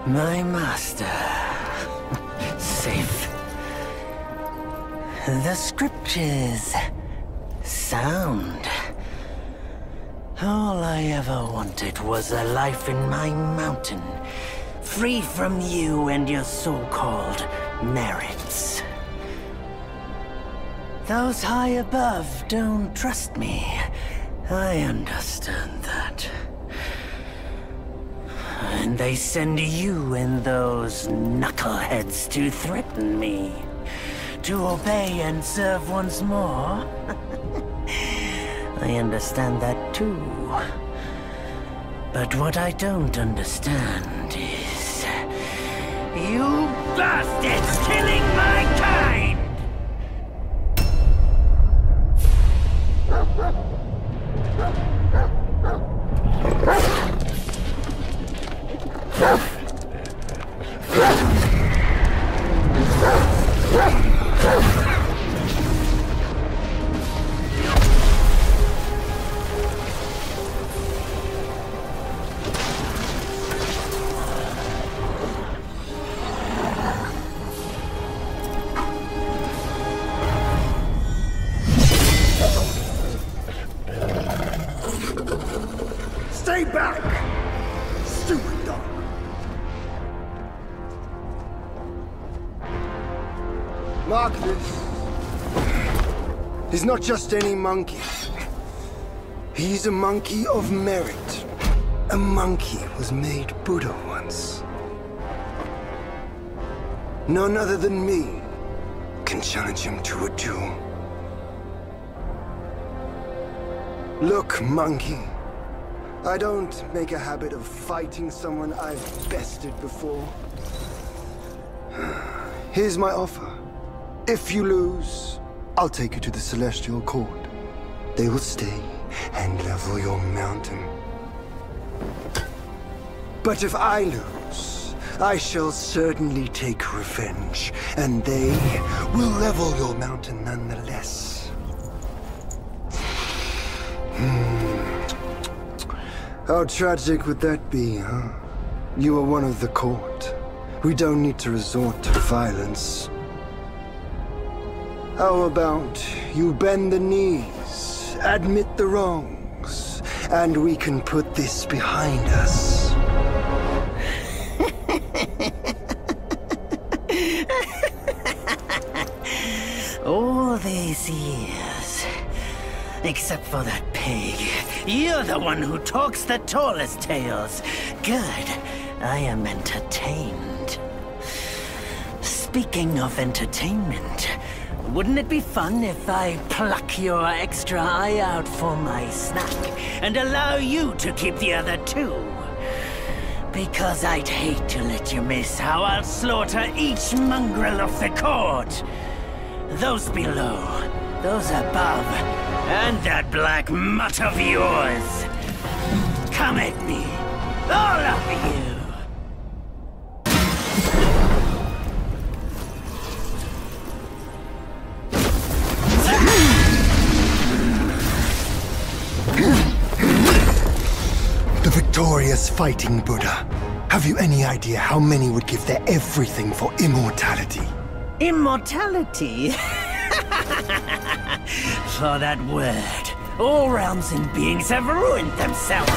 My master. Safe. The scriptures. Sound. All I ever wanted was a life in my mountain, free from you and your so-called merits. Those high above don't trust me. I understand that. And they send you and those knuckleheads to threaten me. To obey and serve once more. I understand that too. But what I don't understand is... you bastards killing my kind! Stay back! Stupid dog! Mark this. He's not just any monkey. He's a monkey of merit. A monkey was made Buddha once. None other than me can challenge him to a duel. Look, monkey. I don't make a habit of fighting someone I've bested before. Here's my offer. If you lose, I'll take you to the Celestial Court. They will stay and level your mountain. But if I lose, I shall certainly take revenge, and they will level your mountain nonetheless. How tragic would that be, huh? You are one of the court. We don't need to resort to violence. How about you bend the knees, admit the wrongs, and we can put this behind us? All these years, except for that pig, you're the one who talks the tallest tales. Good, I am entertained. Speaking of entertainment, wouldn't it be fun if I pluck your extra eye out for my snack and allow you to keep the other two? Because I'd hate to let you miss how I'll slaughter each mongrel of the court. Those below, those above, and that black mutt of yours. Come at me, all of you. The victorious fighting Buddha. Have you any idea how many would give their everything for immortality? Immortality? For that word, all realms and beings have ruined themselves.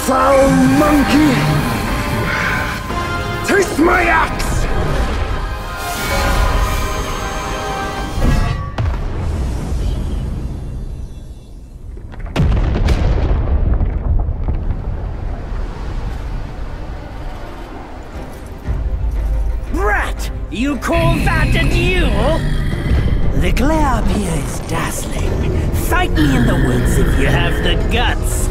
Foul monkey! Kiss my axe! Rat! You call that a duel? The glare up here is dazzling. Fight me in the woods if you have the guts.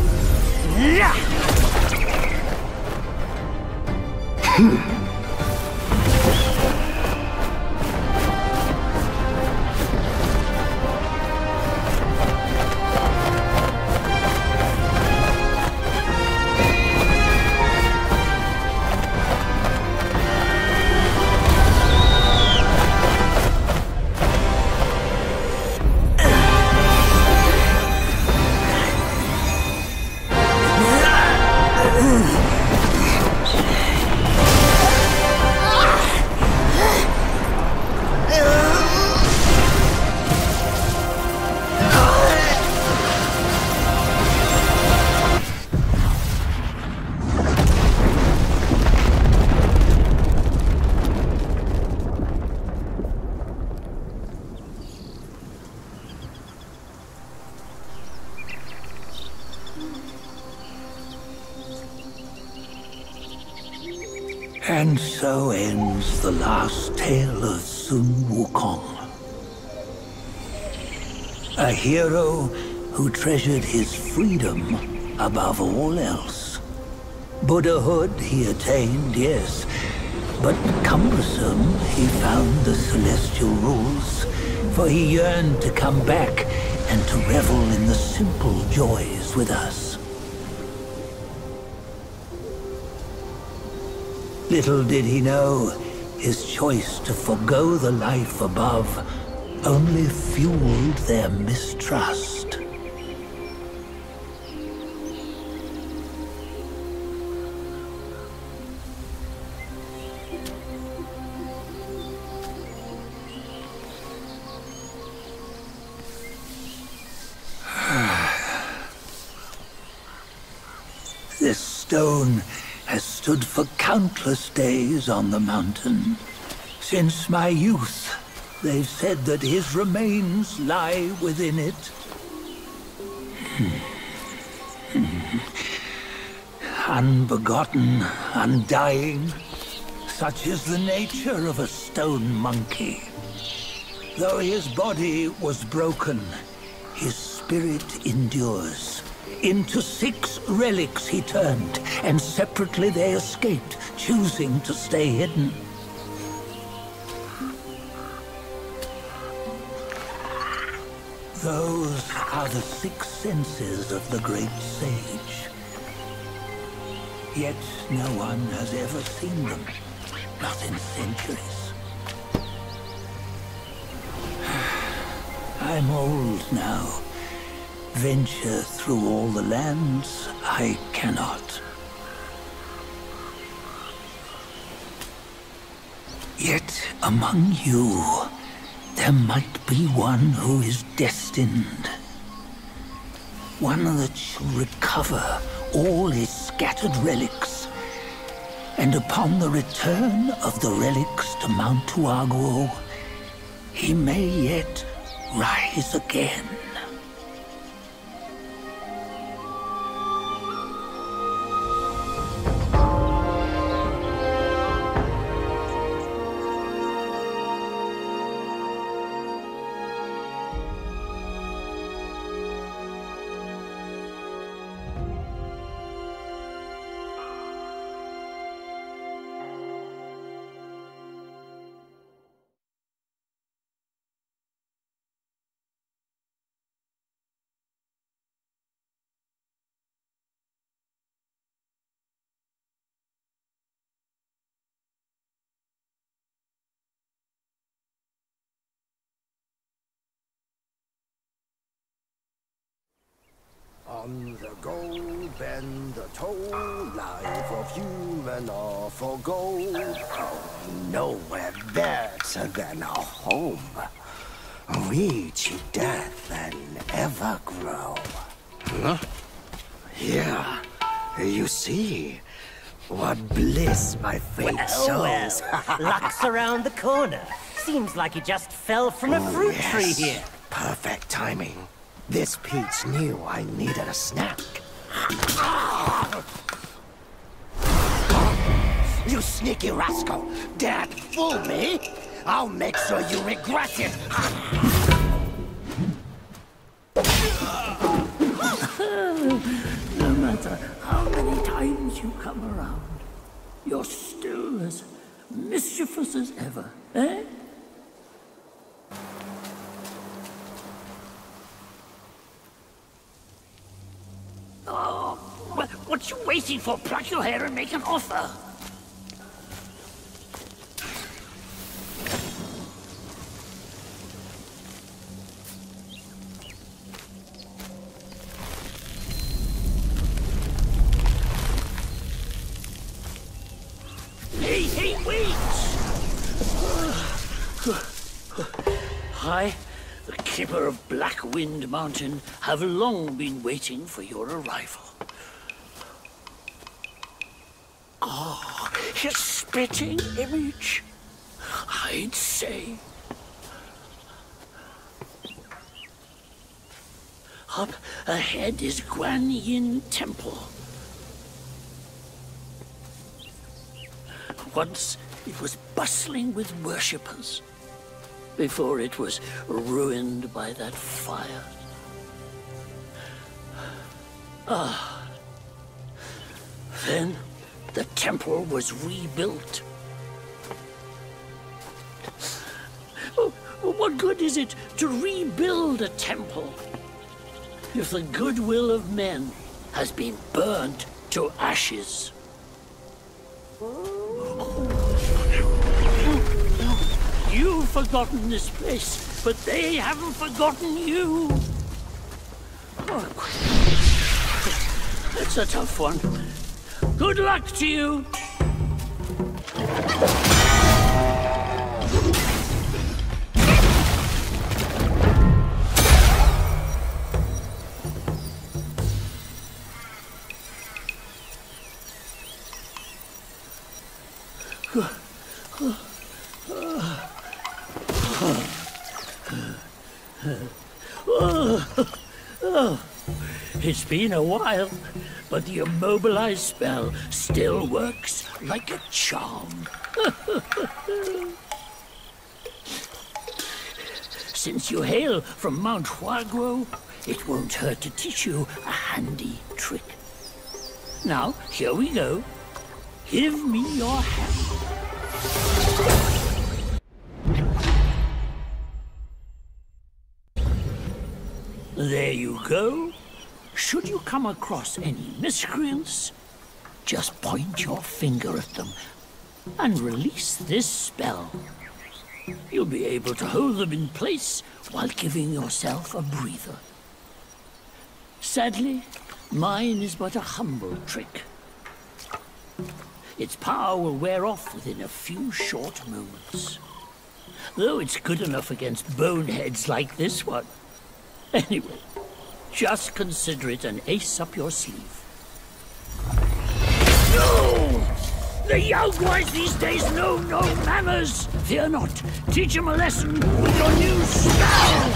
And so ends the last tale of Sun Wukong. A hero who treasured his freedom above all else. Buddhahood he attained, yes, but cumbersome he found the celestial rules, for he yearned to come back and to revel in the simple joys with us. Little did he know, his choice to forgo the life above only fueled their mistrust. This stone has stood for countless days on the mountain. Since my youth, they've said that his remains lie within it. Unbegotten, undying, such is the nature of a stone monkey. Though his body was broken, his spirit endures. Into 6 relics he turned, and separately they escaped, choosing to stay hidden. Those are the 6 senses of the great sage. Yet no one has ever seen them, not in centuries. I'm old now. Venture through all the lands I cannot. Yet among you, there might be one who is destined. One that shall recover all his scattered relics. And upon the return of the relics to Mount Tuaguo, he may yet rise again. On the go, bend the toe, life of human or for gold. Oh, nowhere better than a home. We cheat death and ever grow. Huh? Here, you see, What bliss my fate shows. Luck's around the corner. Seems like he just fell from a fruit tree here. Perfect timing. This peach knew I needed a snack. You sneaky rascal! Dare to fool me? I'll make sure you regret it! No matter how many times you come around, you're still as mischievous as ever, eh? Oh, what you waiting for? Pluck your hair and make an offer. Hey, wait! I, the keeper of Black Wind Mountain, have long been waiting for your arrival. Ah, his spitting image, I'd say. Up ahead is Guan Yin Temple. Once it was bustling with worshippers, before it was ruined by that fire. Then the temple was rebuilt. What good is it to rebuild a temple if the goodwill of men has been burnt to ashes? You've forgotten this place, but they haven't forgotten you. That's a tough one. Good luck to you. It's been a while, but the immobilized spell still works like a charm. Since you hail from Mount Huaguo, it won't hurt to teach you a handy trick. Now, here we go. Give me your hand. There you go. Should you come across any miscreants, just point your finger at them and release this spell. You'll be able to hold them in place while giving yourself a breather. Sadly, mine is but a humble trick. Its power will wear off within a few short moments. Though it's good enough against boneheads like this one. Anyway, just consider it an ace up your sleeve. No! The young boys these days know no manners! Fear not, teach them a lesson with your new spell!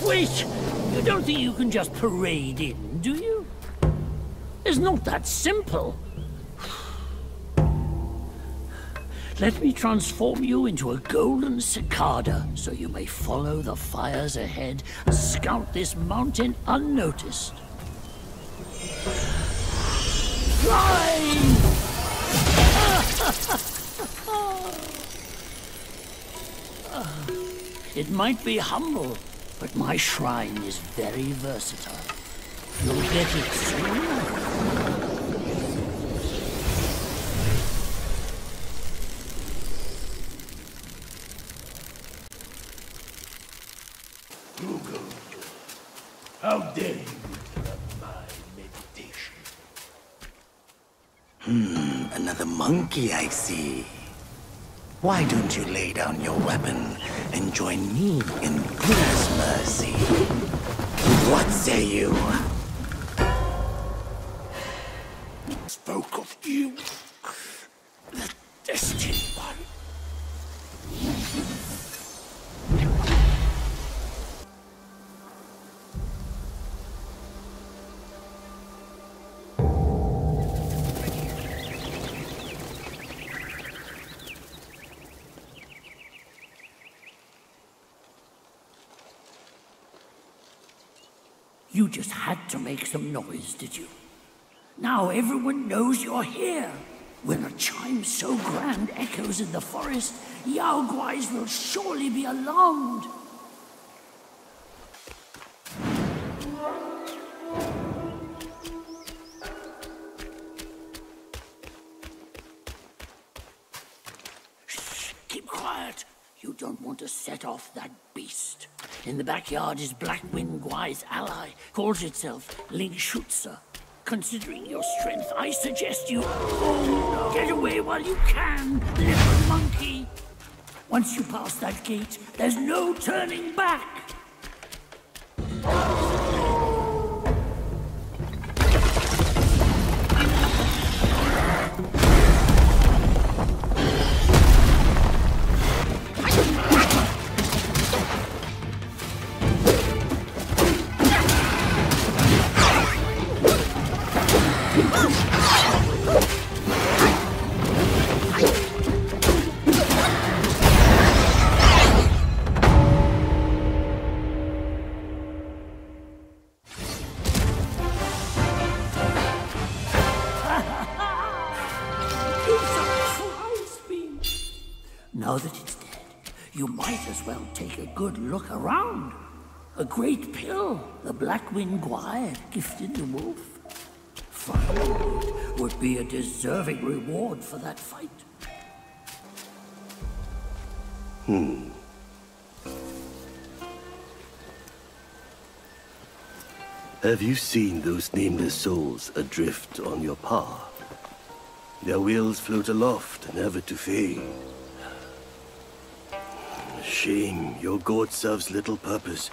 Wait! You don't think you can just parade in, do you? It's not that simple. Let me transform you into a golden cicada, so you may follow the fires ahead and scout this mountain unnoticed. Fly! It might be humble, but my shrine is very versatile. You'll get it soon. How dare you interrupt my meditation? Another monkey, I see. Why don't you lay down your weapon and join me in Buddha's mercy? What say you? Spoke of you, the destined one. You just had to make some noise, did you? Now everyone knows you're here. When a chime so grand echoes in the forest, Yao Guais will surely be alarmed. Shh, keep quiet. You don't want to set off that beast. In the backyard is Black Myth Wukong's ally, calls itself Ling Shutsa. Considering your strength, I suggest you get away while you can, little monkey. Once you pass that gate, there's no turning back. Now that it's dead, you might as well take a good look around. A great pill the Black Myth Wukong had gifted the wolf. Finding it would be a deserving reward for that fight. Have you seen those nameless souls adrift on your path? Their wheels float aloft, never to fade. Shame, your god serves little purpose,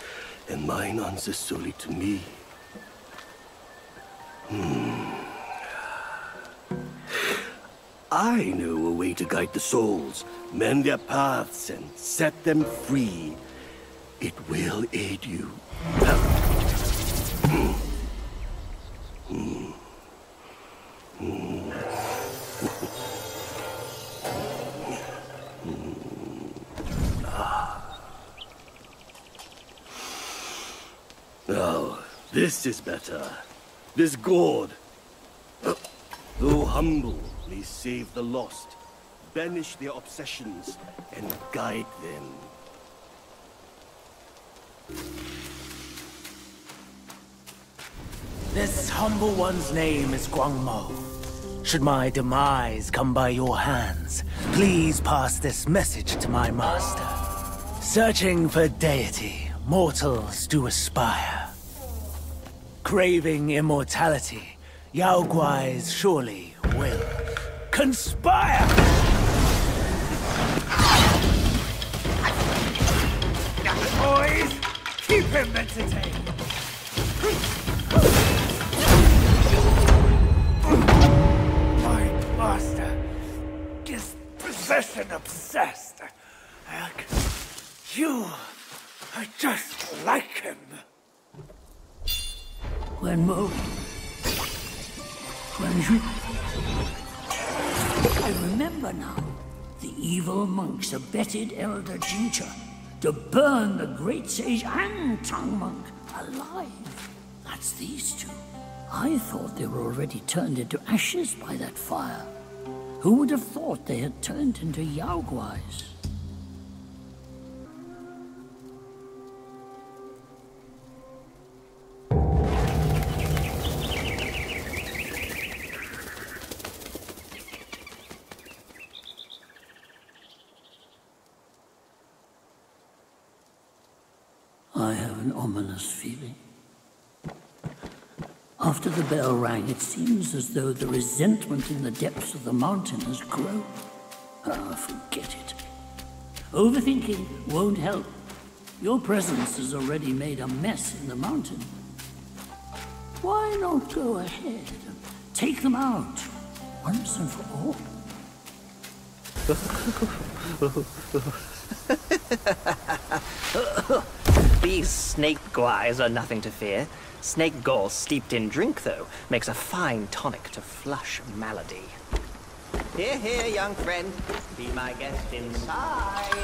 and mine answers solely to me. I know a way to guide the souls, mend their paths, and set them free. It will aid you. Now, this is better. This god, though humble, may save the lost, banish their obsessions, and guide them. This humble one's name is Guangmo. Should my demise come by your hands, please pass this message to my master. Searching for deity, mortals do aspire. Craving immortality, Yao Guais surely will conspire! Boys, keep him entertained! My master is possession-obsessed. You are just like him. Guangmo. Guangzhu. I remember now. The evil monks abetted Elder Jincha to burn the great sage and tongue monk alive. That's these two. I thought they were already turned into ashes by that fire. Who would have thought they had turned into Yaoguais? I have an ominous feeling. After the bell rang, it seems as though the resentment in the depths of the mountain has grown. Ah, forget it. Overthinking won't help. Your presence has already made a mess in the mountain. Why not go ahead and take them out, once and for all? These snake guais are nothing to fear. Snake gall steeped in drink, though, makes a fine tonic to flush malady. Here, here, young friend. Be my guest inside.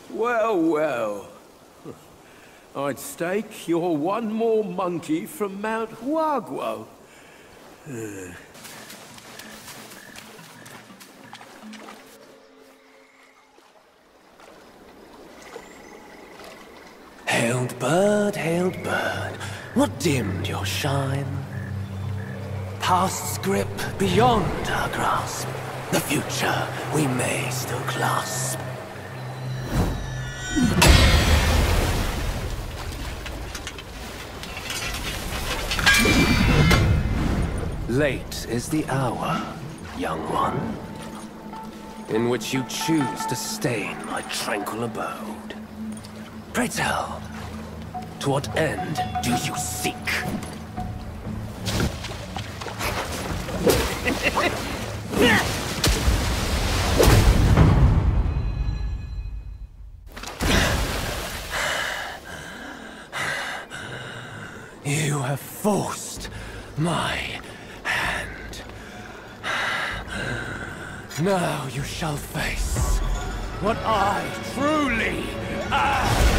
Well, well. I'd stake you're one more monkey from Mount Huaguo. Hailed bird, what dimmed your shine? Past's grip beyond our grasp, the future we may still clasp. Late is the hour, young one, in which you choose to stain my tranquil abode. Pray tell, to what end do you seek? You have forced my hand. Now you shall face what I truly am.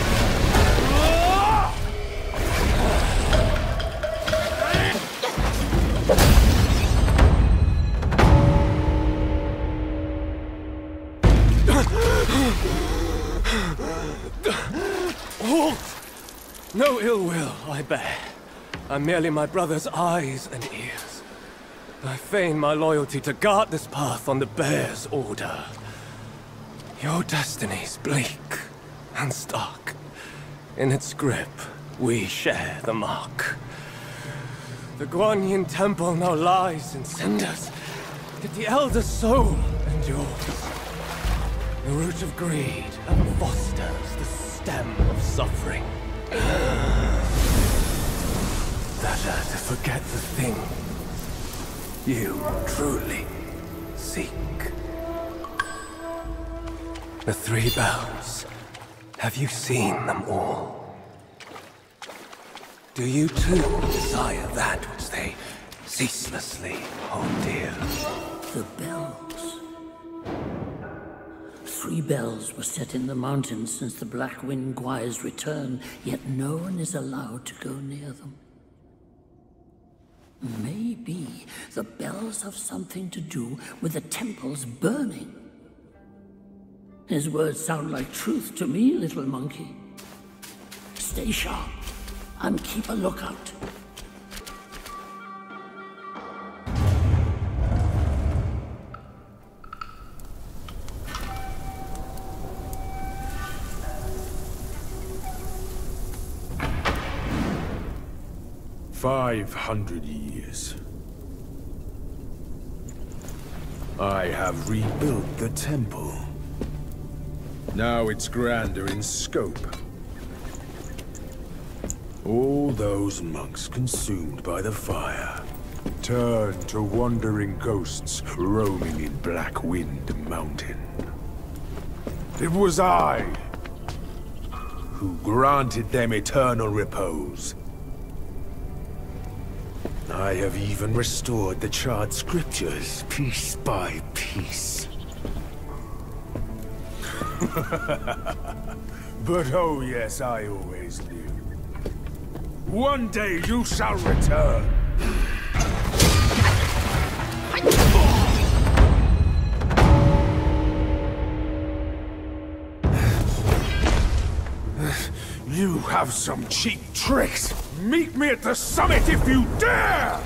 No ill will I bear. I'm merely my brother's eyes and ears. I feign my loyalty to guard this path on the bear's order. Your destiny's bleak and stark. In its grip, we share the mark. The Guanyin temple now lies in cinders, yet the elder soul endures. The root of greed ever fosters the stem of suffering. Better to forget the thing you truly seek. The 3 bells. Have you seen them all? Do you too desire that which they ceaselessly hold dear? The bells. 3 bells were set in the mountains since the Black Guai's return, yet no one is allowed to go near them. Maybe the bells have something to do with the temple's burning. His words sound like truth to me, little monkey. Stay sharp and keep a lookout. "500 years. I have rebuilt the temple. Now it's grander in scope. All those monks consumed by the fire turned to wandering ghosts roaming in Black Wind Mountain. It was I who granted them eternal repose. I have even restored the charred scriptures piece by piece. But oh yes, I always knew. One day you shall return. You have some cheap tricks. Meet me at the summit if you dare!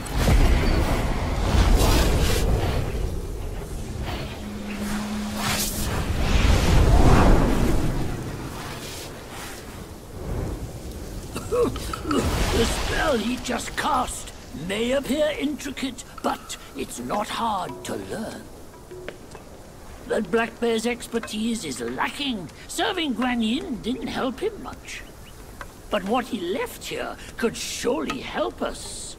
The spell he just cast may appear intricate, but it's not hard to learn. But Black Bear's expertise is lacking. Serving Guan Yin didn't help him much. But what he left here could surely help us.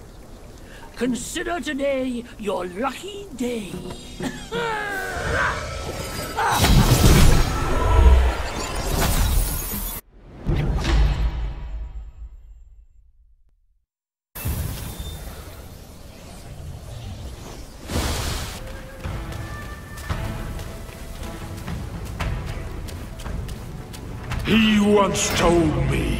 Consider today your lucky day. He once told me,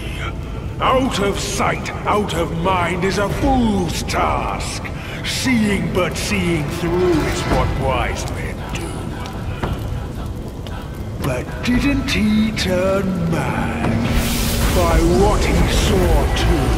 out of sight, out of mind is a fool's task. Seeing but seeing through is what wise men do. But didn't he turn mad by what he saw too?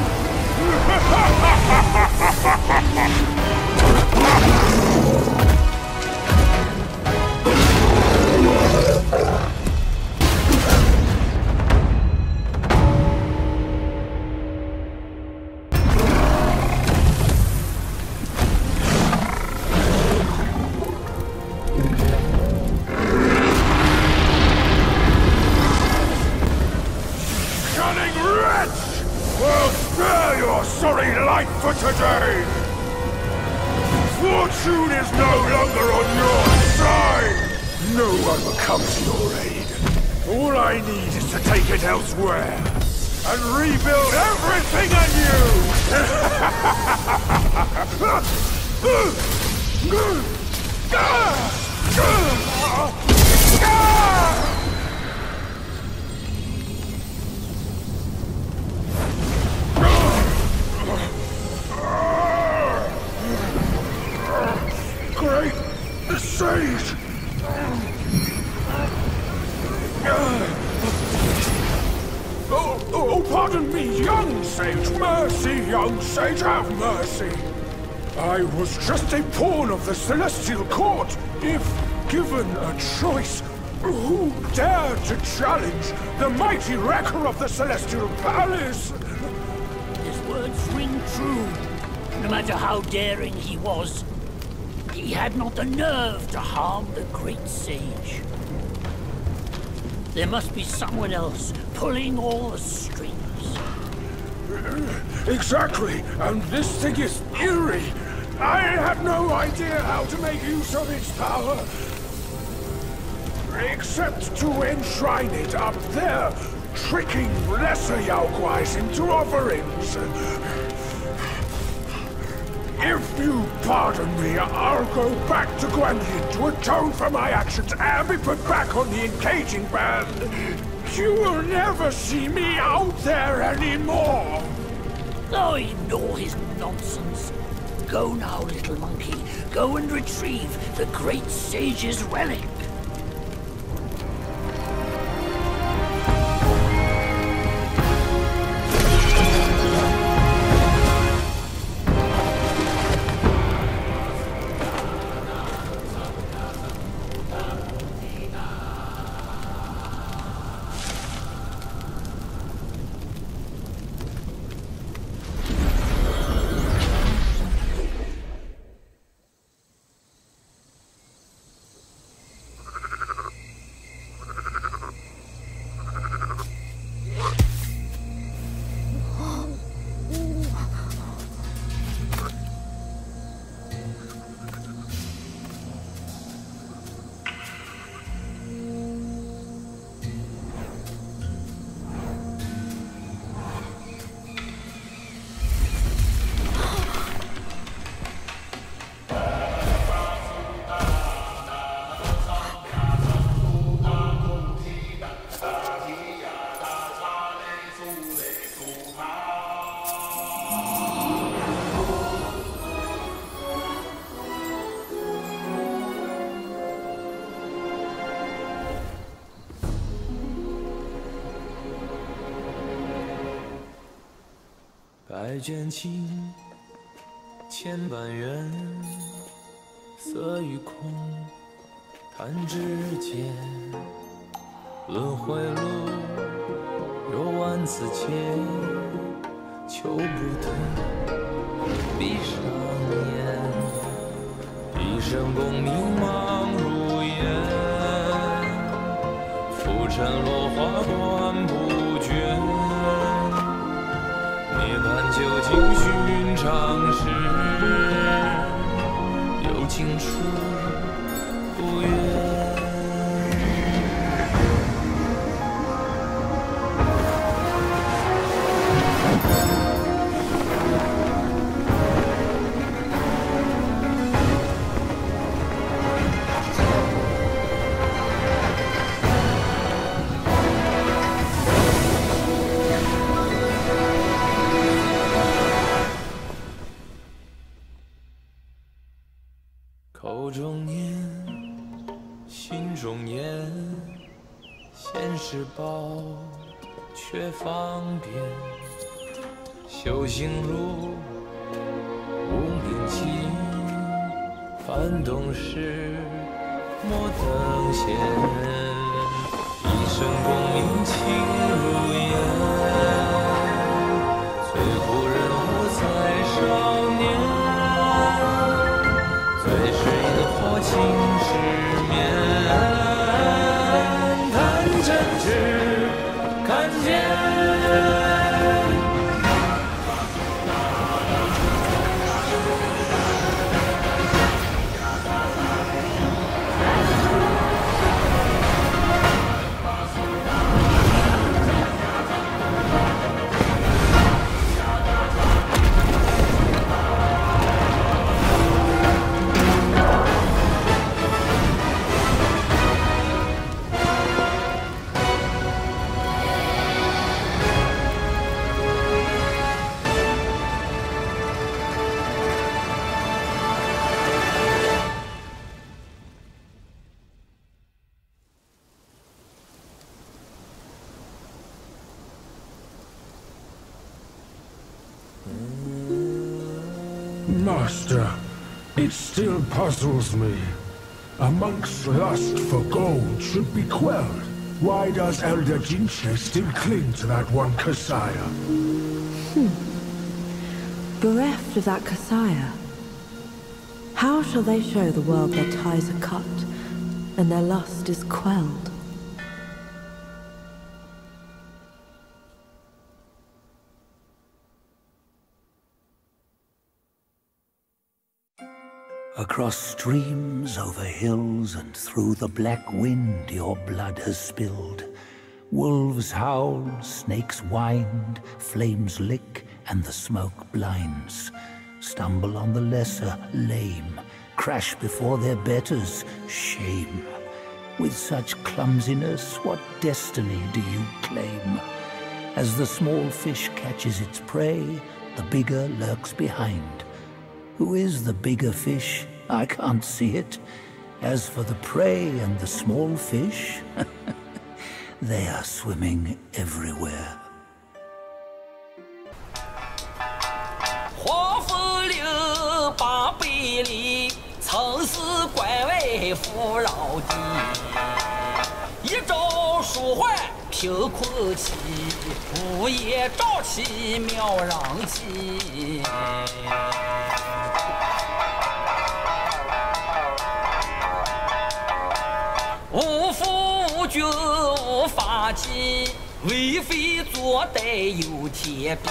For today! Fortune is no longer on your side! No one will come to your aid. All I need is to take it elsewhere and rebuild everything anew! Great Sage! Oh, pardon me, young Sage! Mercy, young Sage, have mercy! I was just a pawn of the Celestial Court. If given a choice, who dared to challenge the mighty wrecker of the Celestial Palace? His words ring true. No matter how daring he was, he had not the nerve to harm the great sage. There must be someone else pulling all the strings. Exactly, and this thing is eerie. I have no idea how to make use of its power. Except to enshrine it up there, tricking lesser Yaoguais into offerings. If you pardon me, I'll go back to Guan Yin to atone for my actions and be put back on the engaging band. You will never see me out there anymore. Oh, ignore his nonsense. Go now, little monkey. Go and retrieve the great sage's relic. 白卷青，千般缘，色与空，弹指间。轮回路，有万次劫，求不得。闭上眼，一生功名忙如烟，浮沉落花关不绝。 涅槃究竟寻常事，有情处不远。口中念，心中言，现世报，却方便。修行路，无名尽，幡动时，莫等闲。一生功名情如烟，最后人物在少年。 最是萤火情失眠，谈真挚，看见。 Master, it still puzzles me. A monk's lust for gold should be quelled. Why does Elder Jinche still cling to that one Kasaya? Bereft of that Kasaya, how shall they show the world their ties are cut and their lust is quelled? Across streams, over hills, and through the black wind your blood has spilled. Wolves howl, snakes wind, flames lick, and the smoke blinds. Stumble on the lesser, lame, crash before their betters, shame. With such clumsiness, what destiny do you claim? As the small fish catches its prey, the bigger lurks behind. Who is the bigger fish? I can't see it. As for the prey and the small fish, they are swimming everywhere. 华府六八百里，曾是关外富饶地。一朝书桓平空气，午夜朝气渺攘气。 无父无君无法纪，为非作歹有天比。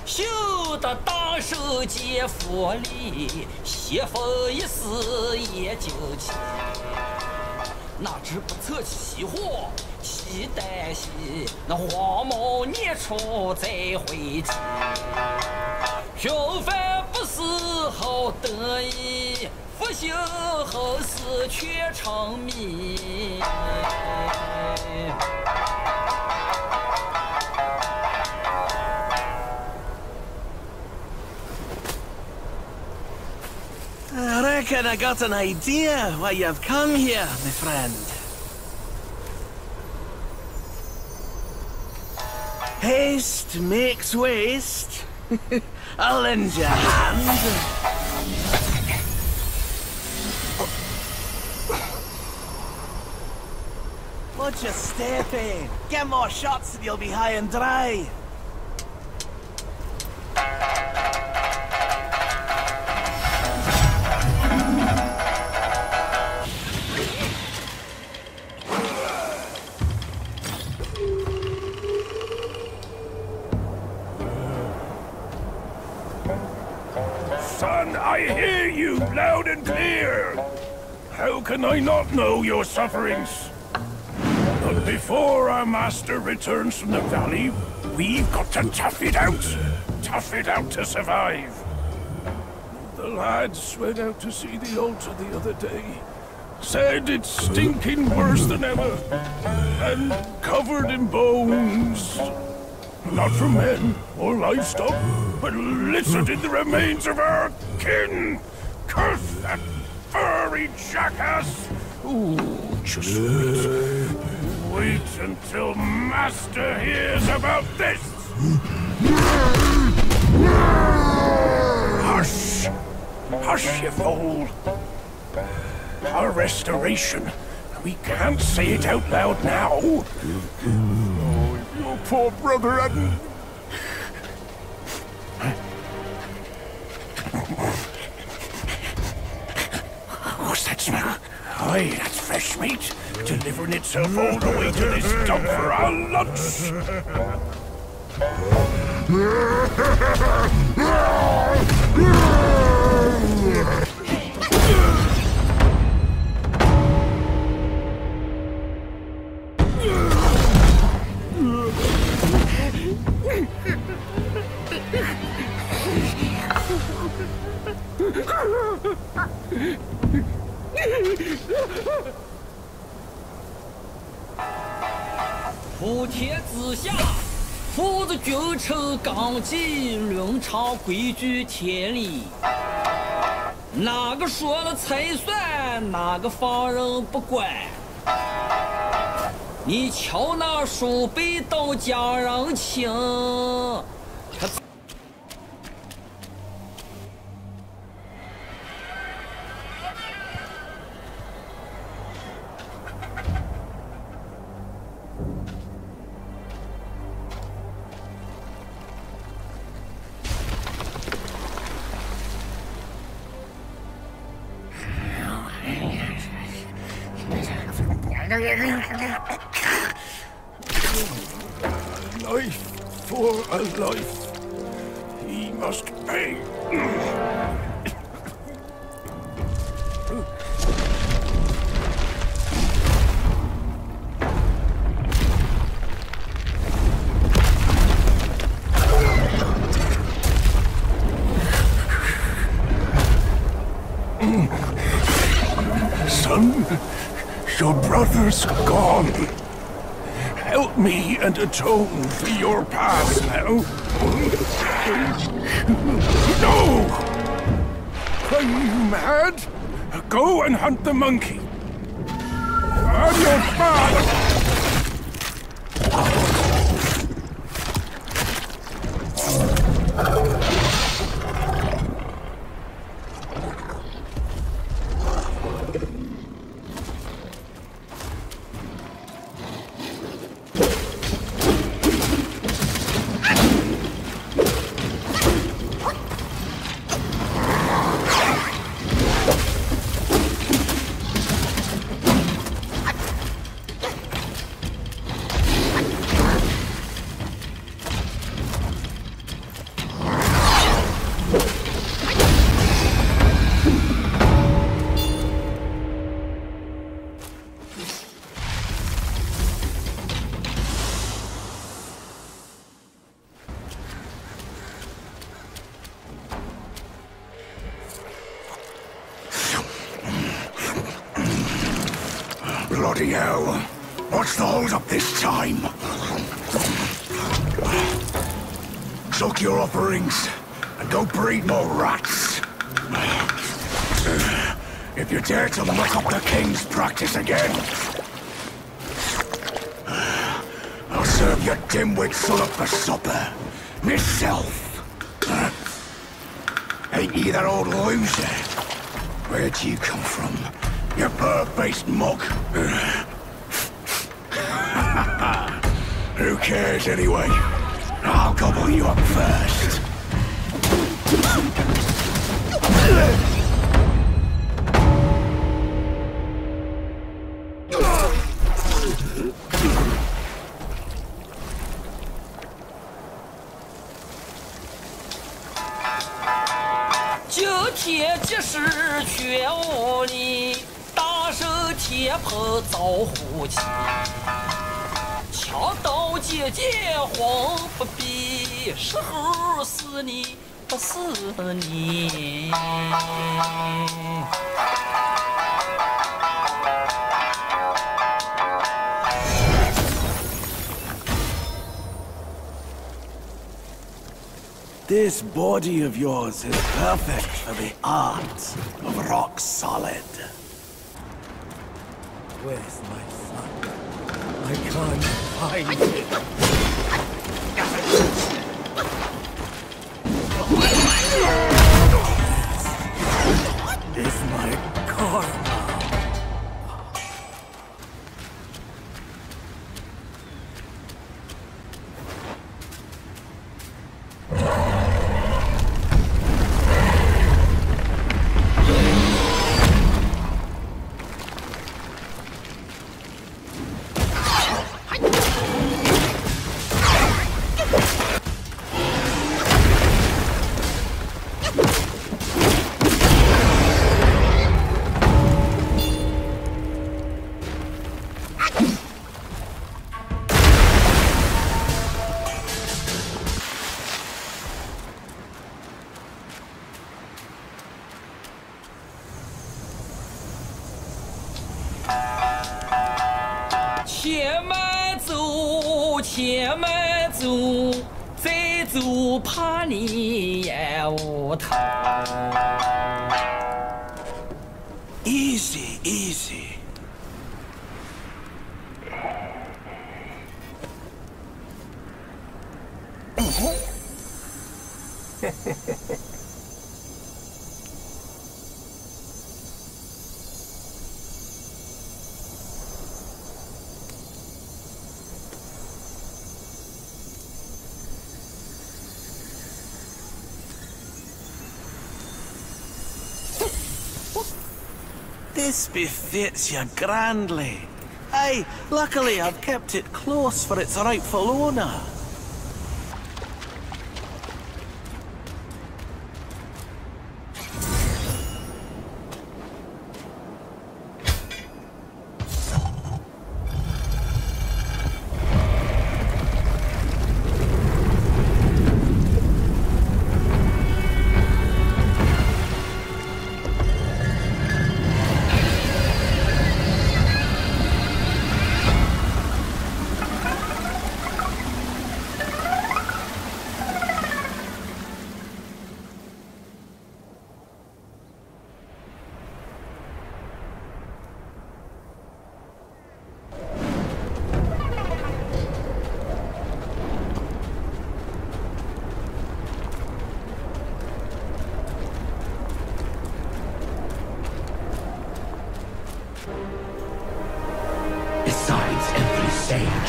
修得大圣皆佛力，邪风一丝也惊奇。哪知不测其祸，其旦夕，那黄毛孽畜再回击。平凡不是好得意。 不幸后事却成谜。reckon I got an idea why you've come here, my friend. Haste makes waste. I'll lend you a hand. What'd you step in? Get more shots and you'll be high and dry. Son, I hear you loud and clear. How can I not know your sufferings? But before our master returns from the valley, we've got to tough it out. Tough it out to survive. The lads went out to see the altar the other day. Said it's stinking worse than ever. And covered in bones. Not from men or livestock, but littered in the remains of our kin. Curse that furry jackass! Ooh, just wait. Wait until Master hears about this! Hush! Hush, you fool! Our restoration. We can't say it out loud now. Oh, your poor brother hadn't... What's that smell? Aye, that's fresh meat. Delivering itself all the way to this dump for our lunch.普天之下，父子君臣纲纪，伦常规矩天理。哪个说了才算，哪个放任不管？你瞧那鼠辈都讲人情，他。Life for a life. He must pay. Son, your brother's gone. Help me and atone for your past now. No! Are you mad? Go and hunt the monkey. On your father! Bloody hell. What's the hold-up this time? Suck your offerings and go breed more rats. If you dare to muck up the king's practice again, I'll serve your dimwit son up for supper. Myself. Ain't you that old loser? Where'd you come from? You bird-faced mug. Who cares anyway? I'll gobble you up first.却无力，大手铁炮造虎旗，枪刀剑黄不必，时候死你不死你。This body of yours is perfect for the art of rock solid. Where's my son? I can't find him. This is my karma.且慢走，再走怕你也无头。Easy, easy. This befits you grandly. Aye, luckily I've kept it close for its rightful owner.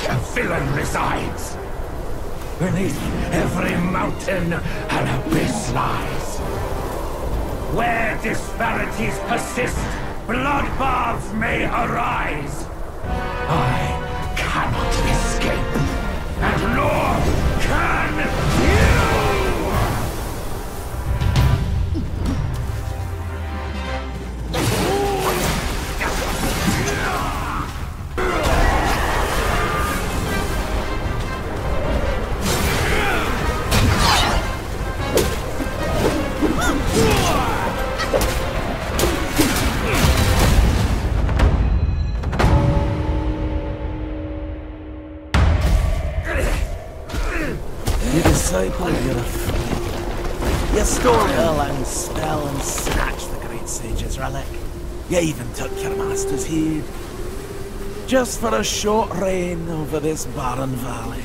A villain resides. Beneath every mountain an abyss lies. Where disparities persist, bloodbaths may arise. I cannot escape, and nor can you! You disciple, you're a fool. You stole her and spell and snatched the great sage's relic. You even took your master's heed. Just for a short reign over this barren valley.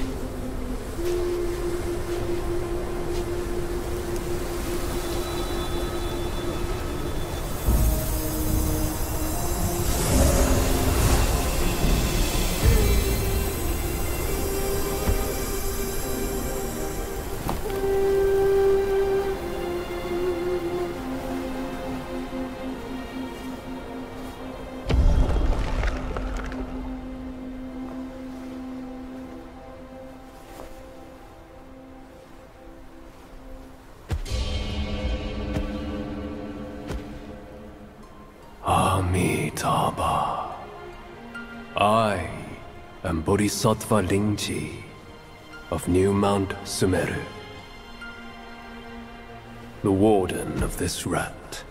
Amitabha. I am Bodhisattva Lingji of New Mount Sumeru, the warden of this rat.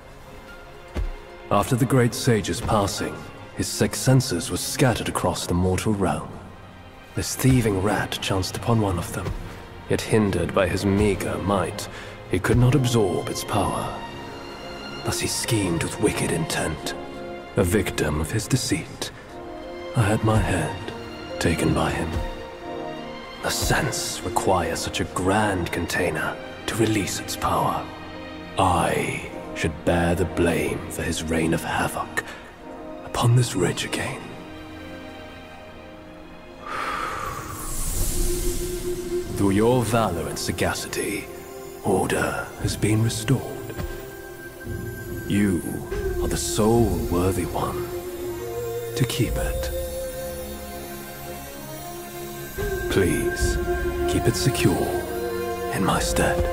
After the great sage's passing, his sixth senses were scattered across the mortal realm. This thieving rat chanced upon one of them, yet hindered by his meager might, he could not absorb its power. Thus he schemed with wicked intent. A victim of his deceit, I had my head taken by him. The sense requires such a grand container to release its power. I should bear the blame for his reign of havoc upon this ridge again. Through your valor and sagacity, order has been restored. You are the sole worthy one to keep it. Please, keep it secure in my stead.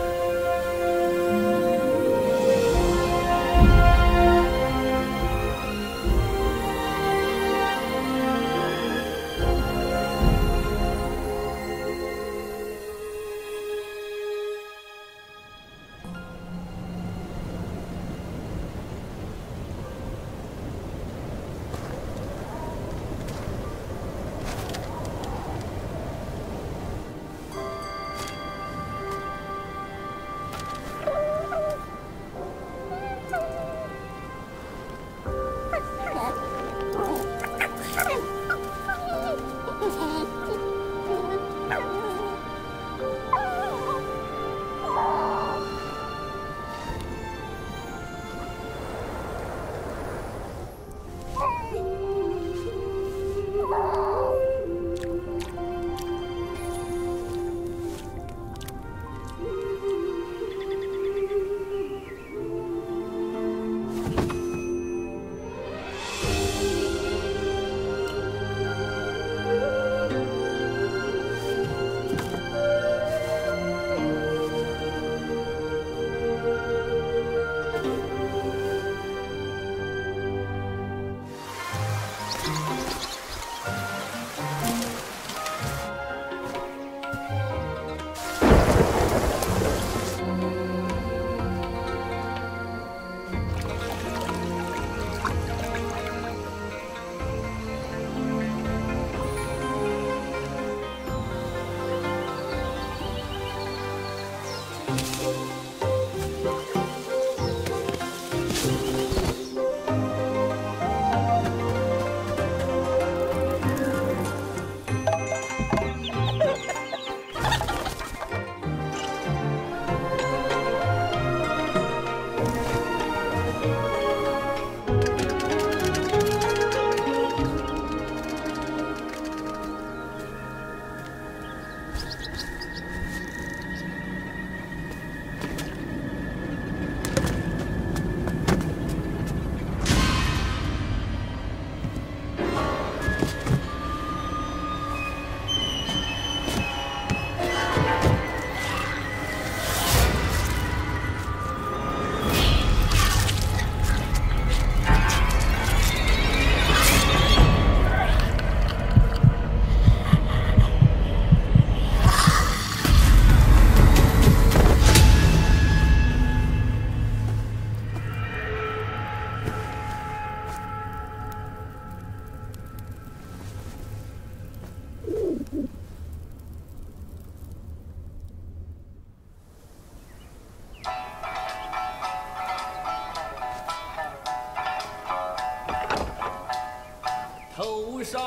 头上，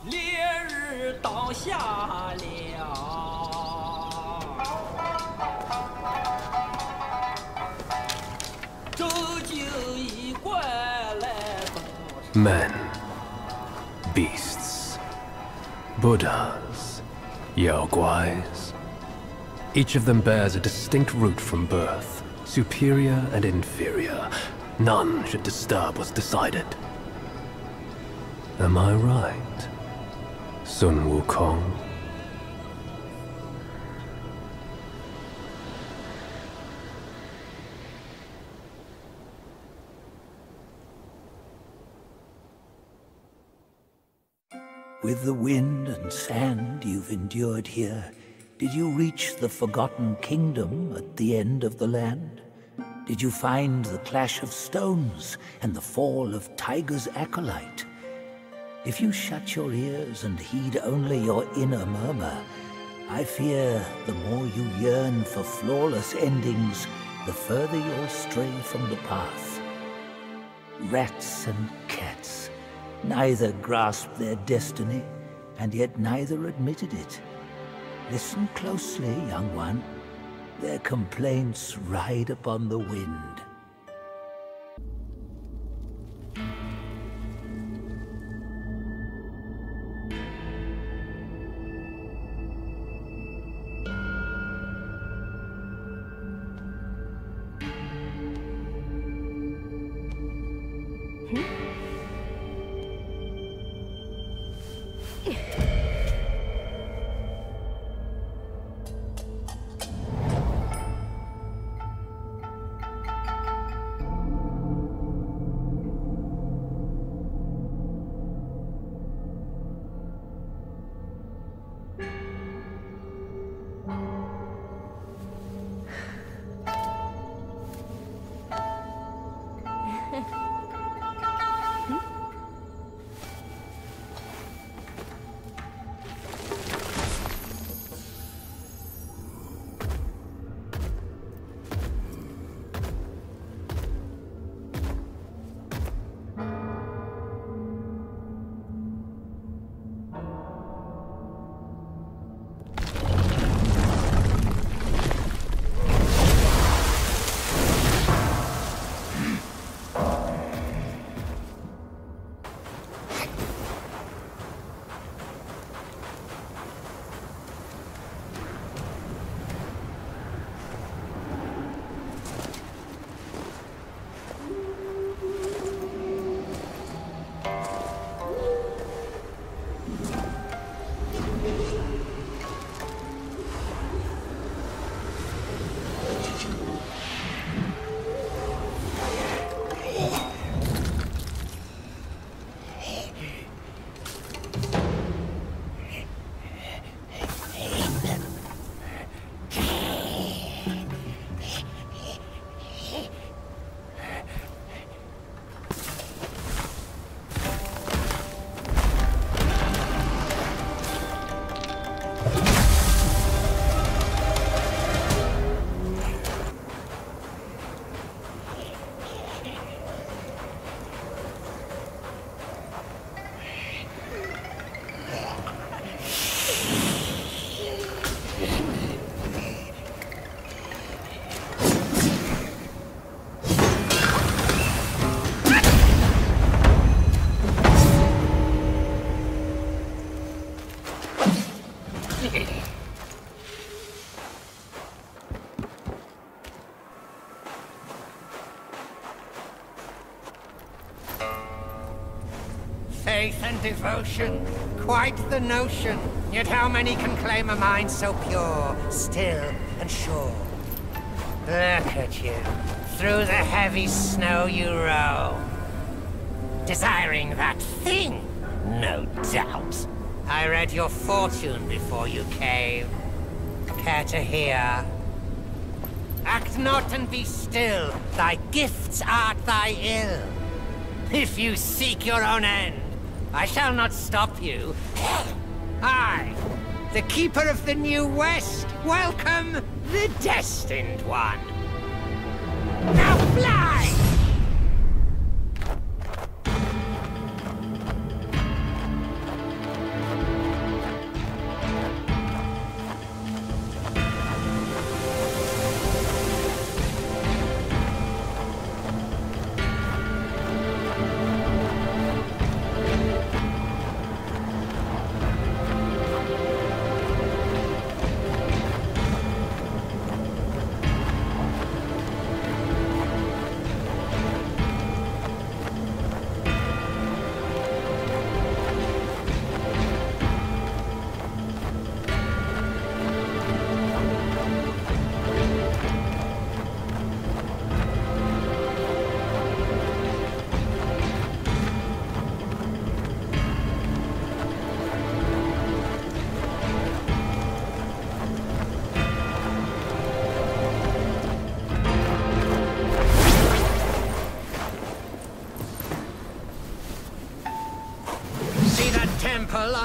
烈日当下了。周九一过来。 Men, beasts, Buddhas, Yaoguais. Each of them bears a distinct root from birth, superior and inferior. None should disturb what's decided. Am I right, Sun Wukong? With the wind and sand you've endured here, did you reach the Forgotten Kingdom at the end of the land? Did you find the clash of stones and the fall of Tiger's acolyte? If you shut your ears and heed only your inner murmur, I fear the more you yearn for flawless endings, the further you'll stray from the path. Rats and cats. Neither grasped their destiny, and yet neither admitted it. Listen closely, young one. Their complaints ride upon the wind. Faith and devotion, quite the notion. Yet how many can claim a mind so pure, still and sure? Look at you. Through the heavy snow you roam. Desiring that thing, no doubt. I read your fortune before you came. Care to hear? Act not and be still. Thy gifts art thy ill. If you seek your own end, I shall not stop you. I, the Keeper of the New West, welcome the Destined One. Now fly!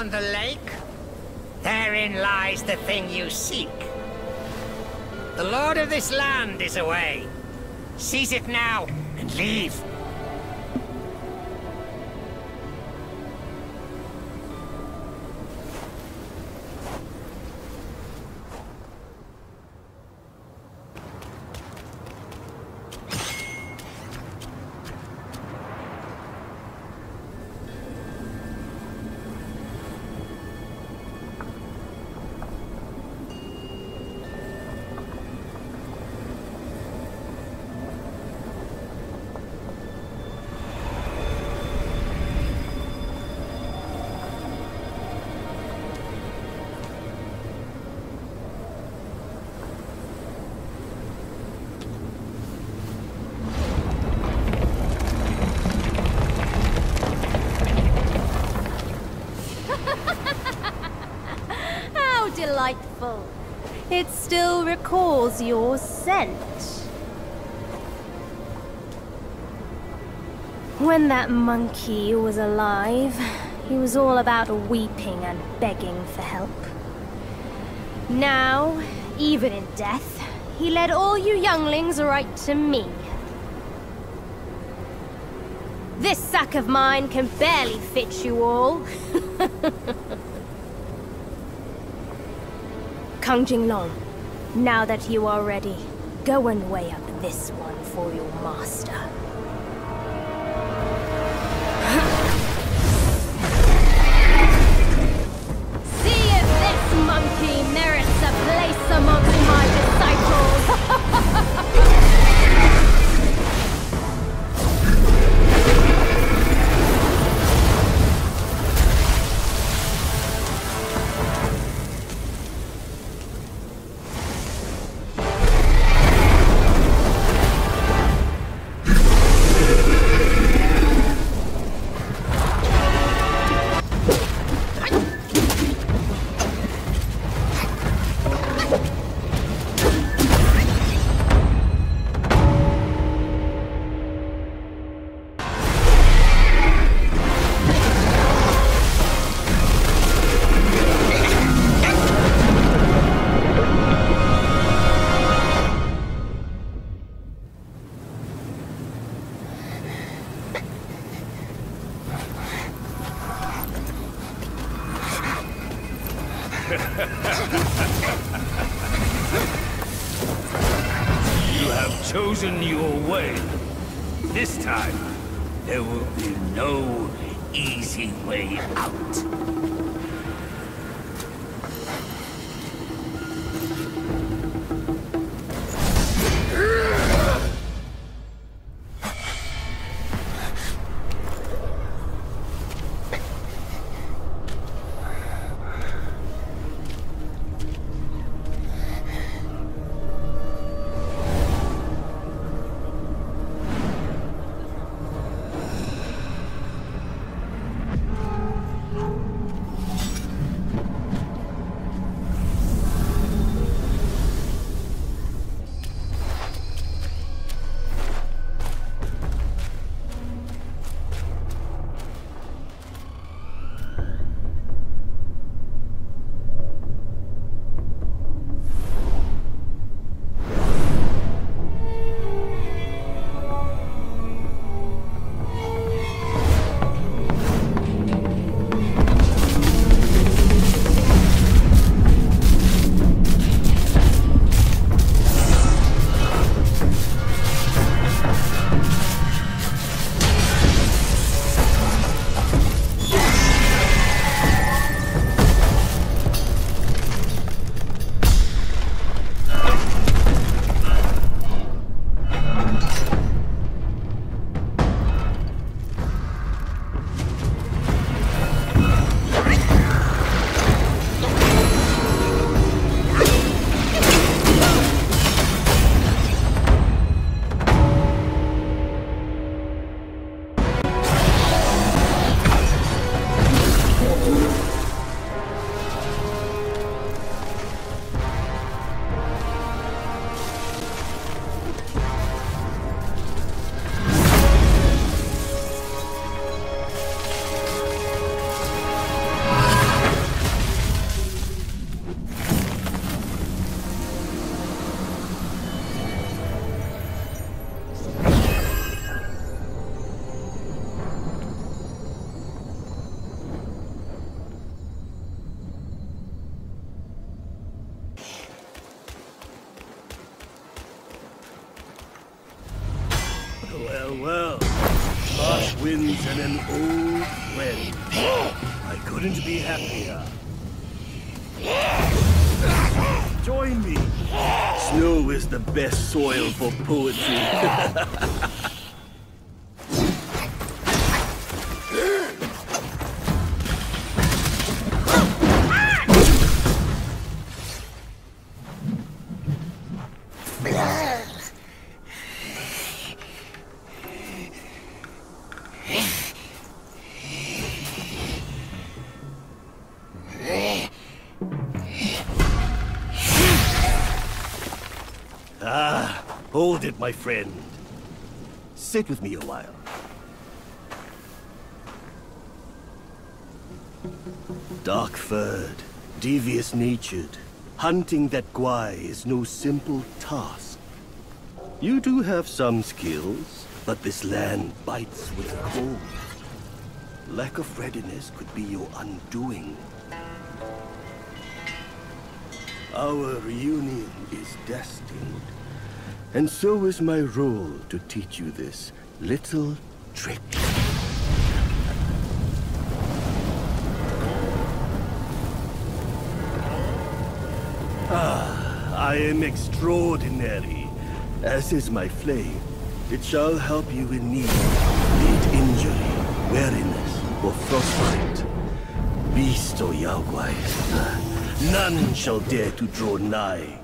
beyond the lake? Therein lies the thing you seek. The lord of this land is away. Seize it now and leave. Delightful. It still recalls your scent. When that monkey was alive, he was all about weeping and begging for help. Now, even in death, he led all you younglings right to me. This sack of mine can barely fit you all. Kang Jinglong, now that you are ready, go and weigh up this one for your master. See if this monkey merits a place amongst my disciples! You have chosen your way. This time, there will be no easy way out. Well, well. Marsh winds and an old friend. I couldn't be happier. Join me. Snow is the best soil for poetry. Hold it, my friend. Sit with me a while. Dark-furred, devious-natured, hunting that Gwai is no simple task. You do have some skills, but this land bites with cold. Lack of readiness could be your undoing. Our reunion is destined. And so is my role to teach you this little trick. I am extraordinary, as is my flame. It shall help you in need, be it injury, weariness, or frostbite. Beast or Yaogwai, none shall dare to draw nigh.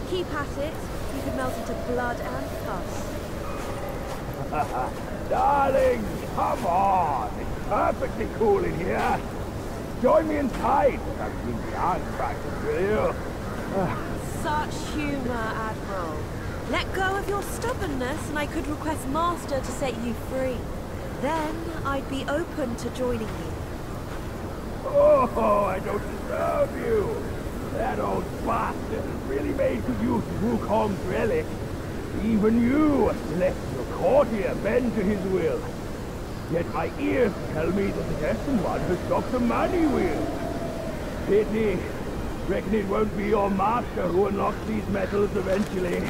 Keep at it. You could melt into blood and pus. Darling, come on. It's perfectly cool in here. Join me inside. I've been beyond practice with you. Such humor, Admiral. Let go of your stubbornness and I could request Master to set you free. Then I'd be open to joining you. Oh, I don't deserve you. That old bastard has really made good use of Wukong's relic. Even you, a celestial courtier, bend to his will. Yet my ears tell me that the destined one has stopped the money wheel. Pity. Reckon it won't be your master who unlocks these metals eventually.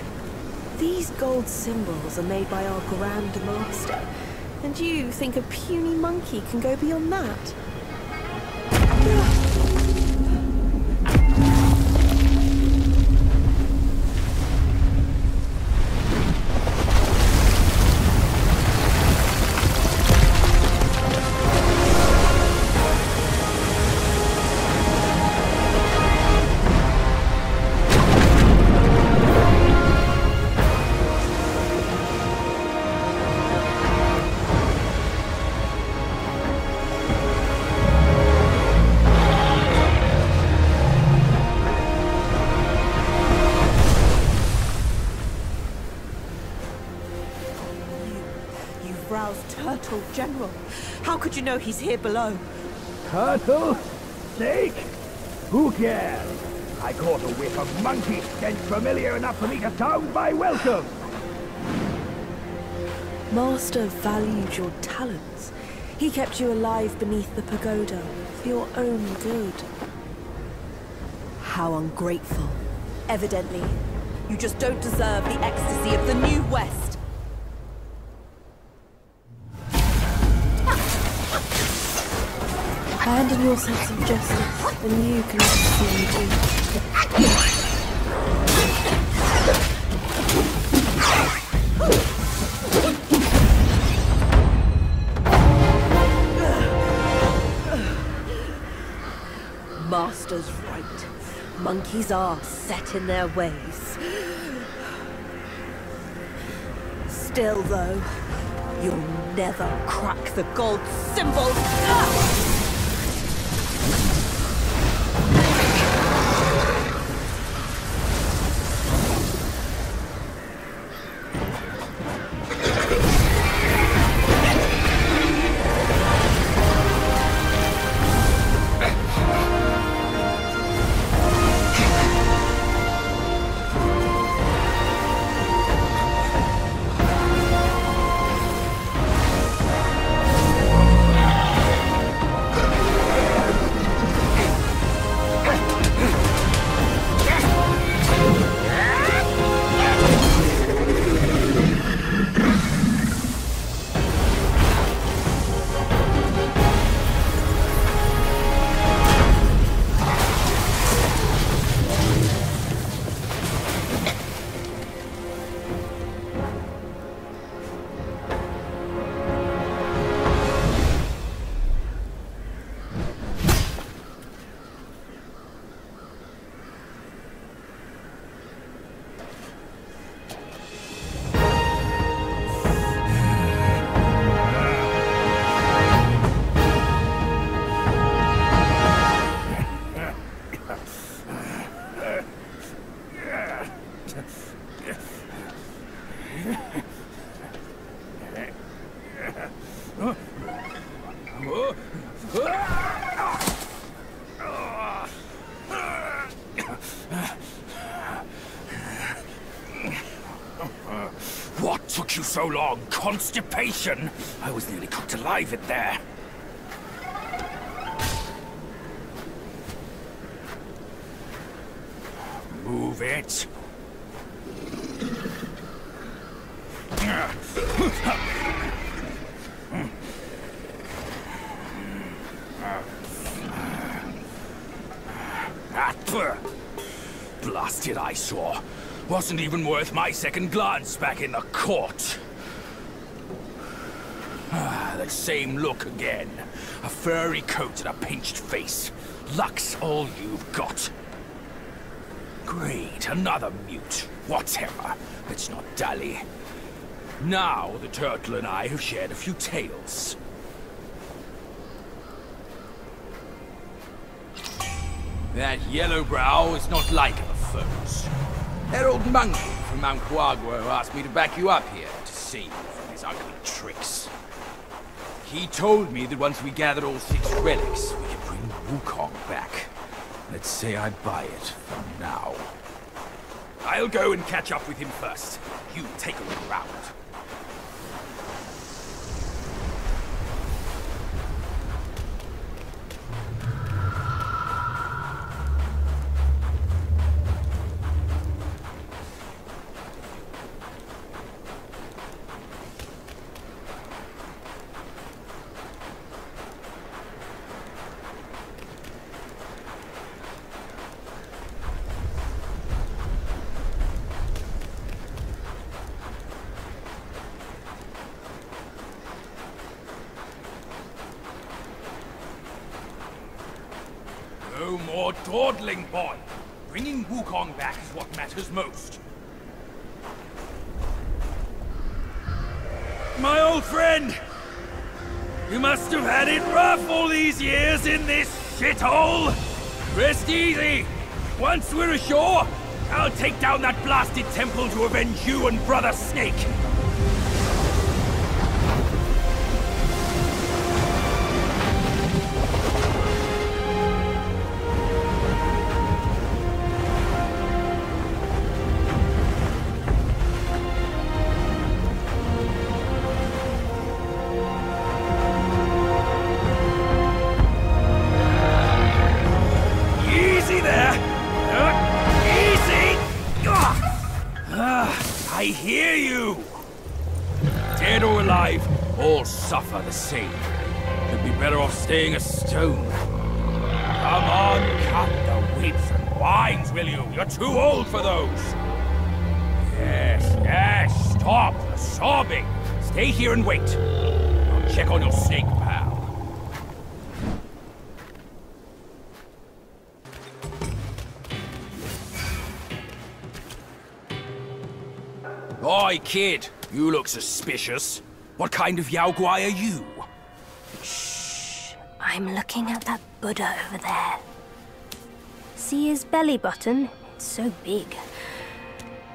These gold symbols are made by our Grand Master. And you think a puny monkey can go beyond that? Turtle General. How could you know he's here below? Turtle? Snake? Who cares? I caught a whiff of monkey stench familiar enough for me to sound my welcome. Master valued your talents. He kept you alive beneath the pagoda for your own good. How ungrateful. Evidently, you just don't deserve the ecstasy of the New West. Abandon your sense of justice, and you can see me too. Master's right. Monkeys are set in their ways. Still, though, You'll never crack the gold symbol! Ah! What took you so long? Constipation? I was nearly cooked alive in there. Move it. Blasted eyesore. Wasn't even worth my second glance back in the court. That same look again. A furry coat and a pinched face. Luck's all you've got. Great, another mute. Whatever. Let's not dally. Now the turtle and I have shared a few tales. That yellow brow is not like other foes. That old monkey from Mount Huagua asked me to back you up here to save you from his ugly tricks. He told me that once we gathered all 6 relics, we could bring Wukong back. Let's say I buy it for now. I'll go and catch up with him first. You take a look around. No more dawdling, boy. Bringing Wukong back is what matters most. My old friend! You must have had it rough all these years in this shithole! Rest easy! Once we're ashore, I'll take down that blasted temple to avenge you and Brother Snake! I hear you! Dead or alive, all suffer the same. You'd be better off staying a stone. Come on, cut the whips and wines, will you? You're too old for those! Yes, stop the sobbing! Stay here and wait. I'll check on your snake, pal. Oi, kid! You look suspicious. What kind of Yao Guai are you? Shh. I'm looking at that Buddha over there. See his belly button? It's so big.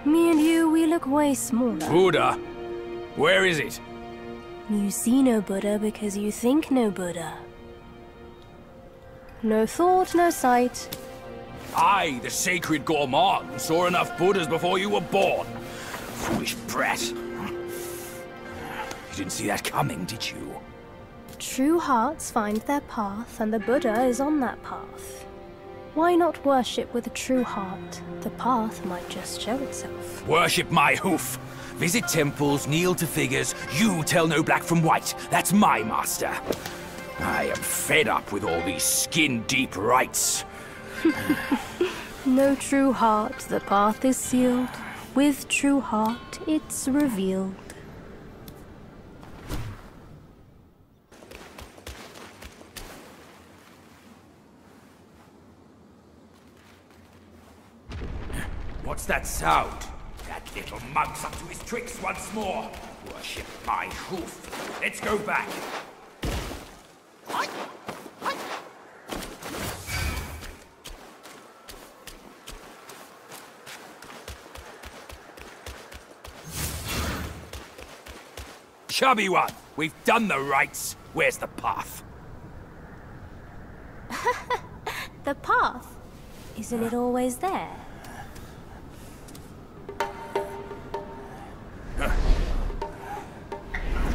Me and you, we look way smaller. Buddha? Where is it? You see no Buddha because you think no Buddha. No thought, no sight. I, the sacred gourmand, saw enough Buddhas before you were born. Foolish brat. You didn't see that coming, did you? True hearts find their path, and the Buddha is on that path. Why not worship with a true heart? The path might just show itself. Worship my hoof. Visit temples, kneel to figures. You tell no black from white. That's my master. I am fed up with all these skin-deep rites. No true heart, the path is sealed. With true heart, it's revealed. What's that sound? That little monk's up to his tricks once more. Worship my hoof. Let's go back. Chubby one, we've done the rites. Where's the path? The path? Isn't it always there?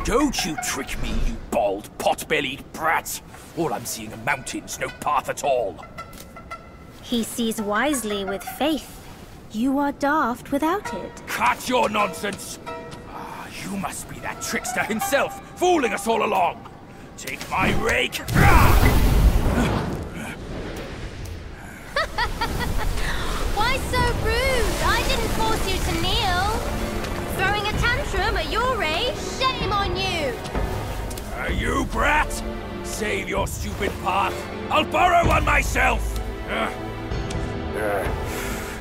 Don't you trick me, you bald, pot-bellied brat! All I'm seeing are mountains, no path at all. He sees wisely with faith. You are daft without it. Cut your nonsense! You must be that trickster himself, fooling us all along! Take my rake! Why so rude? I didn't force you to kneel. Throwing a tantrum at your age? Shame on you! You brat! Save your stupid path. I'll borrow one myself!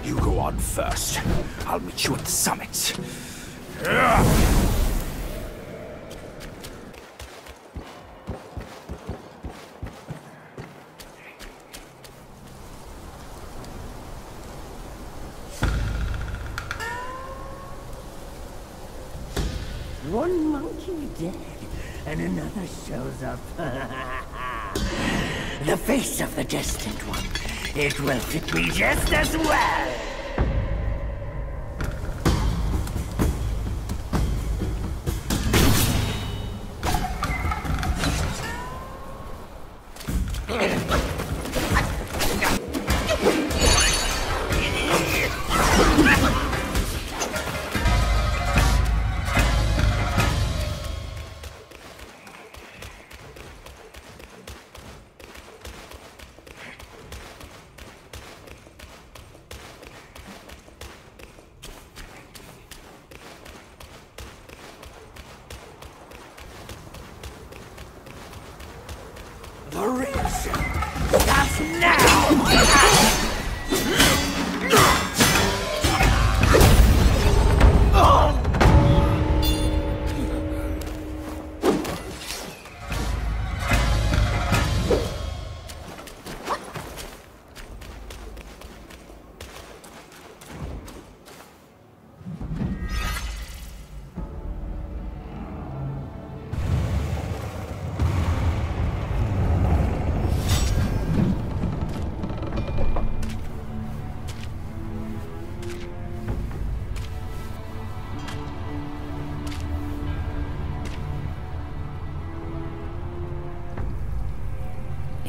You go on first. I'll meet you at the summit. One monkey dead, and another shows up. The face of the destined one. It will fit me just as well. The reason starts now!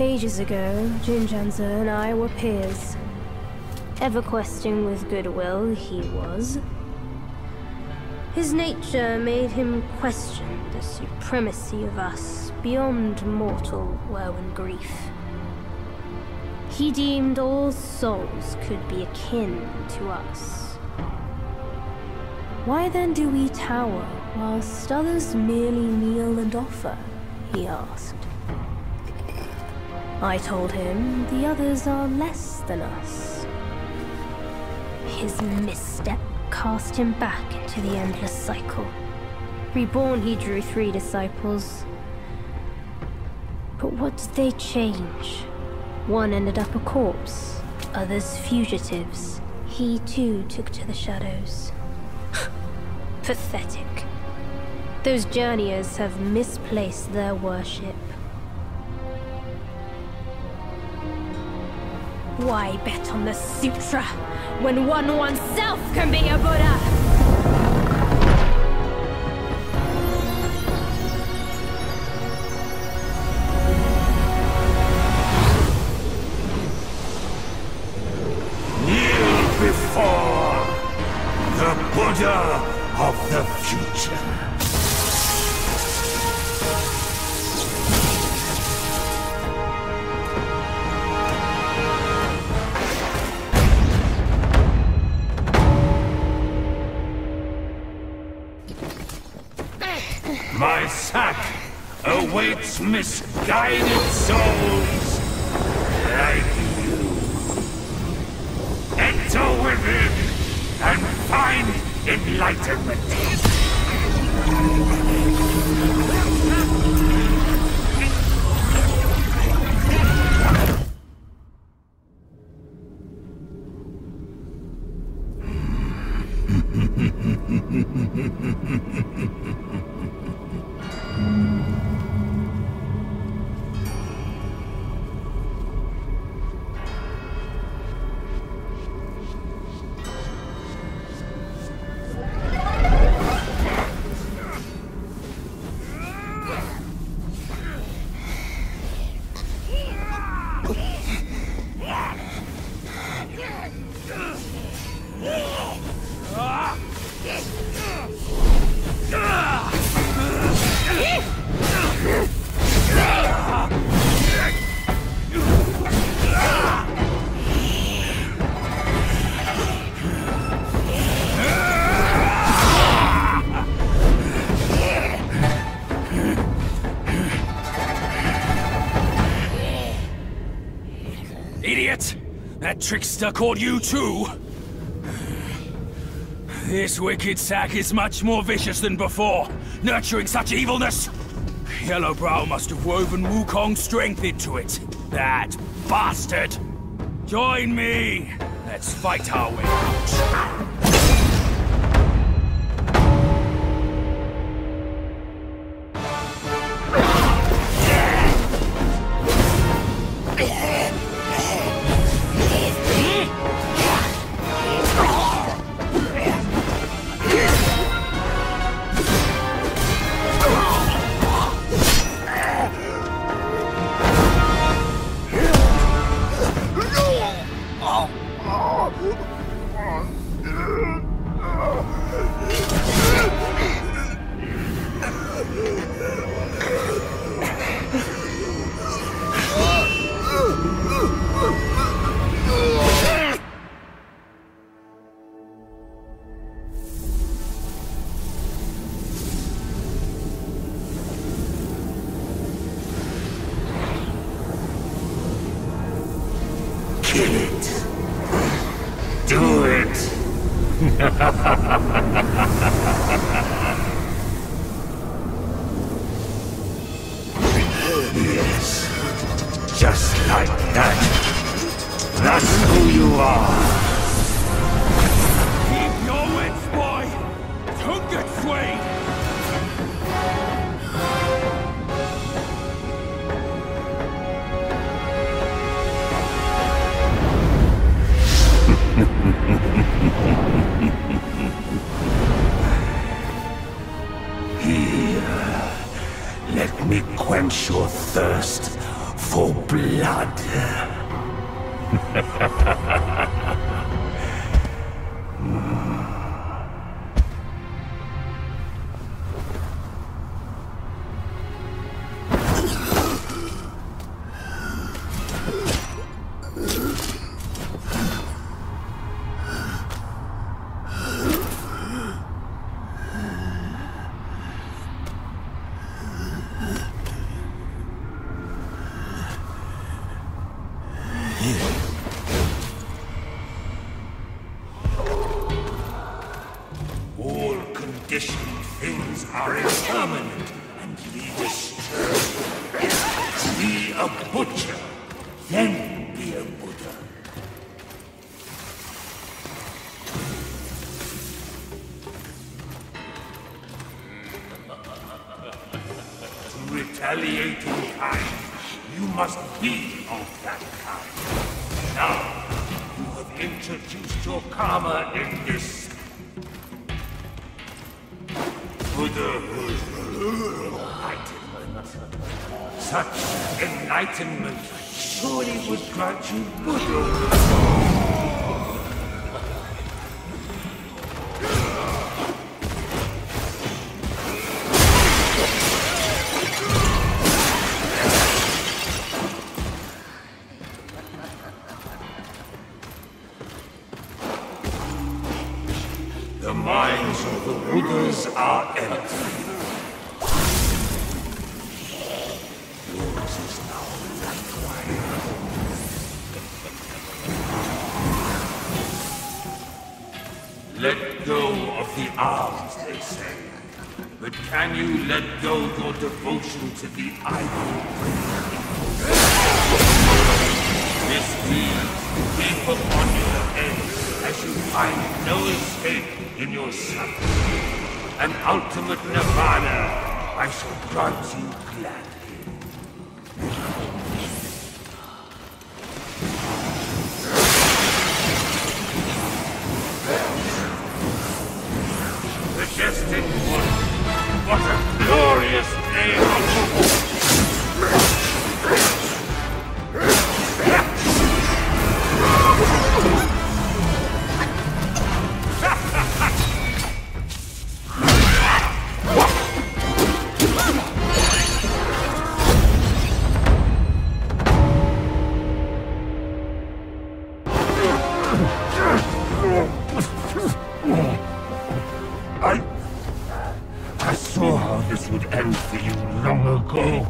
Ages ago, Jinjanza and I were peers. Ever questing with goodwill, he was. His nature made him question the supremacy of us beyond mortal woe and grief. He deemed all souls could be akin to us. Why then do we tower whilst others merely kneel and offer? He asked. I told him the others are less than us. His misstep cast him back into the endless cycle. Reborn, he drew 3 disciples. But what did they change? One ended up a corpse, others fugitives. He too took to the shadows. Pathetic. Those journeyers have misplaced their worship. Why bet on the sutra when one oneself can be a Buddha? Before the Buddha of the future. My sack awaits misguided souls like you. Enter within and find enlightenment. Idiot! That trickster caught you too! This wicked sack is much more vicious than before, nurturing such evilness! Yellowbrow must have woven Wukong's strength into it. That bastard! Join me! Let's fight our way out! Kill it. Do it. Yes. Just like that. That's who you are. Keep your wits, boy! Don't get swayed! Here, let me quench your thirst for blood. things are impermanent and be disturbed. Be a butcher, then be a Buddha. To retaliate in kind, you must be of that kind. Now, you have introduced your karma in this Buddhahood enlightenment. Such enlightenment surely would grant you Buddhahood. The minds of the Buddhas are empty. Yours is now likewise. Let go of the arms, they say. But can you let go your devotion to the idol? This deed keep upon your head as you find no escape in your suffering. An ultimate nirvana I shall grant you gladly. The destined one. What a glorious name! I saw how this would end for you long ago.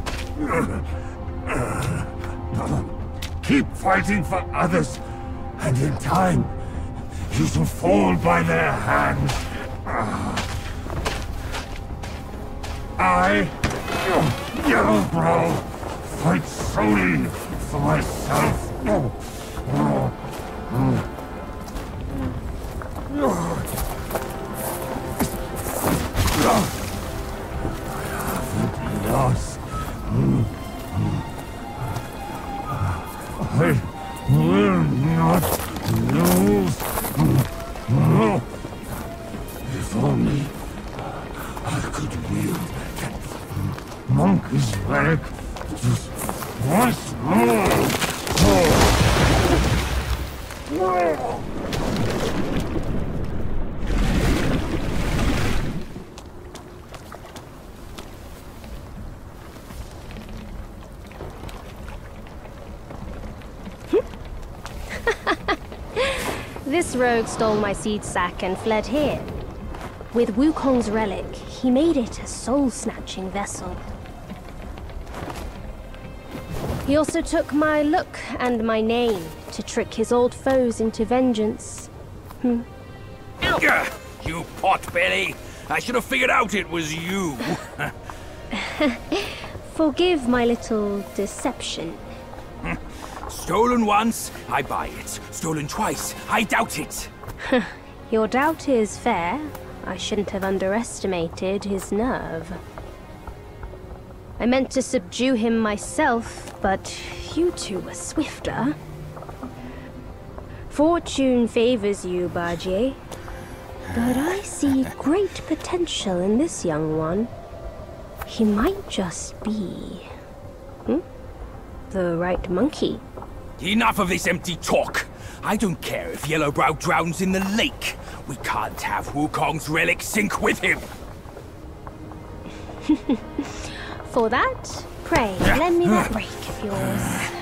Keep fighting for others, and in time, you shall fall by their hands. I, Yellowbrow, fight solely for myself. Lost. I will not lose. If only I could wield that monkey's relic just once more. This rogue stole my seed sack and fled here. With Wukong's relic, he made it a soul-snatching vessel. He also took my look and my name to trick his old foes into vengeance. You potbelly! I should have figured out it was you! Forgive my little deception. Stolen once, I buy it. Stolen twice, I doubt it. Your doubt is fair. I shouldn't have underestimated his nerve. I meant to subdue him myself, but you two were swifter. Fortune favors you, Bajie. But I see great potential in this young one. He might just be... the right monkey. Enough of this empty talk. I don't care if Yellowbrow drowns in the lake. We can't have Wukong's relic sink with him. For that, pray, lend me that rake of yours.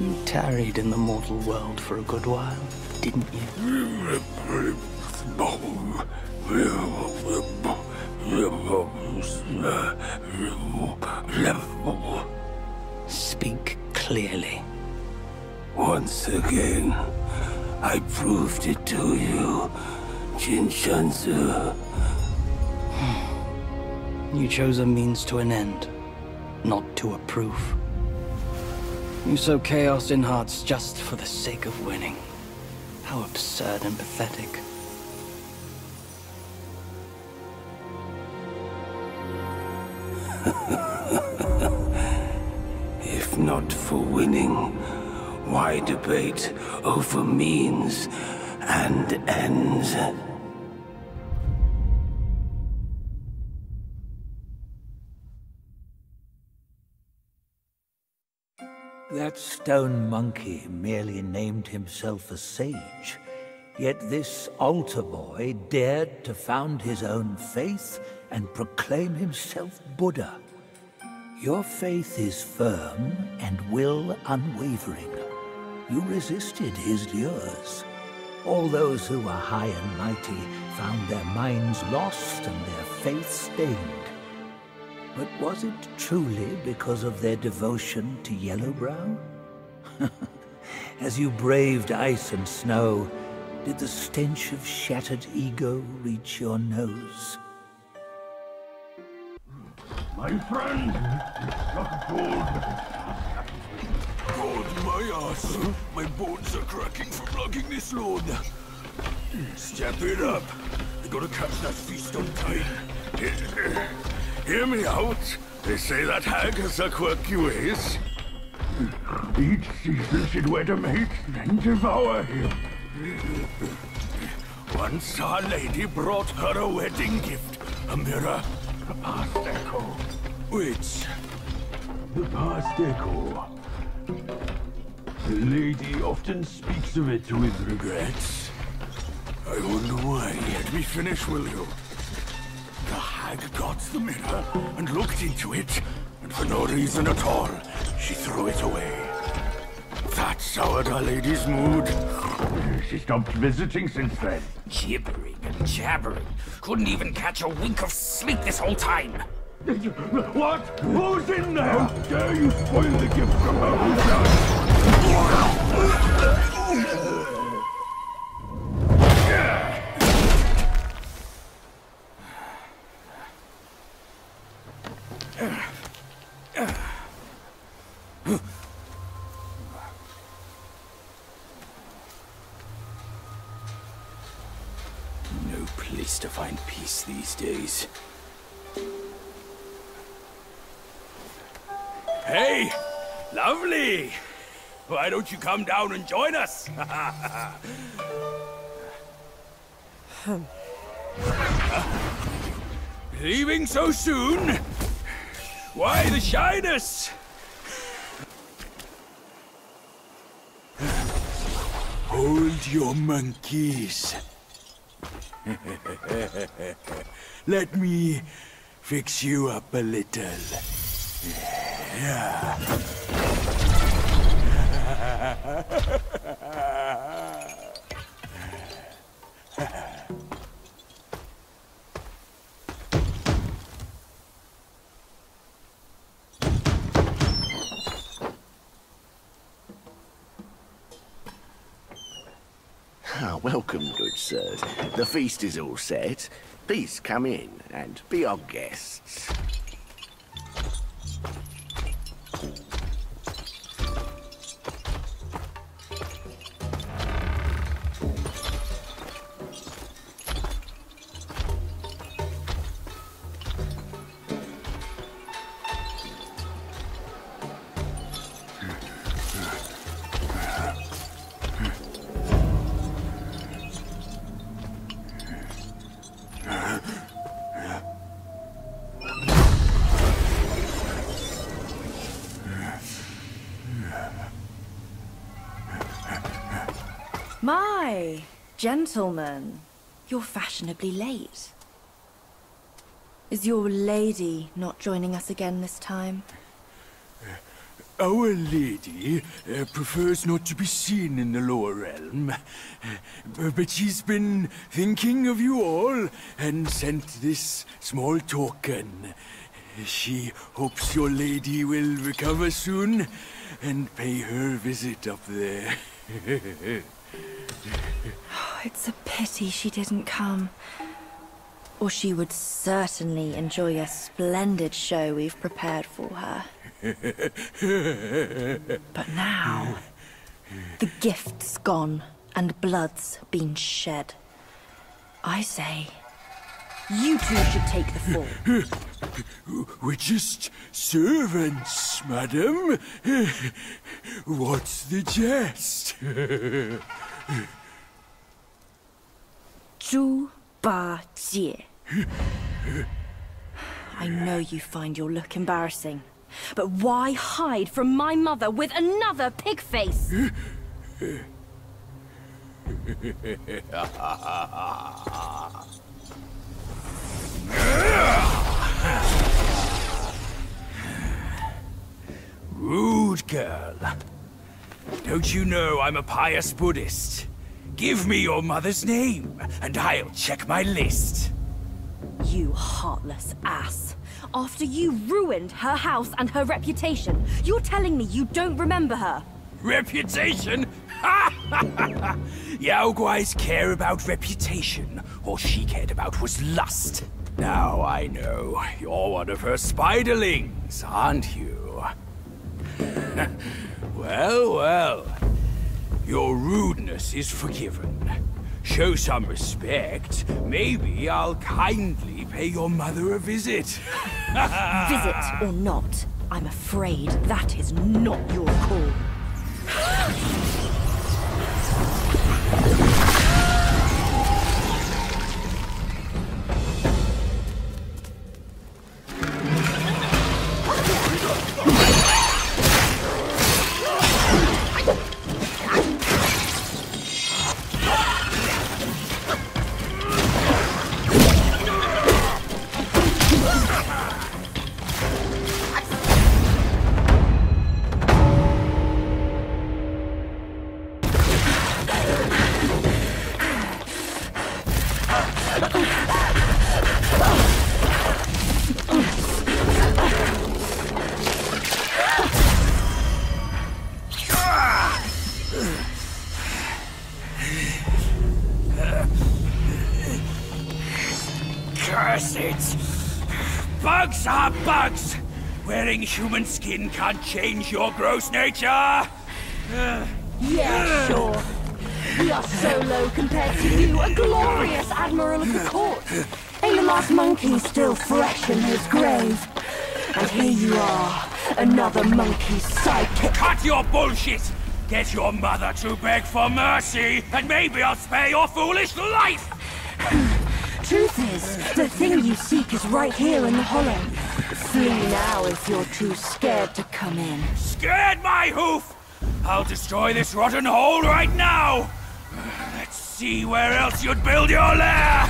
You tarried in the mortal world for a good while, didn't you? Speak clearly. Once again, I proved it to you, Jin Shanzu. You chose a means to an end, not to a proof. You sow chaos in hearts just for the sake of winning. How absurd and pathetic. If not for winning, why debate over means and ends? That stone monkey merely named himself a sage, yet this altar boy dared to found his own faith and proclaim himself Buddha. Your faith is firm and will unwavering. You resisted his lures. All those who were high and mighty found their minds lost and their faith stained. But was it truly because of their devotion to Yellowbrow? As you braved ice and snow, did the stench of shattered ego reach your nose? My friend, struck gold. God, my ass. My bones are cracking from lugging this load. Step it up. I gotta catch that feast on time. Hear me out. They say that hag has her quirky ways. Each season she'd wed a mate, then devour him. Once our lady brought her a wedding gift, a mirror, a past echo. Which? The past echo. The lady often speaks of it with regrets. I wonder why. Let me finish, will you? The hag got the mirror and looked into it, and for no reason at all, she threw it away. That soured our lady's mood. She stopped visiting since then. Gibbering and jabbering. Couldn't even catch a wink of sleep this whole time. What? Who's in there? How dare you spoil the gift from her own son? No place to find peace these days. Hey! Lovely! Why don't you come down and join us? Leaving so soon? Why the shyness? Hold your monkeys. Let me fix you up a little. Yeah. Welcome, good sirs. The feast is all set. Please come in and be our guests. My gentlemen, you're fashionably late. Is your lady not joining us again this time? Our lady prefers not to be seen in the lower realm, but she's been thinking of you all and sent this small token. She hopes your lady will recover soon and pay her visit up there. It's a pity she didn't come. Or she would certainly enjoy a splendid show we've prepared for her. But now, the gift's gone and blood's been shed. I say, you two should take the fall. We're just servants, madam. What's the jest? Zhu Ba Jie. I know you find your look embarrassing, but why hide from my mother with another pig face? Rude girl. Don't you know I'm a pious Buddhist? Give me your mother's name, and I'll check my list. You heartless ass. After you ruined her house and her reputation, you're telling me you don't remember her? Reputation? Ha ha ha! Yao Guai's care about reputation. All she cared about was lust. Now I know. You're one of her spiderlings, aren't you? Well, well. Your rudeness is forgiven. Show some respect. Maybe I'll kindly pay your mother a visit. Visit or not, I'm afraid that is not your call. Curse it! Bugs are bugs! Wearing human skin can't change your gross nature! Yeah, sure. We are so low compared to you, a glorious admiral of the court. Ain't the last monkey still fresh in his grave? And here you are, another monkey's sidekick. Cut your bullshit! Get your mother to beg for mercy, and maybe I'll spare your foolish life! Truth is, the thing you seek is right here in the hollow. Flee now if you're too scared to come in. Scared my hoof! I'll destroy this rotten hole right now! Let's see where else you'd build your lair!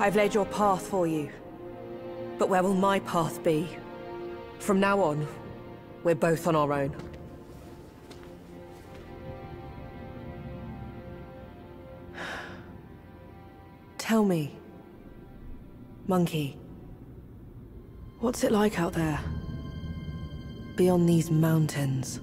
I've laid your path for you. But where will my path be? From now on, we're both on our own. Tell me, Monkey, what's it like out there? Beyond these mountains?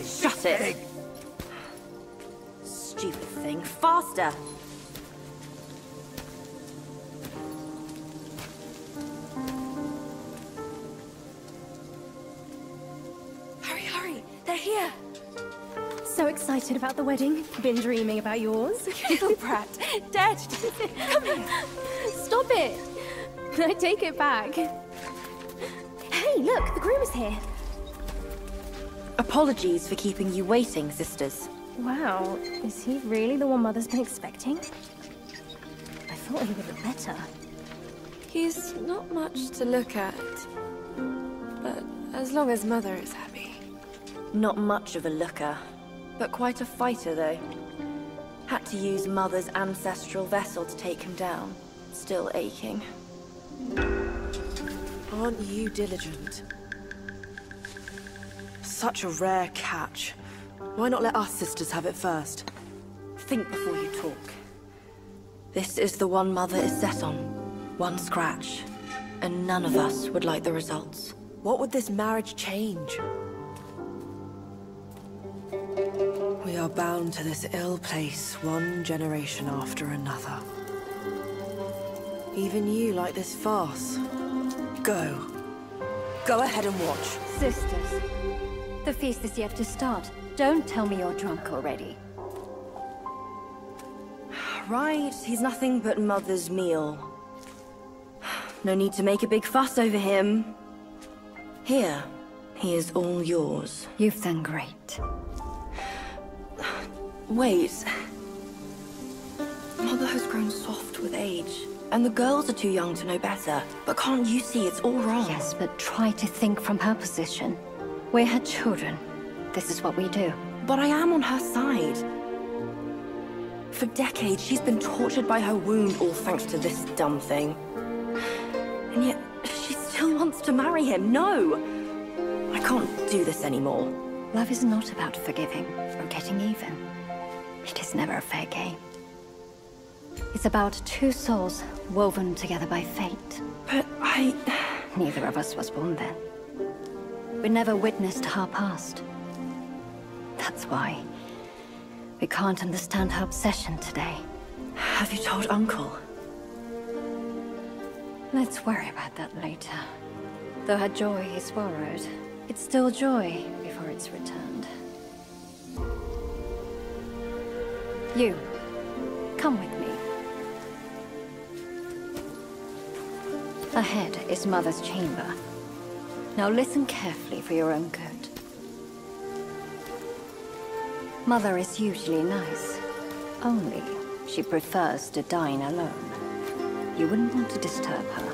Shut it! Stupid thing. Faster! Hurry, hurry! They're here! So excited about the wedding. Been dreaming about yours. Little brat. Dead. Come here! Stop it! I take it back. Hey, look! The groom is here. Apologies for keeping you waiting, sisters. Wow, is he really the one Mother's been expecting? I thought he would look better. He's not much to look at. But as long as Mother is happy. Not much of a looker, but quite a fighter, though. Had to use Mother's ancestral vessel to take him down. Still aching. Aren't you diligent? Such a rare catch. Why not let us sisters have it first? Think before you talk. This is the one Mother is set on. One scratch. And none of us would like the results. What would this marriage change? We are bound to this ill place, one generation after another. Even you like this farce. Go. Go ahead and watch. Sisters, the feast is yet to start. Don't tell me you're drunk already. Right, he's nothing but Mother's meal. No need to make a big fuss over him. Here, he is all yours. You've done great. Wait. Mother has grown soft with age, and the girls are too young to know better. But can't you see it's all wrong? Yes, but try to think from her position. We're her children. This is what we do. But I am on her side. For decades, she's been tortured by her wound, all thanks to this dumb thing. And yet, she still wants to marry him. No! I can't do this anymore. Love is not about forgiving or getting even. It is never a fair game. It's about two souls woven together by fate. But Neither of us was born then. We never witnessed her past. That's why we can't understand her obsession today. Have you told Uncle? Let's worry about that later. Though her joy is borrowed, it's still joy before it's returned. You, come with me. Ahead is Mother's chamber. Now listen carefully for your own good. Mother is usually nice. Only she prefers to dine alone. You wouldn't want to disturb her.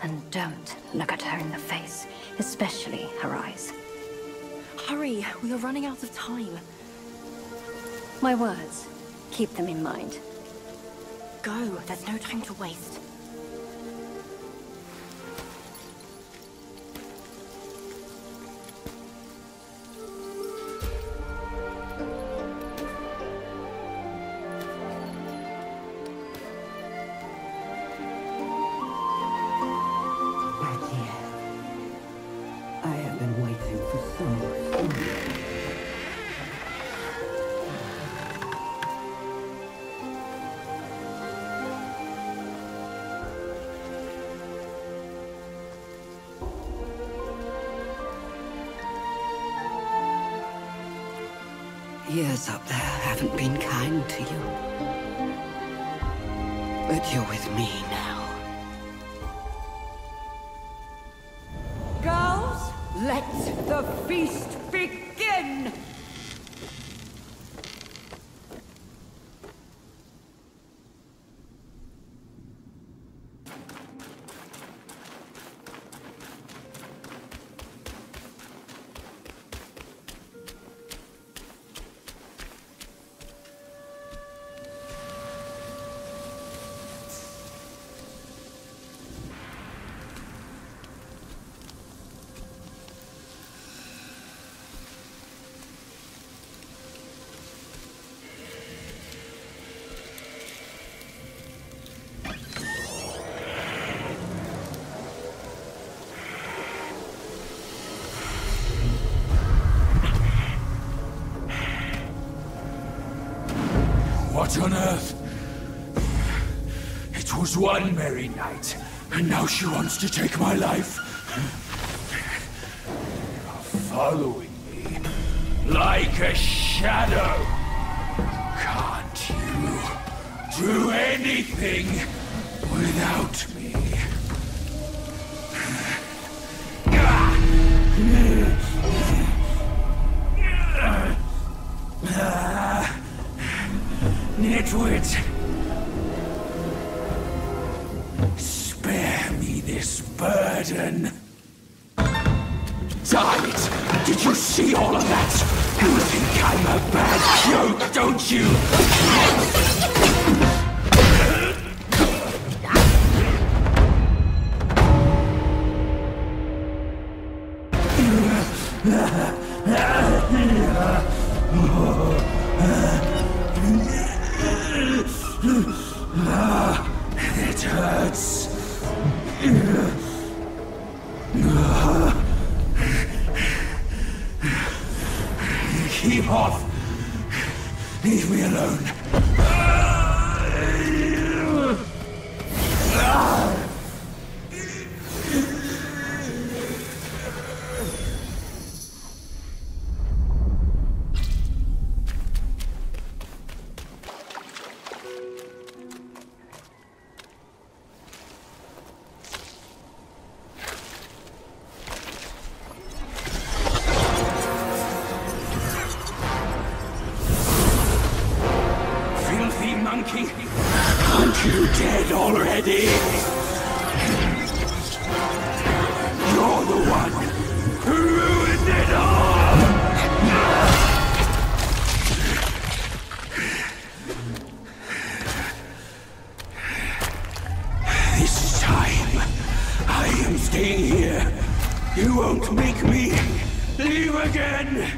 And don't look at her in the face, especially her eyes. Hurry, we are running out of time. My words, keep them in mind. Go, there's no time to waste. I have been waiting for so long. years up there haven't been kind to you. But you're with me now. Girls, let the feast begin! What on earth? It was one merry night, and now she wants to take my life. You're following me like a shadow. Can't you do anything without me? Nitwit! Spare me this burden. Damn it! Did you see all of that? You think I'm a bad joke, don't you? It hurts. Keep off. Leave me alone. Monkey, aren't you dead already? You're the one who ruined it all! This time, I am staying here. You won't make me leave again!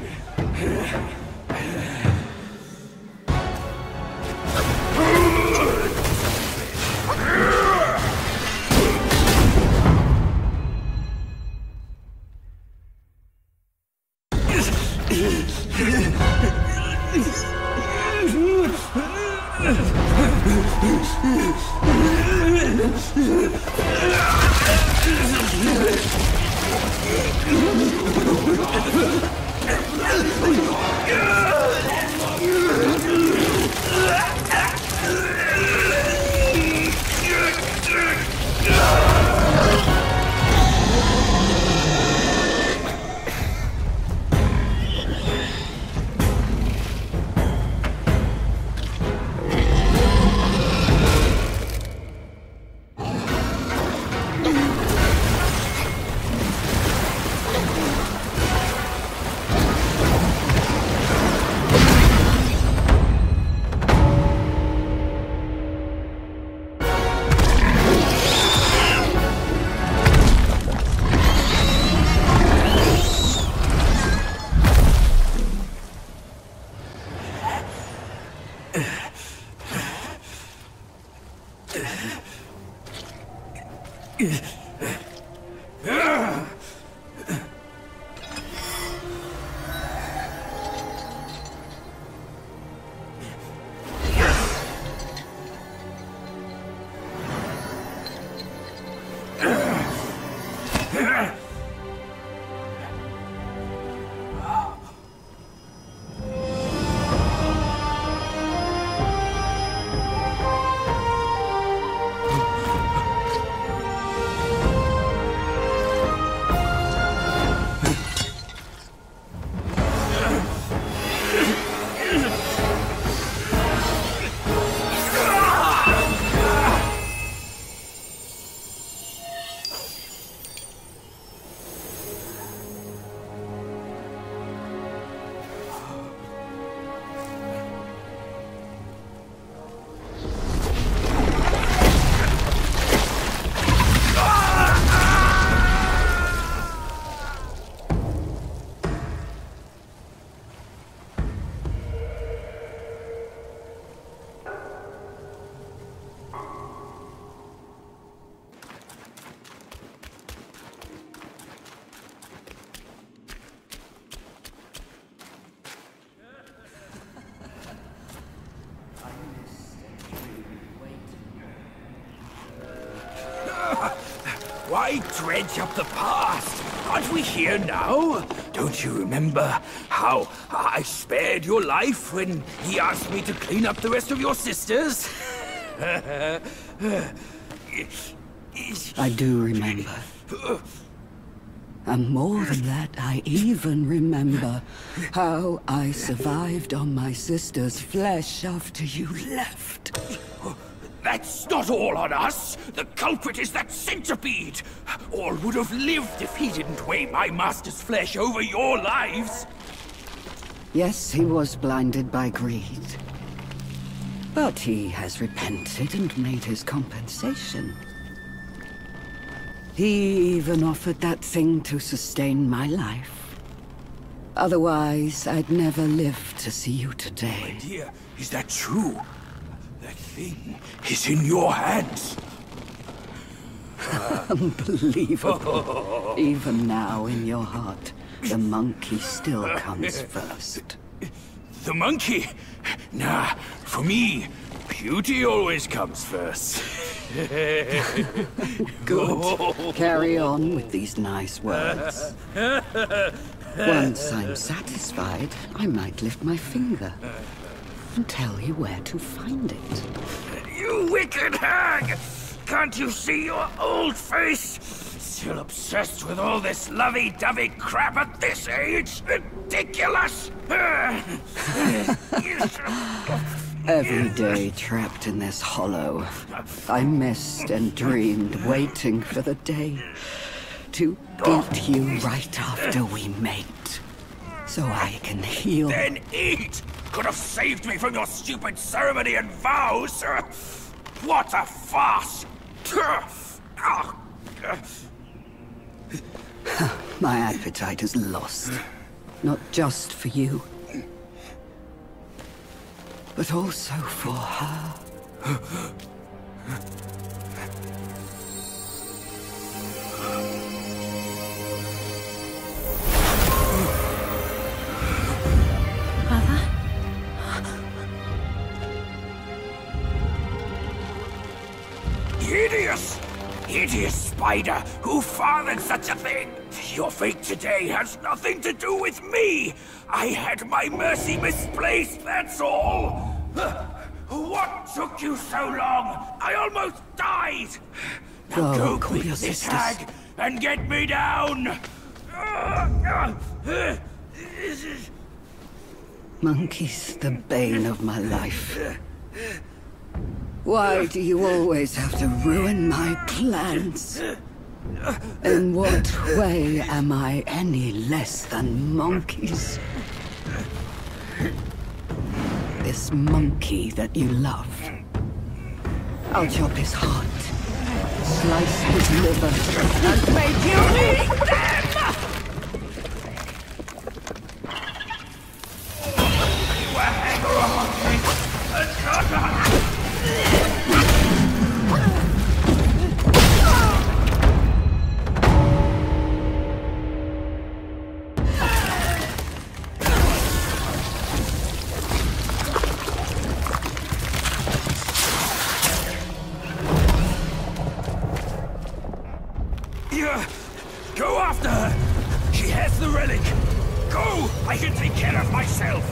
Why dredge up the past? Aren't we here now? Don't you remember how I spared your life when he asked me to clean up the rest of your sisters? I do remember. And more than that, I even remember how I survived on my sister's flesh after you left. That's not all on us! The culprit is that centipede! All would have lived if he didn't weigh my master's flesh over your lives! Yes, he was blinded by greed. But he has repented and made his compensation. He even offered that thing to sustain my life. Otherwise, I'd never live to see you today. My dear, is that true? That thing is in your hands. Unbelievable. Even now, in your heart, the monkey still comes first. The monkey? Nah, for me, beauty always comes first. Good. Carry on with these nice words. Once I'm satisfied, I might lift my finger and tell you where to find it. You wicked hag! Can't you see your old face? Still obsessed with all this lovey-dovey crap at this age? Ridiculous! Every day trapped in this hollow, I missed and dreamed, waiting for the day to eat you right after we mate, so I can heal. Then eat! Could have saved me from your stupid ceremony and vows! What a farce! My appetite is lost, not just for you, but also for her. Hideous! Hideous spider! Who fathered such a thing? Your fate today has nothing to do with me! I had my mercy misplaced, that's all! What took you so long? I almost died! Now go quick, this hag, and get me down! Monkey's the bane of my life. Why do you always have to ruin my plans? In what way am I any less than monkeys? This monkey that you love. I'll chop his heart, slice his liver, and make you eat them! Go after her! She has the relic! Go! I can take care of myself!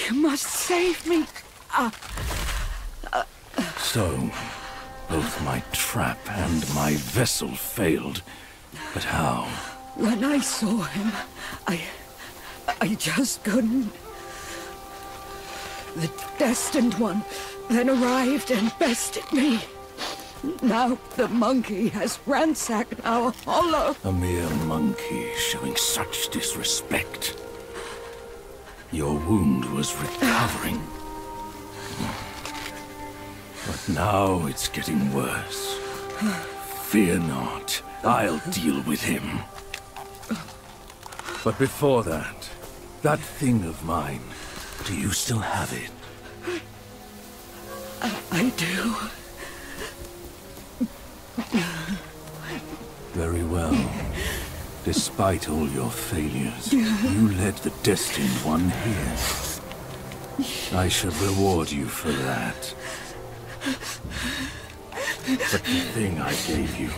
You must save me. So, both my trap and my vessel failed. But how? When I saw him, I just couldn't. The Destined One then arrived and bested me. Now the monkey has ransacked our hollow. A mere monkey showing such disrespect. Your wound was recovering. But now it's getting worse. Fear not, I'll deal with him. But before that, that thing of mine, do you still have it? I do. Very well. Despite all your failures, you led the Destined One here. I should reward you for that. But the thing I gave you,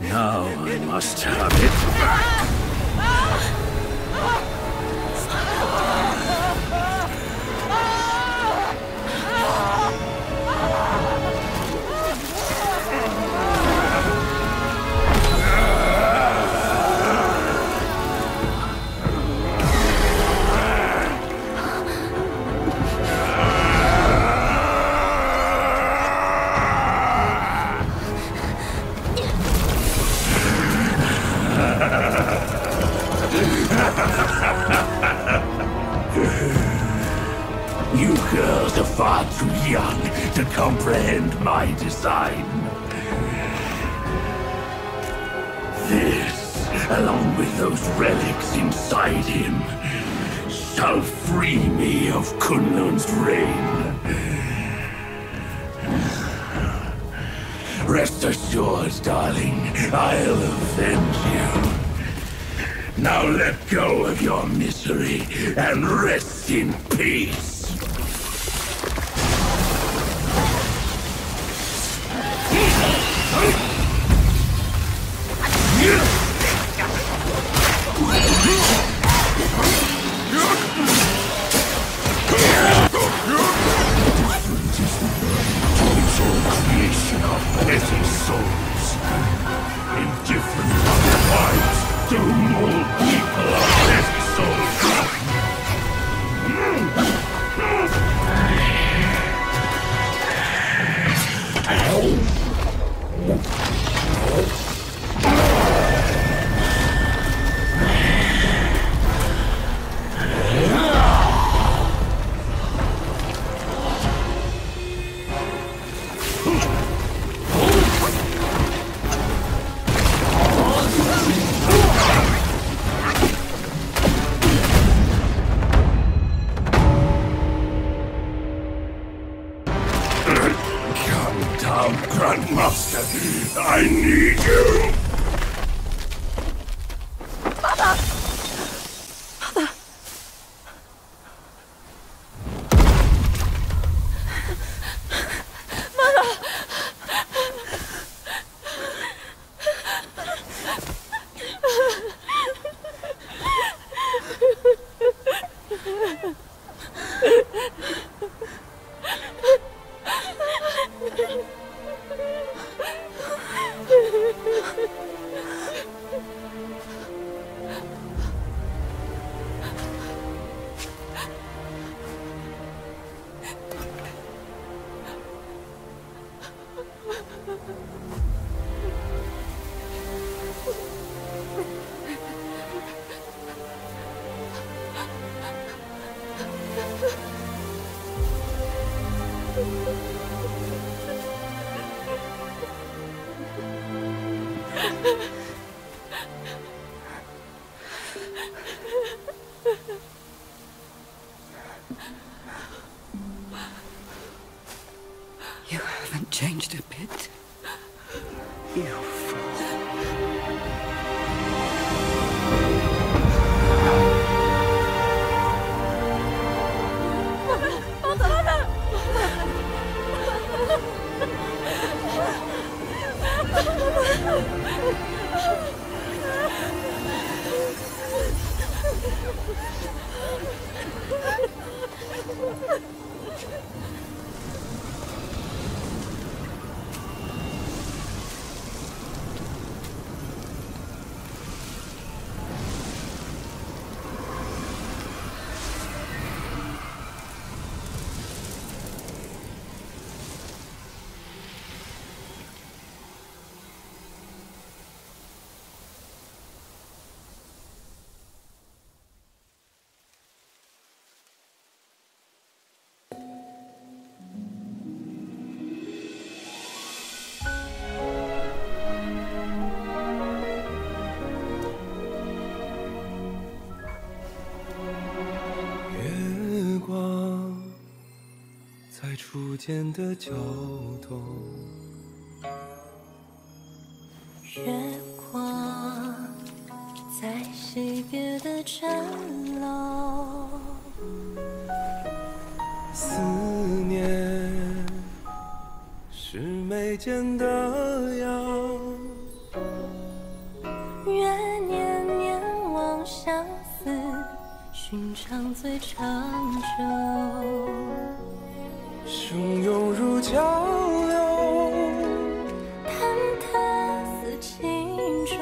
now I must have it back! You girls are far too young to comprehend my design. This, along with those relics inside him, shall free me of Kunlun's reign. Rest assured, darling, I'll avenge you. Now let go of your misery and rest in peace. Creation of petty souls, indifferent otherwise, to whom all people are petty souls. Grandmaster, I need you! Mother! Mother! You haven't changed a bit. You fool. 在初见的交通。月光在西边的城楼，思念是眉间的阳，愿年年望相思，寻常最长久。汹涌如江流，忐忑似轻舟，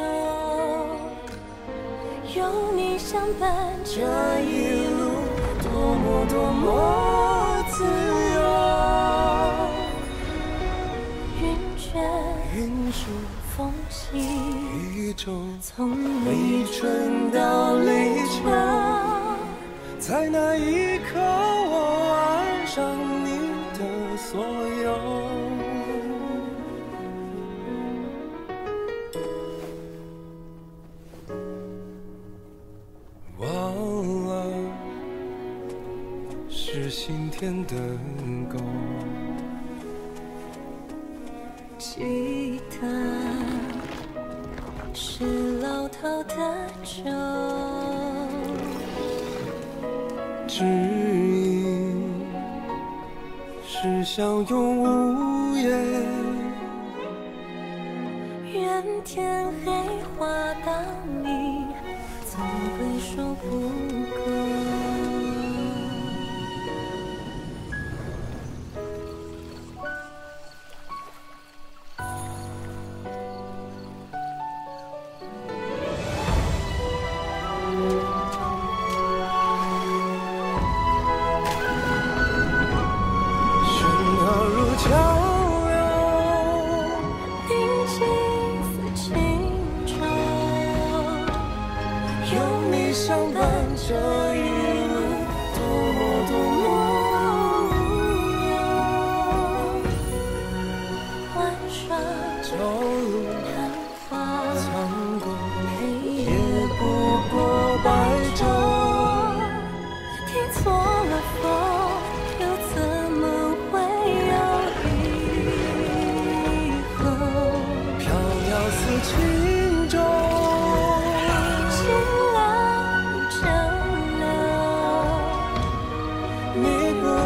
有你相伴，这一路多么多么自由。云卷云舒风起，一周，从立春到立秋，在那一刻我爱上你的所有。忘了是心田的沟，记得是老饕的酒，知音是相拥无言，愿天黑花当你，总归说不够。这一路多么多么无忧，玩耍朝露昙花苍宫，黑也不过白昼。听错了风，又怎么会有以后？飘渺似轻舟，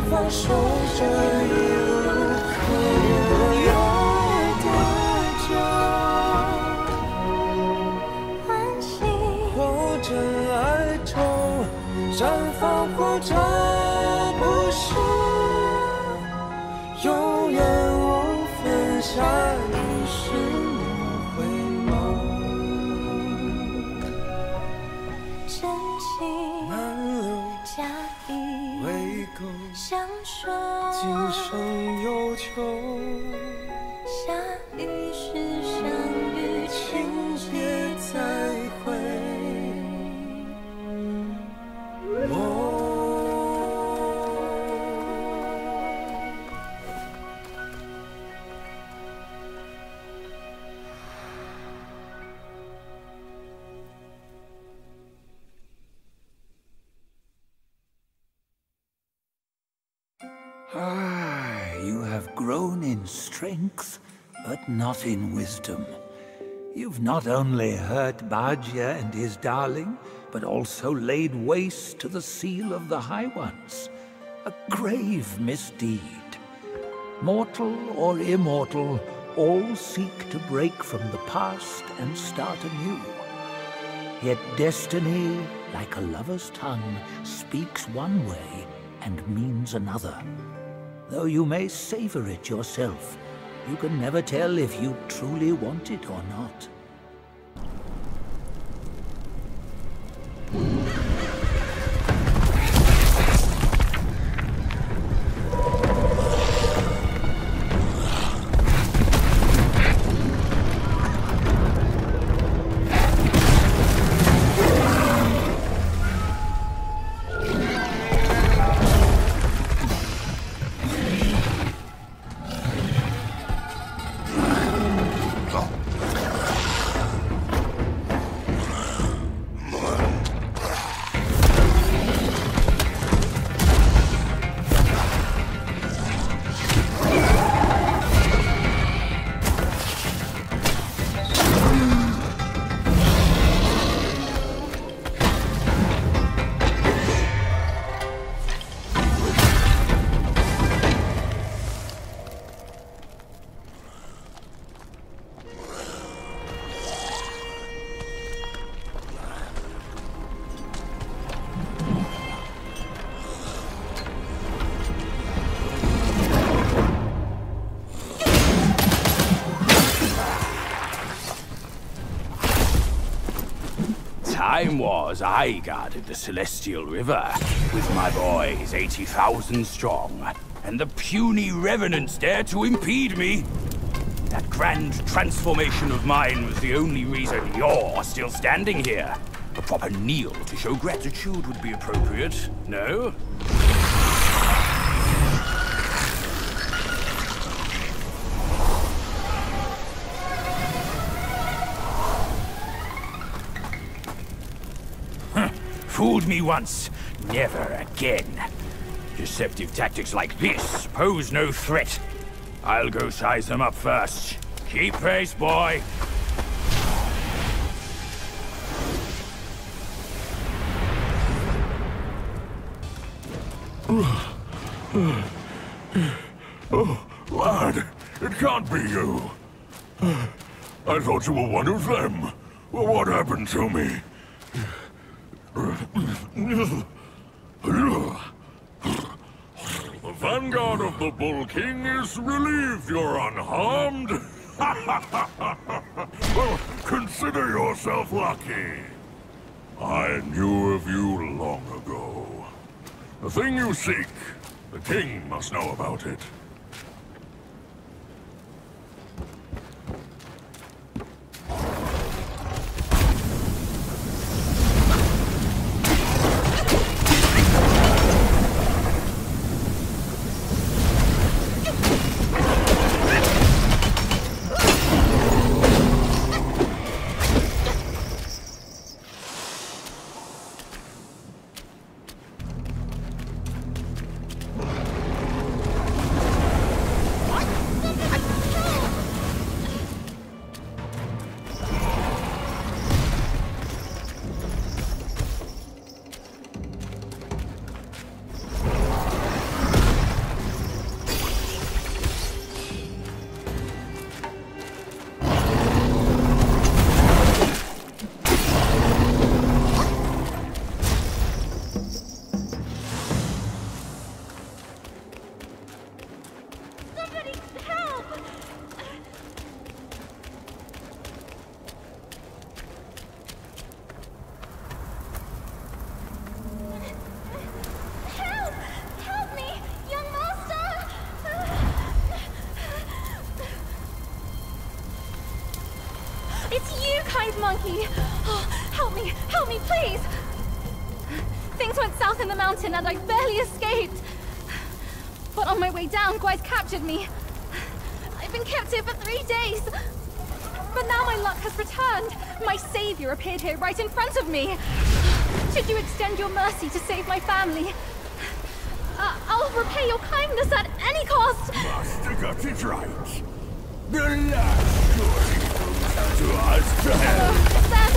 放手这一路可有多久？欢喜或真爱中绽放，或者不是，永远无分下一世莫回眸。真情满流假意未够，相守，今生有求，下一世相遇，请别再会。You have grown in strength, but not in wisdom. You've not only hurt Bajia and his darling, but also laid waste to the seal of the High Ones. A grave misdeed. Mortal or immortal, all seek to break from the past and start anew. Yet destiny, like a lover's tongue, speaks one way and means another. Though you may savor it yourself, you can never tell if you truly want it or not. time was I guarded the Celestial River with my boys 80,000 strong, and the puny revenants dared to impede me. That grand transformation of mine was the only reason you're still standing here. A proper kneel to show gratitude would be appropriate, no? Fooled me once, never again. Deceptive tactics like this pose no threat. I'll go size them up first. Keep pace, boy. Oh, lad, it can't be you. I thought you were one of them. Well, what happened to me? The vanguard of the Bull King is relieved you're unharmed. Well, consider yourself lucky. I knew of you long ago. The thing you seek, the king must know about it. Monkey! Oh, help me, please! Things went south in the mountain and I barely escaped. But on my way down, Guai's captured me. I've been kept here for 3 days. But now my luck has returned. My savior appeared here right in front of me. Should you extend your mercy to save my family? I'll repay your kindness at any cost. Master got it right. The last story to us to hell. Sam!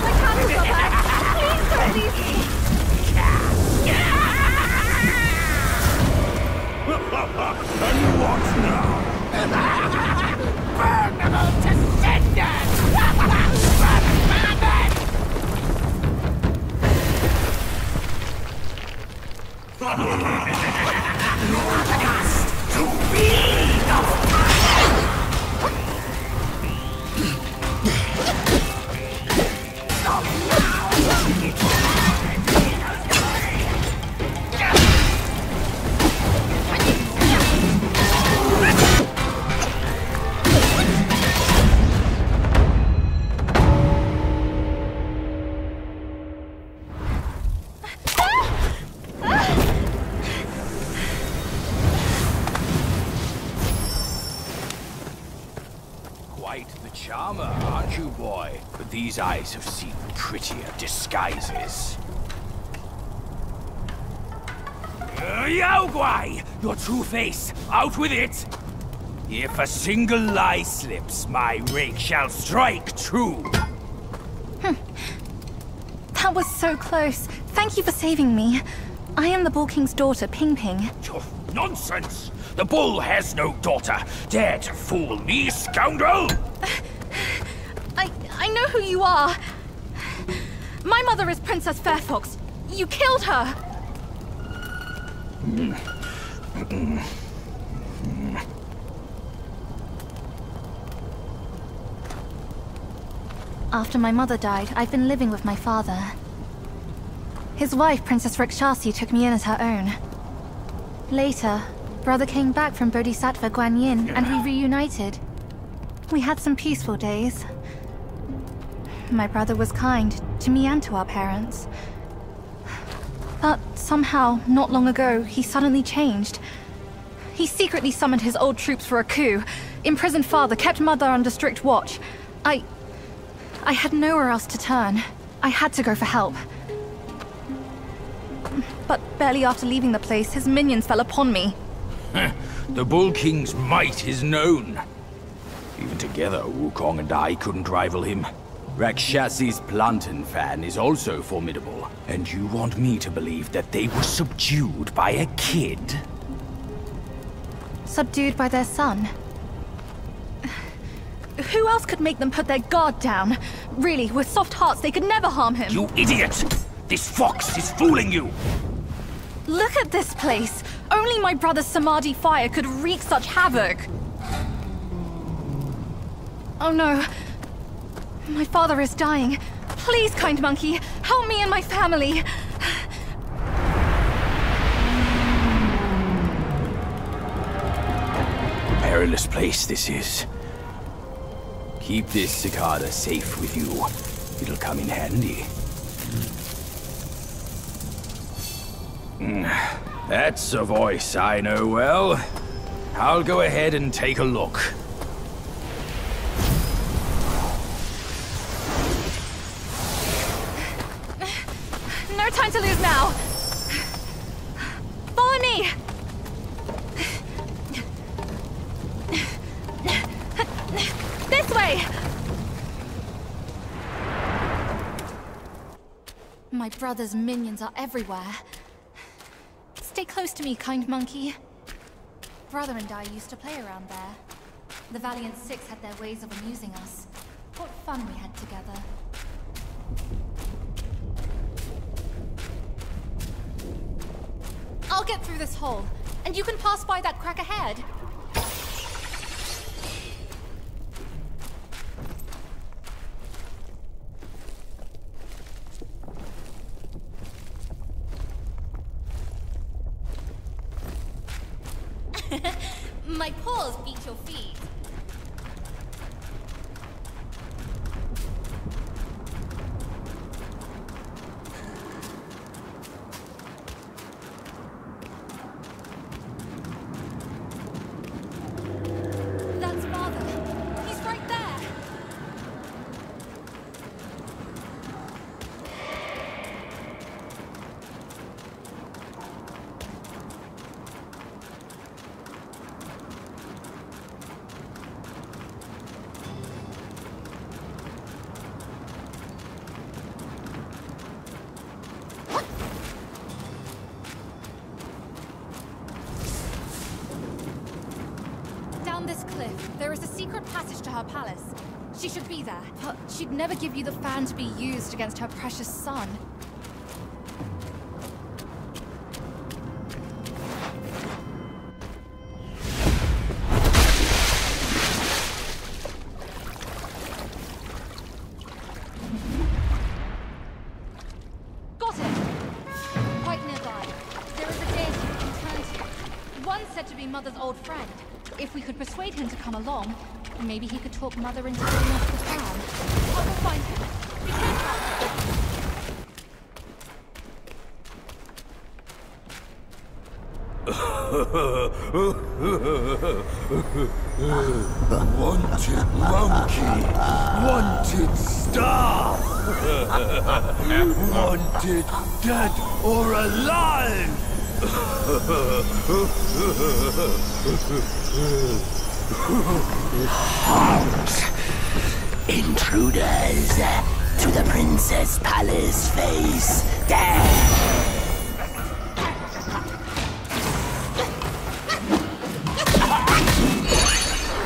My candles are back! Please don't leave me! And what now? Burn them all to cinders! Dust to be the charmer, aren't you, boy? But these eyes have seen prettier disguises. Yao Guai! Your true face! Out with it! If a single lie slips, my rake shall strike true! That was so close. Thank you for saving me. I am the Bull King's daughter, Ping Ping. Nonsense! The bull has no daughter! Dare to fool me, scoundrel! I know who you are. My mother is Princess Fairfox. You killed her! After my mother died, I've been living with my father. His wife, Princess Rakshasi, took me in as her own. Later, brother came back from Bodhisattva Guanyin, and we reunited. We had some peaceful days. My brother was kind to me and to our parents. But somehow, not long ago, he suddenly changed. He secretly summoned his old troops for a coup, imprisoned father, kept mother under strict watch. I had nowhere else to turn. I had to go for help. But barely after leaving the place, his minions fell upon me. The Bull King's might is known. Even together, Wukong and I couldn't rival him. Rakshasi's plantain fan is also formidable. And you want me to believe that they were subdued by a kid? Subdued by their son? Who else could make them put their guard down? Really, with soft hearts, they could never harm him. You idiot! This fox is fooling you! Look at this place! Only my brother's Samadhi fire could wreak such havoc! Oh no. My father is dying. Please, kind monkey, help me and my family! Perilous place this is. Keep this cicada safe with you. It'll come in handy. That's a voice I know well. I'll go ahead and take a look. No time to lose now! Follow me! This way! My brother's minions are everywhere. Stay close to me, kind monkey. Brother and I used to play around there. The Valiant Six had their ways of amusing us. What fun we had together. I'll get through this hole, and you can pass by that crack ahead. My paws beat your feet. That's father. He's right there. Down this cliff, there is a secret passage to her palace. She should be there, but she'd never give you the fan to be used against her precious son. Got it! Quite nearby, there is a deity we can turn to. One said to be Mother's old friend. If we could persuade him to come along, maybe he could talk Mother into giving us the fan. I will find him. Be Wanted monkey, wanted staff, wanted dead or alive. Halt! Intruders to the Princess Palace face death!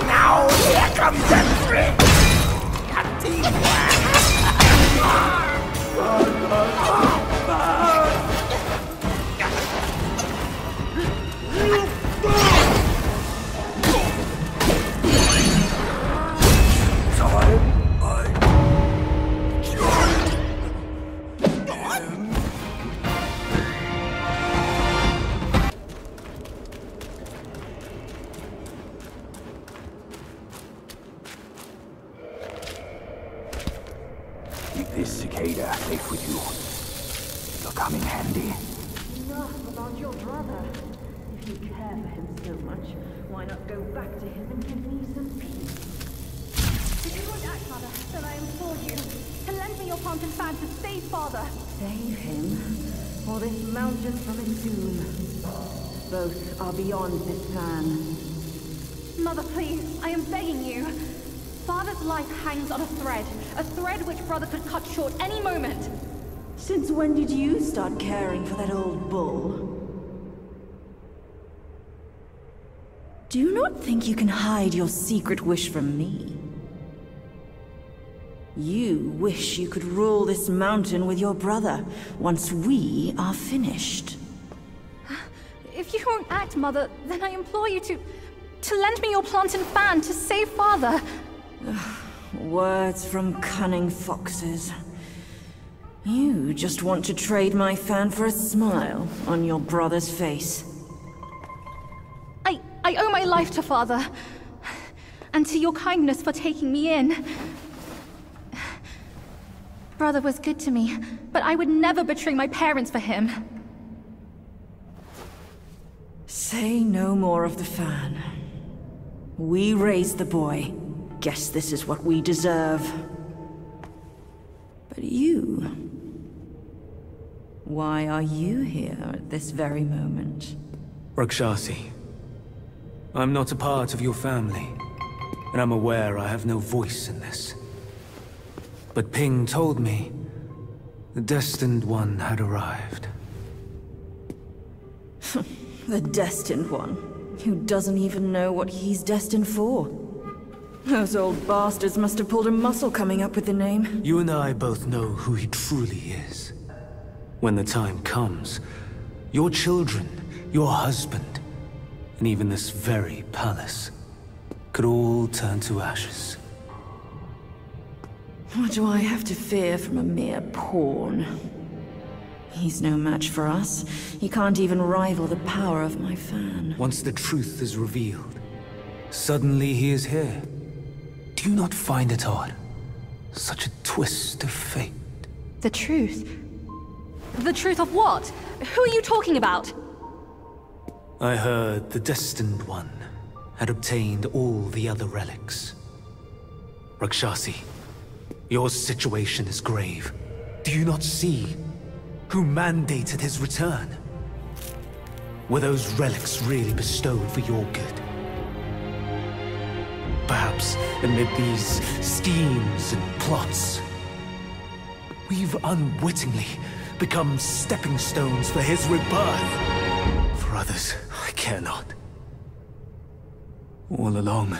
Now here comes the trick! If you care for him so much, why not go back to him and give me some peace? If you won't act, Mother, then I implore you to lend me your plant and fan to save Father. Save him, or this mountain from its doom. Both are beyond this fan. Mother, please, I am begging you. Father's life hangs on a thread which Brother could cut short any moment. Since when did you start caring for that old bull? Do you not think you can hide your secret wish from me? You wish you could rule this mountain with your brother once we are finished. If you won't act, Mother, then I implore you to lend me your plant and fan to save Father. Words from cunning foxes. You just want to trade my fan for a smile on your brother's face. I owe my life to Father, and to your kindness for taking me in. Brother was good to me, but I would never betray my parents for him. Say no more of the fan. We raised the boy. Guess this is what we deserve. But you... why are you here at this very moment? Rakshasi, I'm not a part of your family, and I'm aware I have no voice in this. But Ping told me the Destined One had arrived. The Destined One, who doesn't even know what he's destined for. Those old bastards must have pulled a muscle coming up with the name. You and I both know who he truly is. When the time comes, your children, your husband, and even this very palace could all turn to ashes. What do I have to fear from a mere pawn? He's no match for us. He can't even rival the power of my fan. Once the truth is revealed, suddenly he is here. Do you not find it odd? Such a twist of fate. The truth? The truth of what? Who are you talking about? I heard the Destined One had obtained all the other relics. Rakshasi, your situation is grave. Do you not see who mandated his return? Were those relics really bestowed for your good? Perhaps amid these schemes and plots, we've unwittingly become stepping stones for his rebirth. For others, I care not. All along,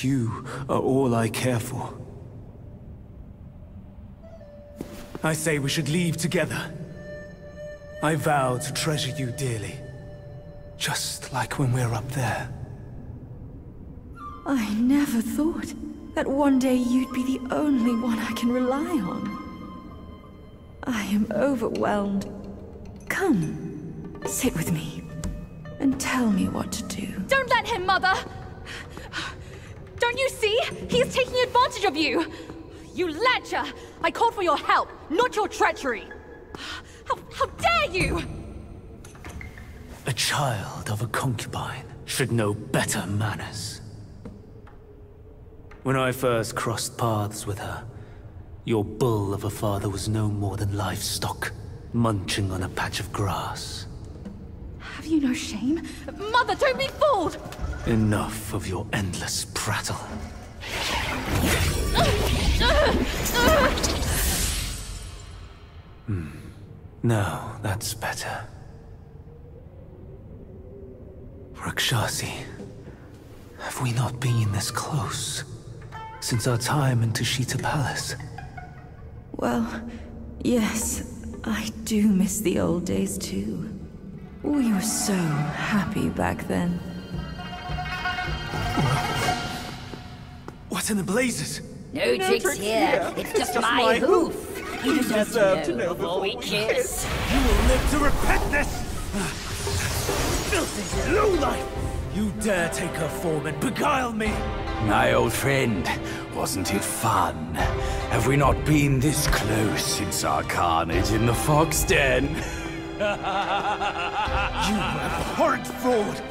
you are all I care for. I say we should leave together. I vow to treasure you dearly, just like when we're up there. I never thought that one day you'd be the only one I can rely on. I am overwhelmed. Come, sit with me, and tell me what to do. Don't let him, Mother! Don't you see? He is taking advantage of you! You lecher! I called for your help, not your treachery! How dare you! A child of a concubine should know better manners. When I first crossed paths with her, your bull of a father was no more than livestock, munching on a patch of grass. Have you no shame? Mother, don't be fooled! Enough of your endless prattle. Now, that's better. Rakshasi, have we not been this close since our time in Tushita Palace? Well, yes, I do miss the old days too. We were so happy back then. What in the blazes? No tricks here. It's just my hoof. You deserve to know before we kiss. You will live to repent this! Filthy lowlife! You dare take her form and beguile me! My old friend, wasn't it fun? Have we not been this close since our carnage in the fox den? abhorrent fraud!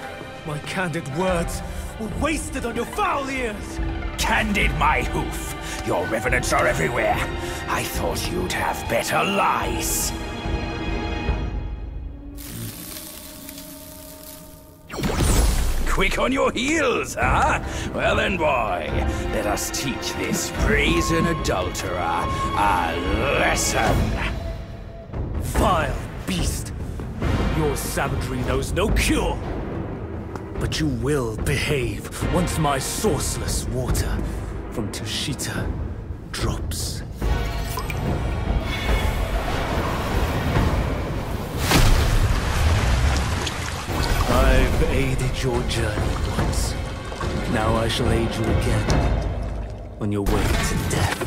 My candid words were wasted on your foul ears! Candid, my hoof! Your revenants are everywhere. I thought you'd have better lies. Quick on your heels, huh? Well then, boy, let us teach this brazen adulterer a lesson. Vile beast! Your savagery knows no cure! But you will behave once my sourceless water from Tushita drops. I've aided your journey once. Now I shall aid you again on your way to death.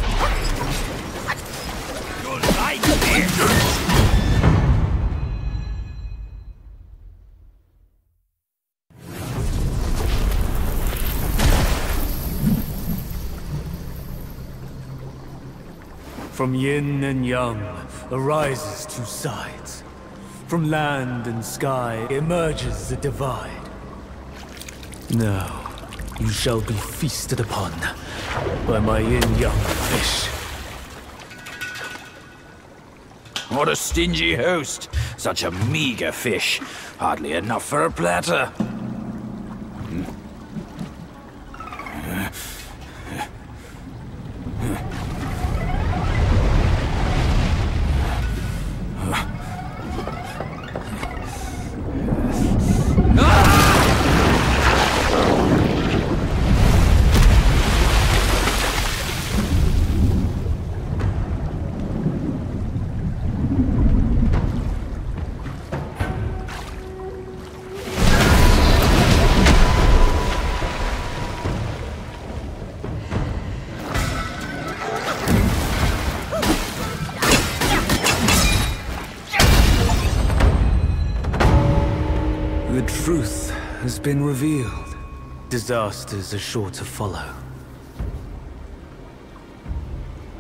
You'll like this! From yin and yang arises two sides. From land and sky emerges the divide. Now, you shall be feasted upon by my yin-yang fish. What a stingy host. Such a meager fish. Hardly enough for a platter. The truth has been revealed. Disasters are sure to follow.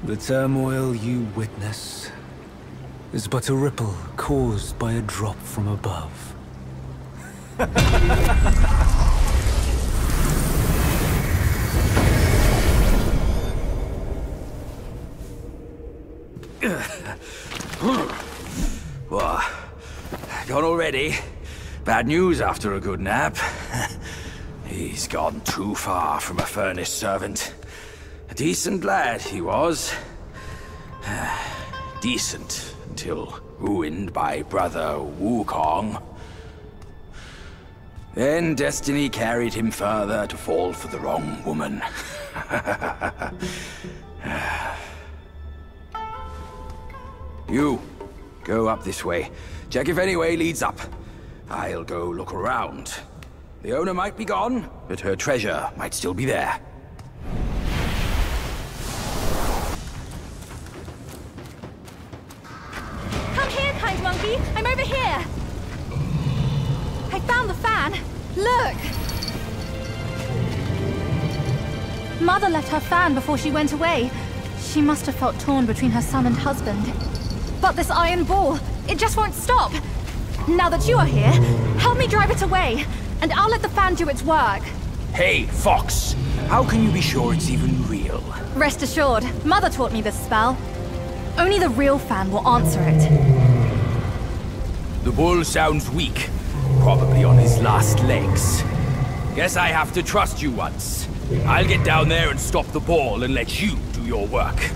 The turmoil you witness is but a ripple caused by a drop from above. What? Gone already? Bad news after a good nap. He's gone too far from a furnace servant. A decent lad he was. Decent until ruined by brother Wukong. Then destiny carried him further to fall for the wrong woman. You, go up this way. Check if any way leads up. I'll go look around. The owner might be gone, but her treasure might still be there. Come here, kind monkey! I'm over here! I found the fan! Look! Mother left her fan before she went away. She must have felt torn between her son and husband. But this iron ball, it just won't stop! Now that you are here, help me drive it away, and I'll let the fan do its work. Hey, Fox! How can you be sure it's even real? Rest assured, Mother taught me this spell. Only the real fan will answer it. The bull sounds weak. Probably on his last legs. Guess I have to trust you once. I'll get down there and stop the ball and let you do your work.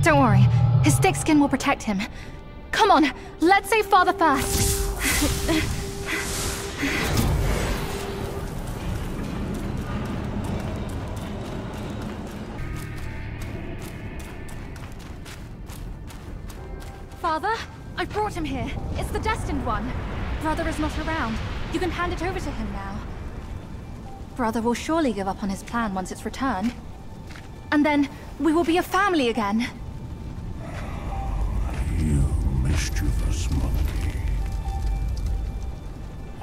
Don't worry, his thick skin will protect him. Come Come on, let's save Father first. Father, I brought him here. It's the destined one. Brother is not around. You can hand it over to him now. Brother will surely give up on his plan once it's returned. And then we will be a family again. You mischievous monkey.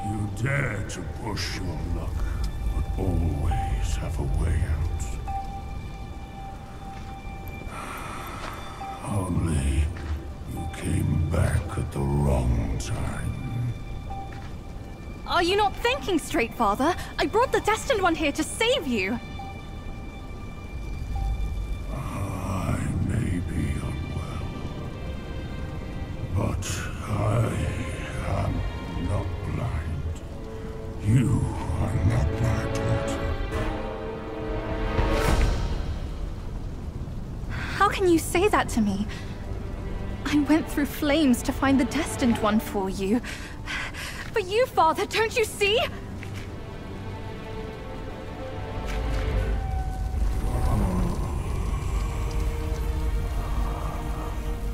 You dare to push your luck, but always have a way out. Only you came back at the wrong time. Are you not thinking straight, Father? I brought the destined one here to save you. I may be unwell, but I am not blind. You are not my daughter. How can you say that to me? I went through flames to find the destined one for you. But you, Father, don't you see?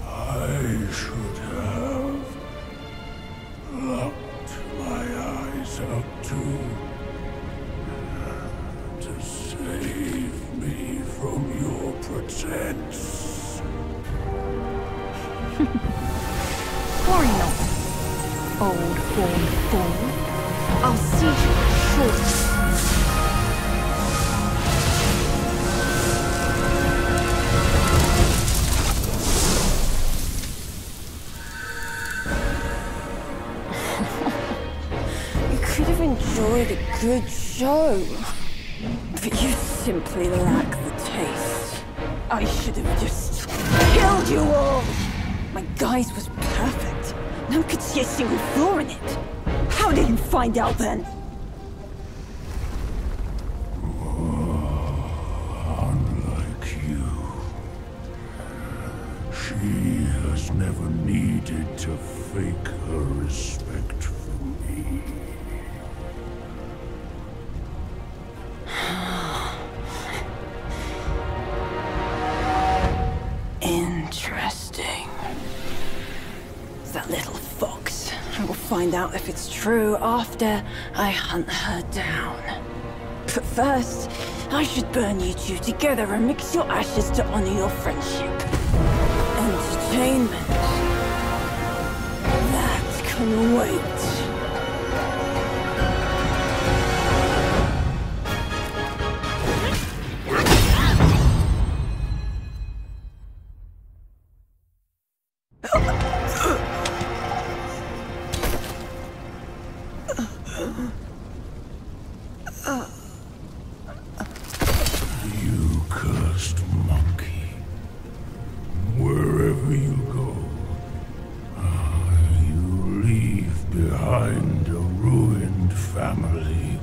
I should have locked my eyes out to save me from your pretense. Worry not, old horned fool. I'll see you shortly. You could have enjoyed a good show, but you simply lack the taste. I should have just killed you all. My guise was perfect. No one could see a single flaw in it. How did you find out then? Unlike you, she has never needed to fake her respect for me. Interesting. That little fox. I will find out if it's true after I hunt her down. But first, I should burn you two together and mix your ashes to honor your friendship. Entertainment. That can wait. You cursed monkey. Wherever you go, you leave behind a ruined family.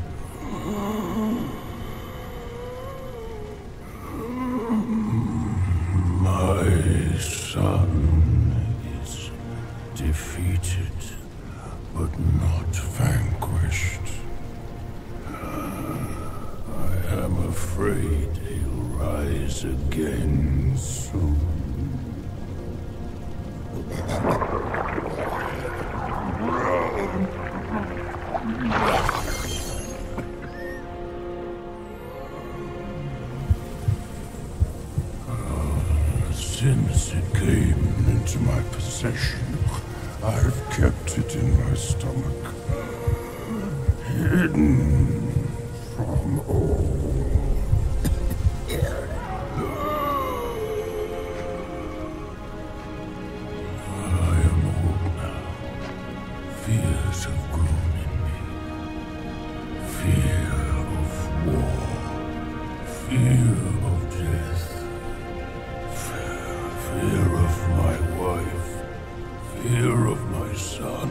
My son is defeated, but not vanquished. I am afraid he'll rise again soon. Since it came into my possession, I've kept it in my stomach, hidden from all. I am old now. Fears have grown in me. Fear of war. Fear of death. Fear of my wife. Fear of my son.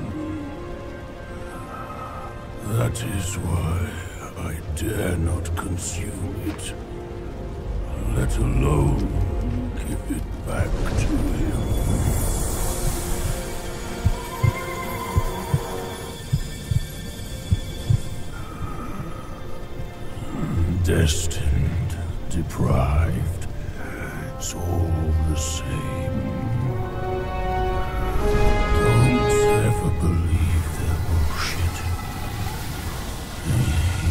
That is why I dare not consume it, let alone give it back to him. Destined, deprived, it's all the same. Don't ever believe their bullshit.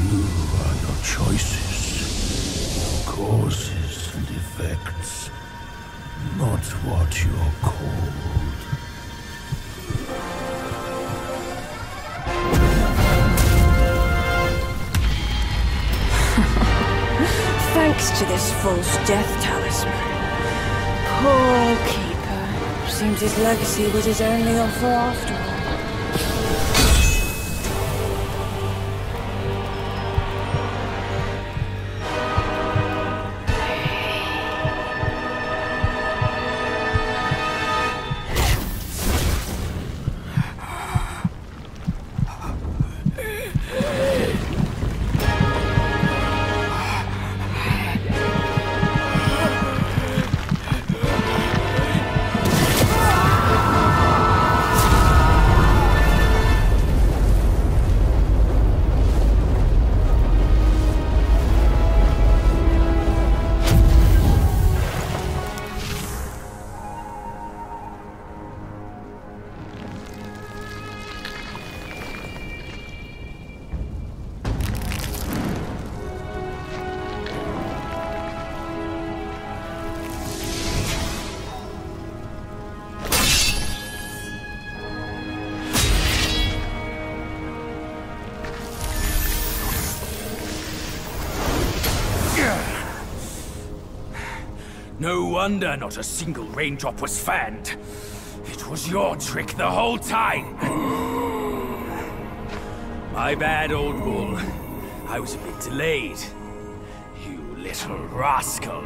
You are your choices, your causes and effects, not what you're called. Thanks to this false death talisman. Poor Keeper. Seems his legacy was his only offer after all. No wonder not a single raindrop was fanned. It was your trick the whole time. My bad, old bull. I was a bit delayed. You little rascal.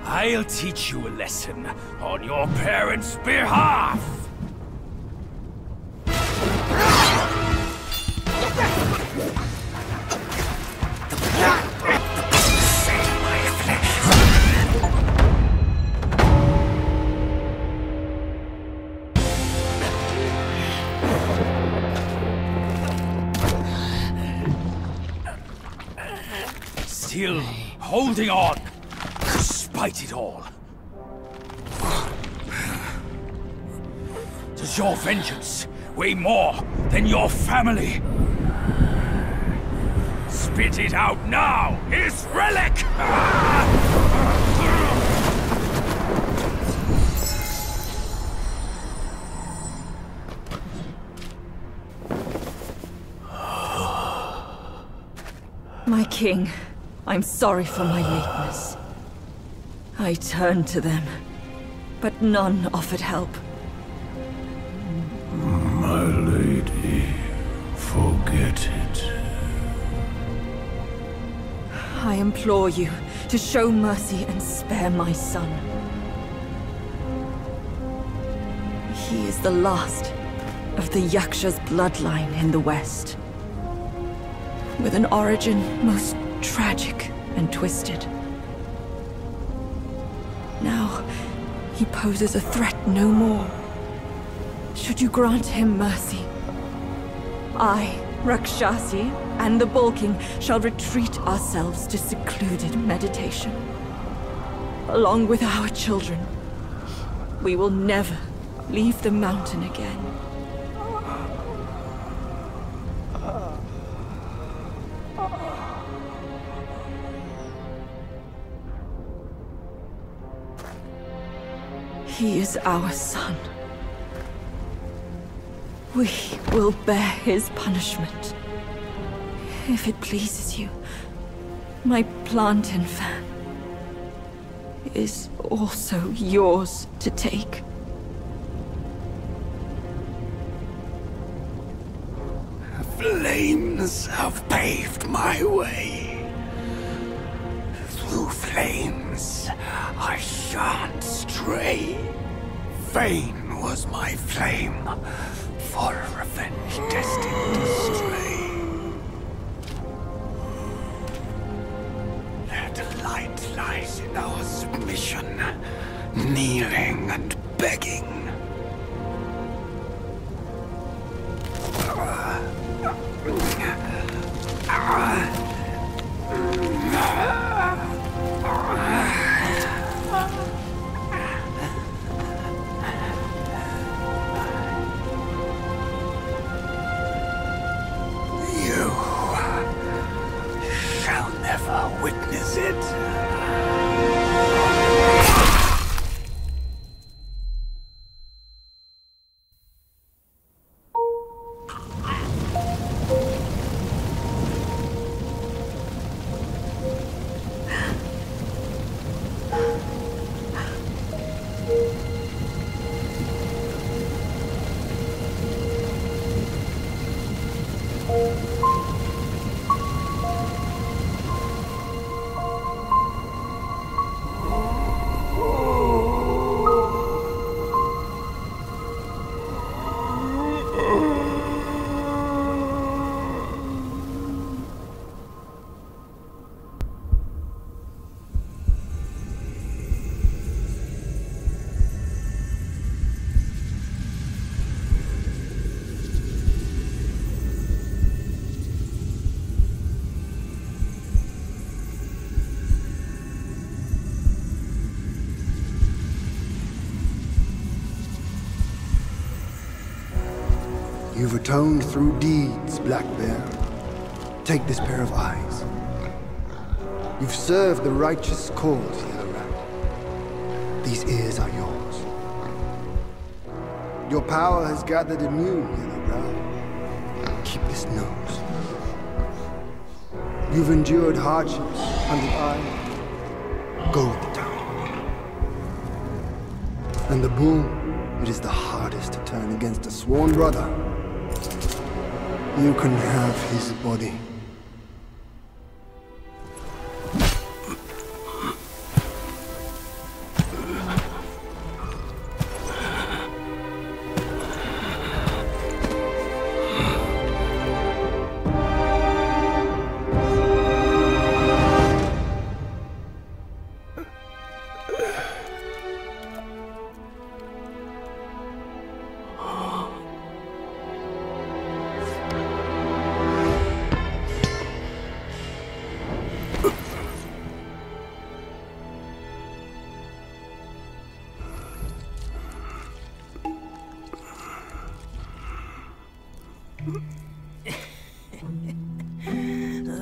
I'll teach you a lesson on your parents' behalf. Still holding on, despite it all. Does your vengeance weigh more than your family? Spit it out now, his relic! My king, I'm sorry for my lateness. I turned to them, but none offered help. My lady, forget it. I implore you to show mercy and spare my son. He is the last of the Yaksha's bloodline in the West, with an origin most tragic and twisted. Now, he poses a threat no more. Should you grant him mercy, I, Rakshasi, and the Bull King shall retreat ourselves to secluded meditation. Along with our children, we will never leave the mountain again. He is our son. We will bear his punishment. If it pleases you, my plantain fan is also yours to take. Flames have paved my way. Through flames, I shan't stray. Vain was my flame, for revenge destined to stray. Their delight lies in our submission, kneeling and begging. it! You've atoned through deeds, Black Bear. Take this pair of eyes. You've served the righteous cause, Yellow Rat. These ears are yours. Your power has gathered in you, Yellow Brow. Keep this nose. You've endured hardships under eye. Go with the town. And the bull, it is the hardest to turn against a sworn brother. You can have his body.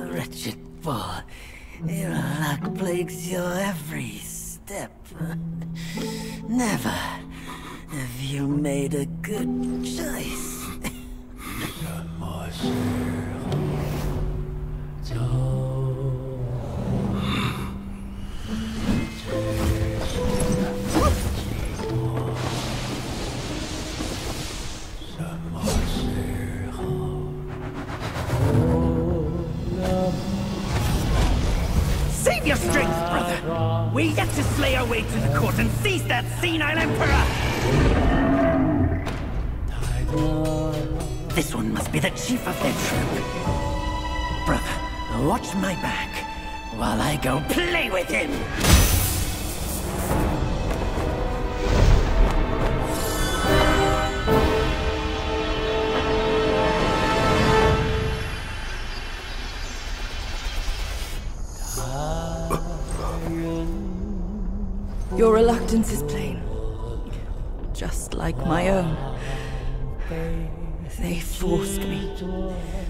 Wretched bull, your luck plagues your every step. Never have you made a good choice. Save your strength, brother! We're yet to slay our way to the court and seize that senile emperor! This one must be the chief of their troop. Brother, watch my back while I go play with him! Your reluctance is plain, just like my own. They forced me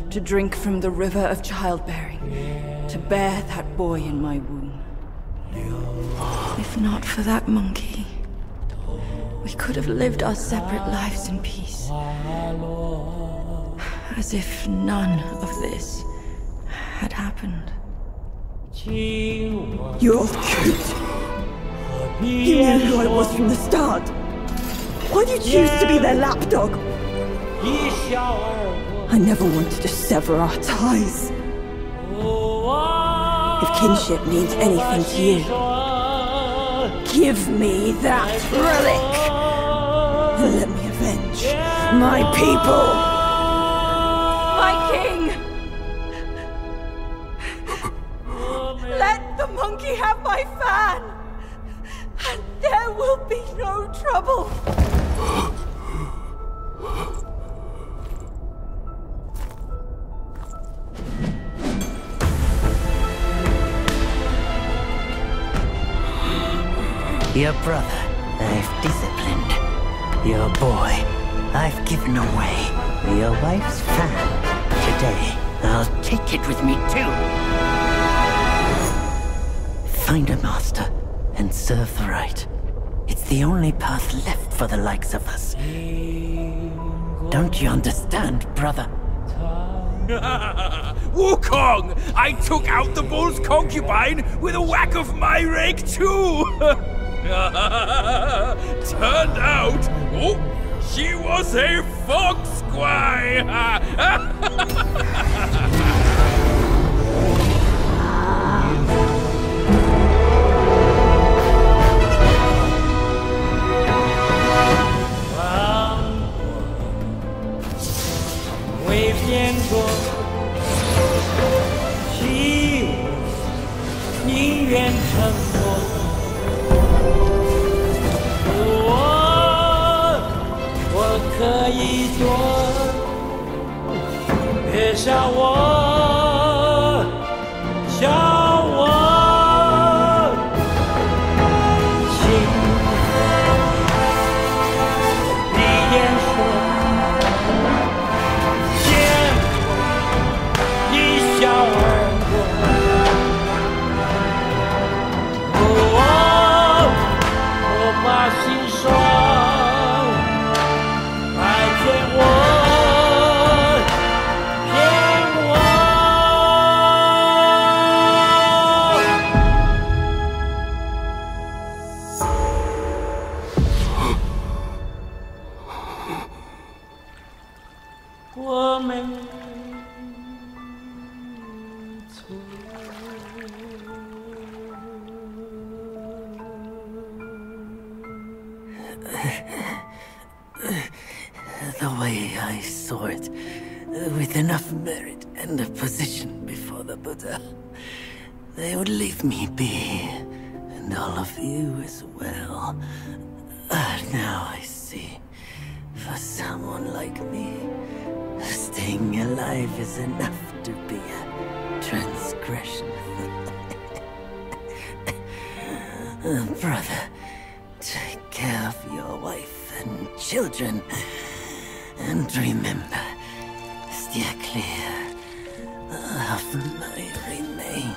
to drink from the river of childbearing, to bear that boy in my womb. If not for that monkey, we could have lived our separate lives in peace. As if none of this had happened. You're cute. You knew who I was from the start. Why did you choose to be their lapdog? I never wanted to sever our ties. If kinship means anything to you, give me that relic, and let me avenge my people. My king! Let the monkey have my fan, and there will be no trouble. Your brother, I've disciplined. Your boy, I've given away. Your wife's fan, today, I'll take it with me too. Find a master and serve the right. It's the only path left for the likes of us. Don't you understand, brother? Wukong! I took out the bull's concubine with a whack of my rake too! Turned out, she was a fox squire! The way I saw it, with enough merit and a position before the Buddha, they would leave me be, and all of you as well. Now I see, for someone like me, staying alive is enough to be a transgression. Brother, take care of your wife and children. And remember, steer clear of my remains.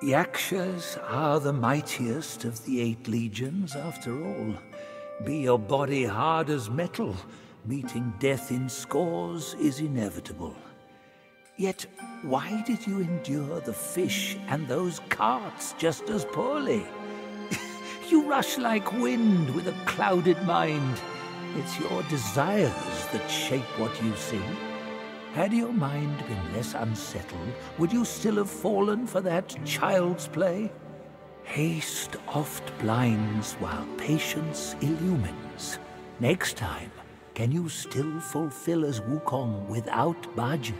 Yakshas are the mightiest of the 8 legions, after all. Be your body hard as metal, meeting death in scores is inevitable. Yet, why did you endure the fish and those carts just as poorly? You rush like wind with a clouded mind. It's your desires that shape what you see. Had your mind been less unsettled, would you still have fallen for that child's play? Haste oft blinds while patience illumines. Next time, can you still fulfill as Wukong without Bajin?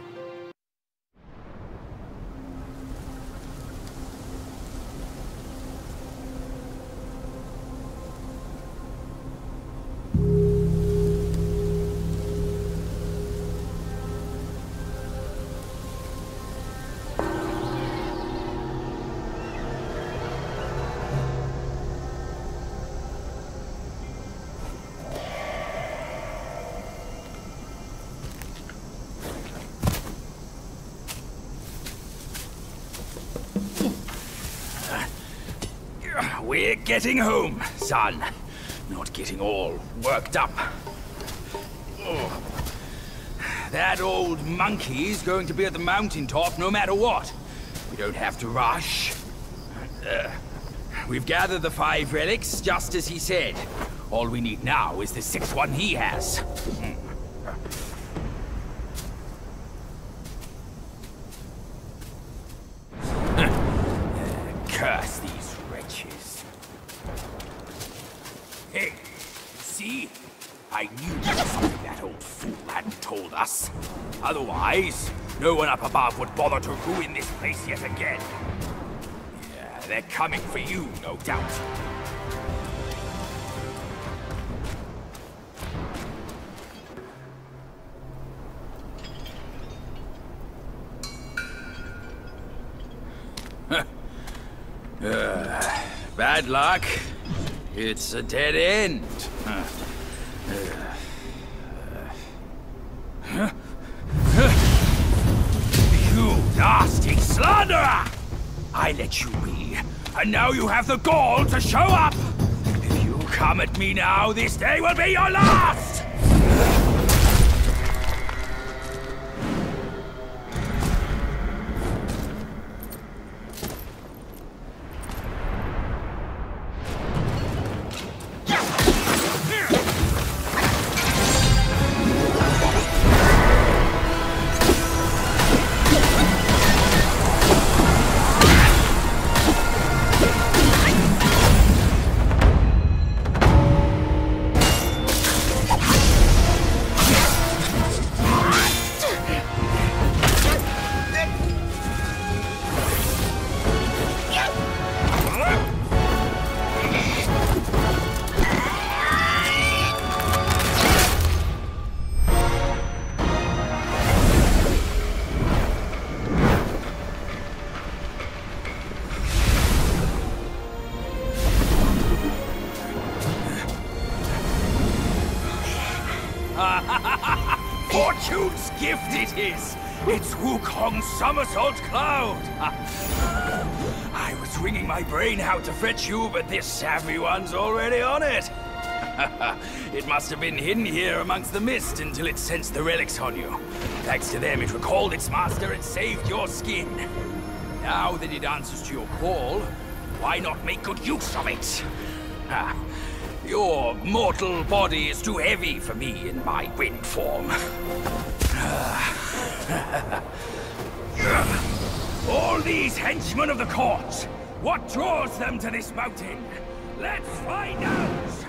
We're getting home, son. Not getting all worked up. Oh. That old monkey's going to be at the mountaintop no matter what. We don't have to rush. We've gathered the 5 relics, just as he said. All we need now is the 6th one he has. Curse these wretches. Hey, see? I knew there was something that old fool hadn't told us. Otherwise, no one up above would bother to ruin this place yet again. Yeah, They're coming for you, no doubt. Bad luck. It's a dead end. You nasty slanderer! I let you be, and now you have the gall to show up! If you come at me now, this day will be your last! Fortune's gift it is! It's Wukong's somersault cloud! I was wringing my brain how to fetch you, but this savvy one's already on it! It must have been hidden here amongst the mist until it sensed the relics on you. Thanks to them, it recalled its master and saved your skin. Now that it answers to your call, why not make good use of it? Your mortal body is too heavy for me in my wind form. All these henchmen of the court, what draws them to this mountain? Let's find out!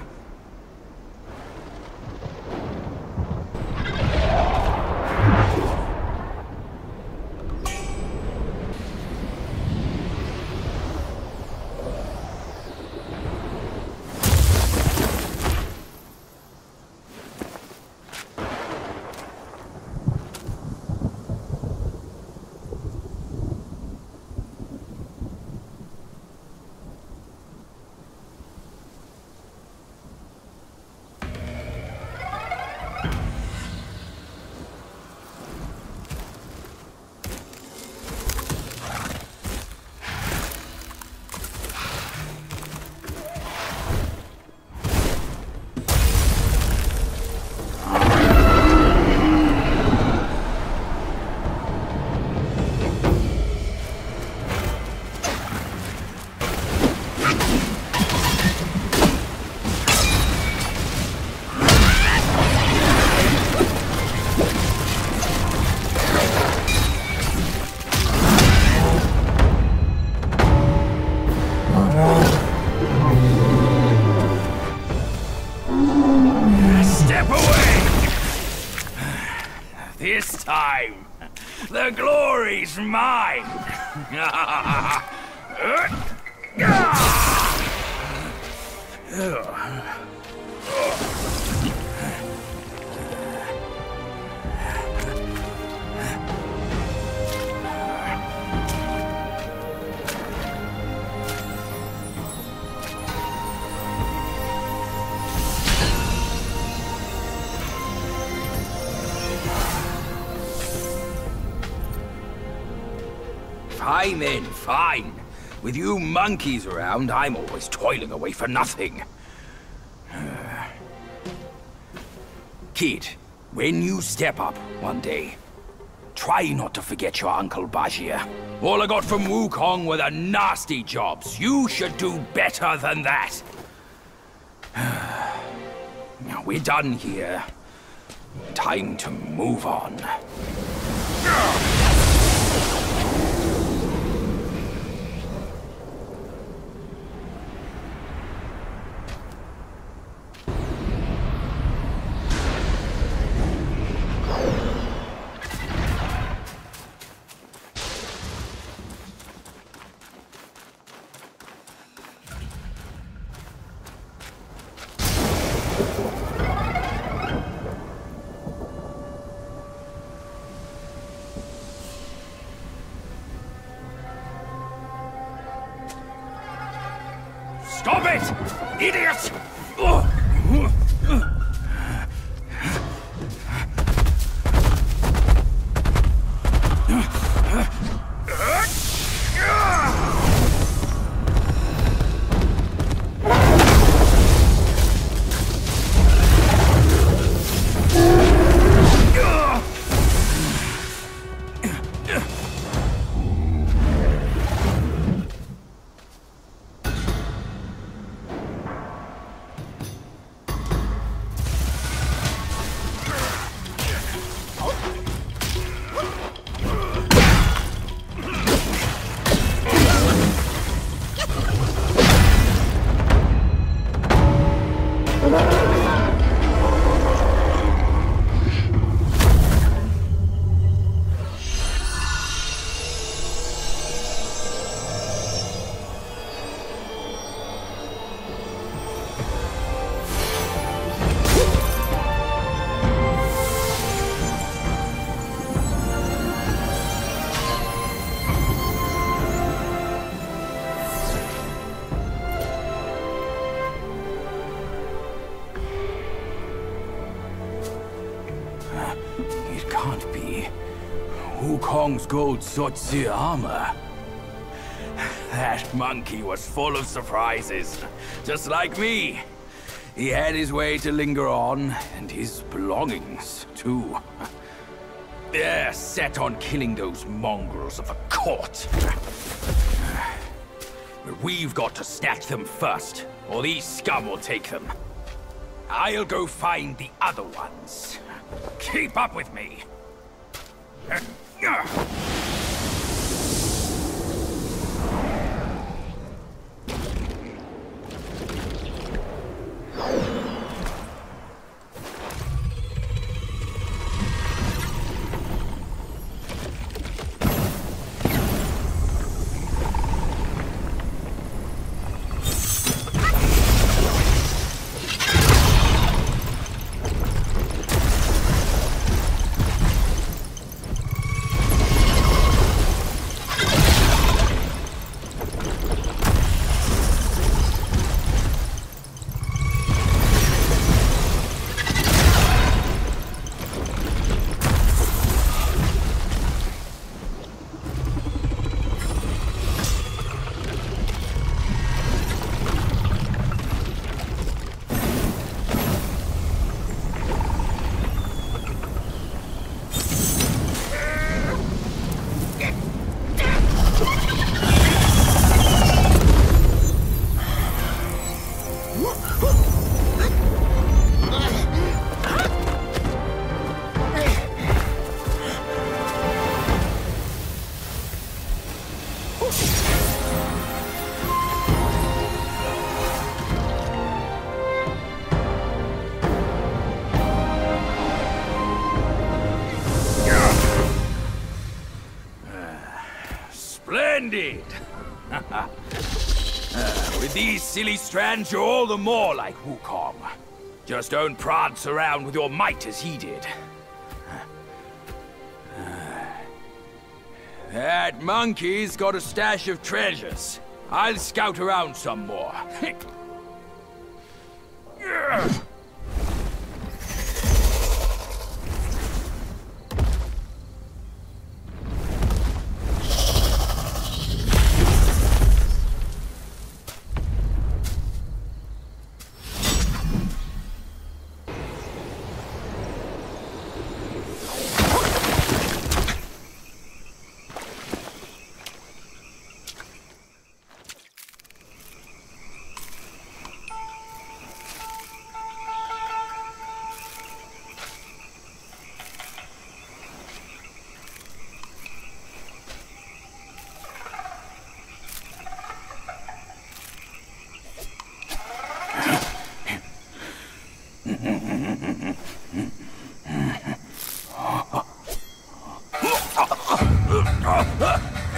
This time, the glory's mine! Fine then, fine. With you monkeys around, I'm always toiling away for nothing. Kid, when you step up one day, try not to forget your Uncle Bajir. All I got from Wukong were the nasty jobs. You should do better than that. Now we're done here. Time to move on. Stop it! Idiot! Wukong's gold Sotzi armor. That monkey was full of surprises, just like me. He had his way to linger on, and his belongings, too. They're set on killing those mongrels of a court. But we've got to snatch them first, or these scum will take them. I'll go find the other ones. Keep up with me. Splendid! With these silly strands, you're all the more like Wukong. Just don't prance around with your might as he did. That monkey's got a stash of treasures. I'll scout around some more.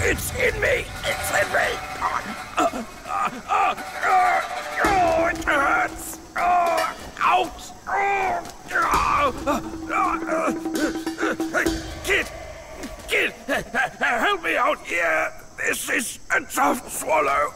It's in me! It's in me! It hurts! Ouch! Kid! Help me out here! This is a tough swallow!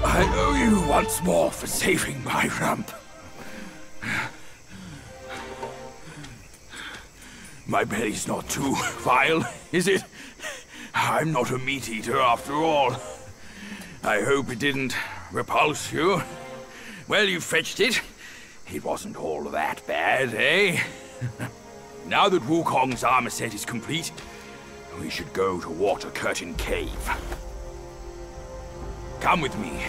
I owe you once more for saving my rump. My belly's not too vile, is it? I'm not a meat-eater after all. I hope it didn't repulse you. Well, you fetched it. It wasn't all that bad, eh? Now that Wukong's armor set is complete, we should go to Water Curtain Cave. Come with me.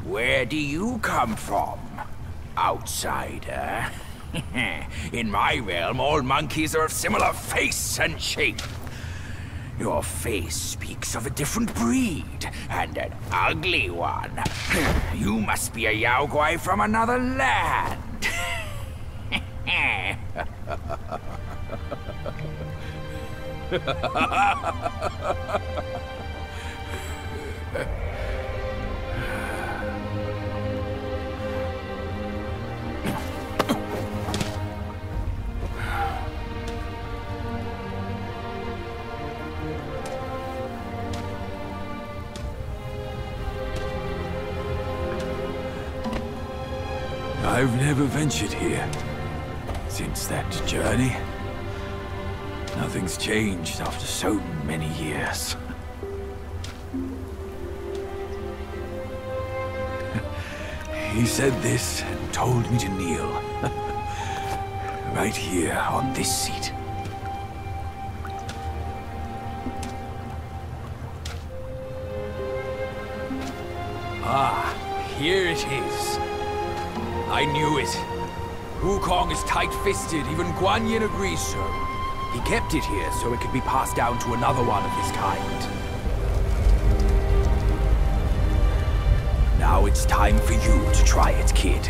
Where do you come from, outsider? In my realm, all monkeys are of similar face and shape. Your face speaks of a different breed, and an ugly one. You must be a Yaoguai from another land. I've never ventured here since that journey. Nothing's changed after so many years. He said this and told me to kneel. Right here on this seat. Ah, here it is. I knew it. Wukong is tight-fisted, even Guan Yin agrees so. He kept it here so it could be passed down to another one of his kind. Now it's time for you to try it, kid.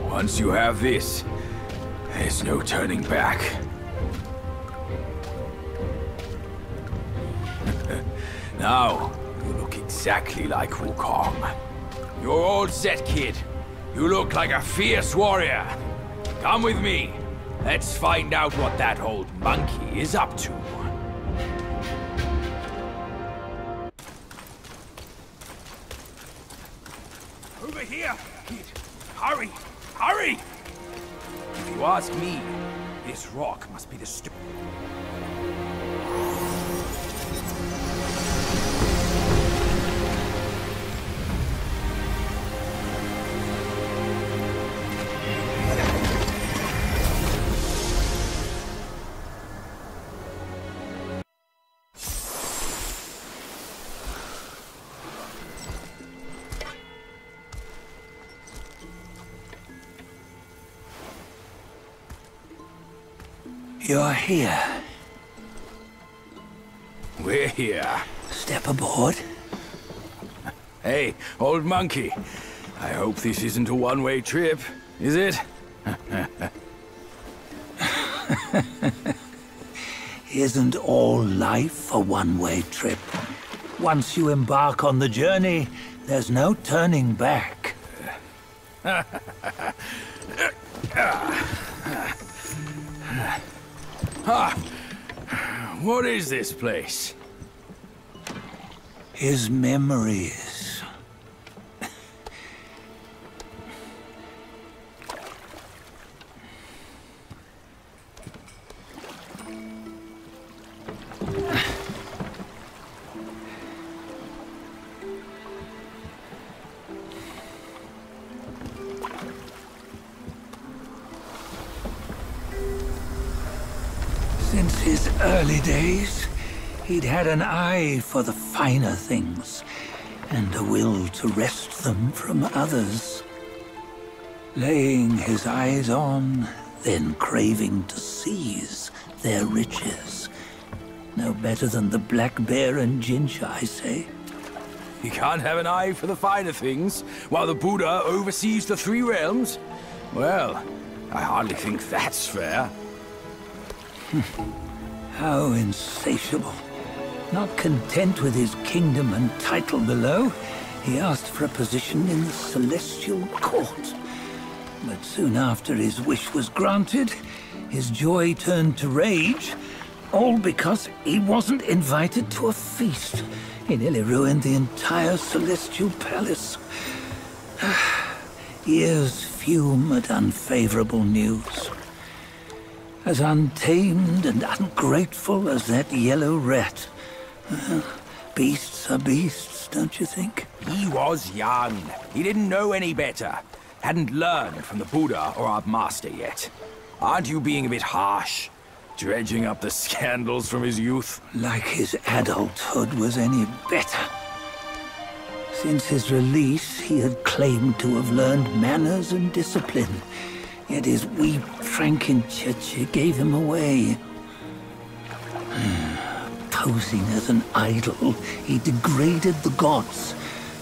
Once you have this, there's no turning back. Now, you look exactly like Wukong. You're all set, kid. You look like a fierce warrior. Come with me. Let's find out what that old monkey is up to. Over here, kid. Hurry! Hurry! If you ask me, this rock must be the You're here. We're here. Step aboard. Hey, old monkey. I hope this isn't a one-way trip, is it? Isn't all life a one-way trip? Once you embark on the journey, there's no turning back. What is this place? His memories. early days, he'd had an eye for the finer things, and a will to wrest them from others. Laying his eyes on, then craving to seize their riches. No better than the black bear and ginger, I say. You can't have an eye for the finer things, while the Buddha oversees the three realms? Well, I hardly think that's fair. How insatiable. Not content with his kingdom and title below, he asked for a position in the celestial court. But soon after his wish was granted, his joy turned to rage, all because he wasn't invited to a feast. He nearly ruined the entire celestial palace. Ears fume at unfavorable news. As untamed and ungrateful as that yellow rat. Beasts are beasts, don't you think? He was young. He didn't know any better. Hadn't learned from the Buddha or our master yet. Aren't you being a bit harsh? Dredging up the scandals from his youth? Like his adulthood was any better. Since his release, he had claimed to have learned manners and discipline. Yet his weak Frankenchurch gave him away. Posing as an idol, he degraded the gods.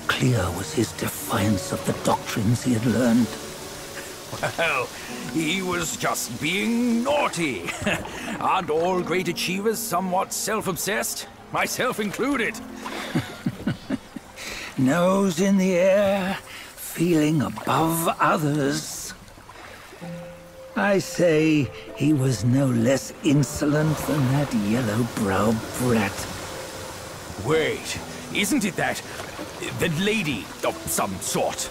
Clear was his defiance of the doctrines he had learned. Well, he was just being naughty. Aren't all great achievers somewhat self-obsessed? Myself included. Nose in the air, feeling above others. I say he was no less insolent than that yellow-browed brat. Wait, isn't it that lady of some sort?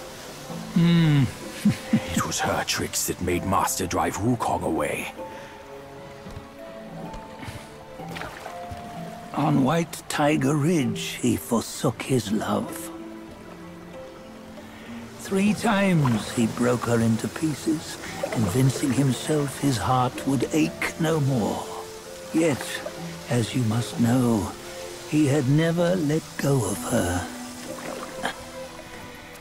It was her tricks that made Master drive Wukong away. On White Tiger Ridge, he forsook his love. 3 times he broke her into pieces, convincing himself his heart would ache no more. Yet, as you must know, he had never let go of her.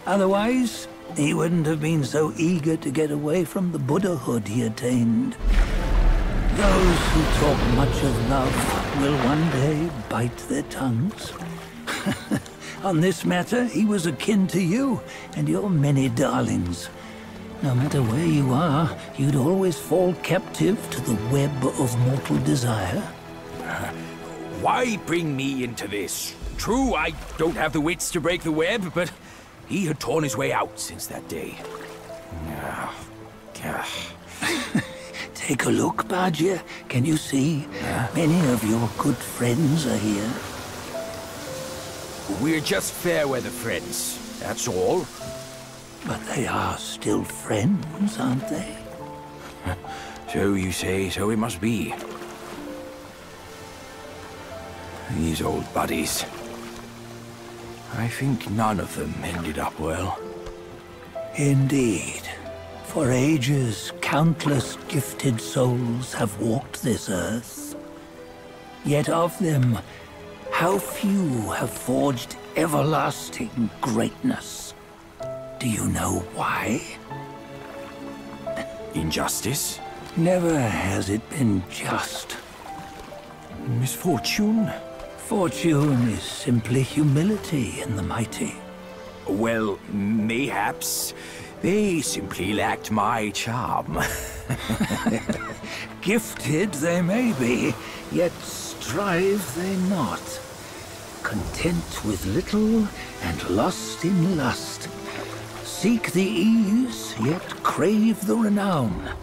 Otherwise, he wouldn't have been so eager to get away from the Buddhahood he attained. Those who talk much of love will one day bite their tongues. On this matter, he was akin to you and your many darlings. No matter where you are, you'd always fall captive to the web of mortal desire. Why bring me into this? True, I don't have the wits to break the web, but he had torn his way out since that day. Take a look, Bajia. Can you see? Many of your good friends are here. We're just fair-weather friends, that's all. But they are still friends, aren't they? So you say, so it must be. These old buddies. I think none of them ended up well. Indeed. For ages, countless gifted souls have walked this earth. Yet of them, how few have forged everlasting greatness? Do you know why? Injustice? Never has it been just. Misfortune? Fortune is simply humility in the mighty. Well, mayhaps they simply lacked my charm. Gifted they may be, yet strive they not. Content with little and lost in lust. Seek the ease, yet crave the renown.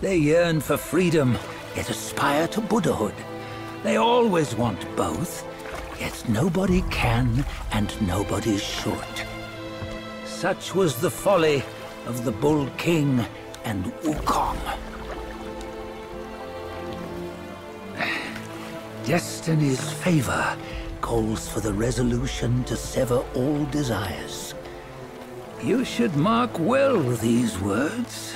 They yearn for freedom, yet aspire to Buddhahood. They always want both, yet nobody can and nobody should. Such was the folly of the Bull King and Wukong. Destiny's favor calls for the resolution to sever all desires. You should mark well these words.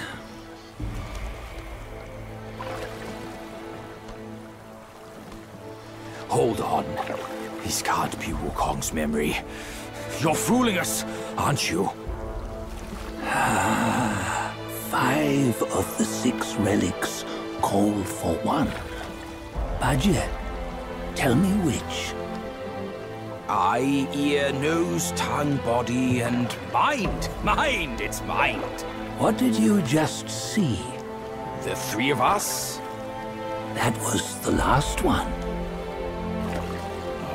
Hold on. This can't be Wukong's memory. You're fooling us, aren't you? 5 of the 6 relics call for one. Badger, tell me which. Eye, ear, nose, tongue, body, and mind. Mind, it's mind. What did you just see? The 3 of us? That was the last one.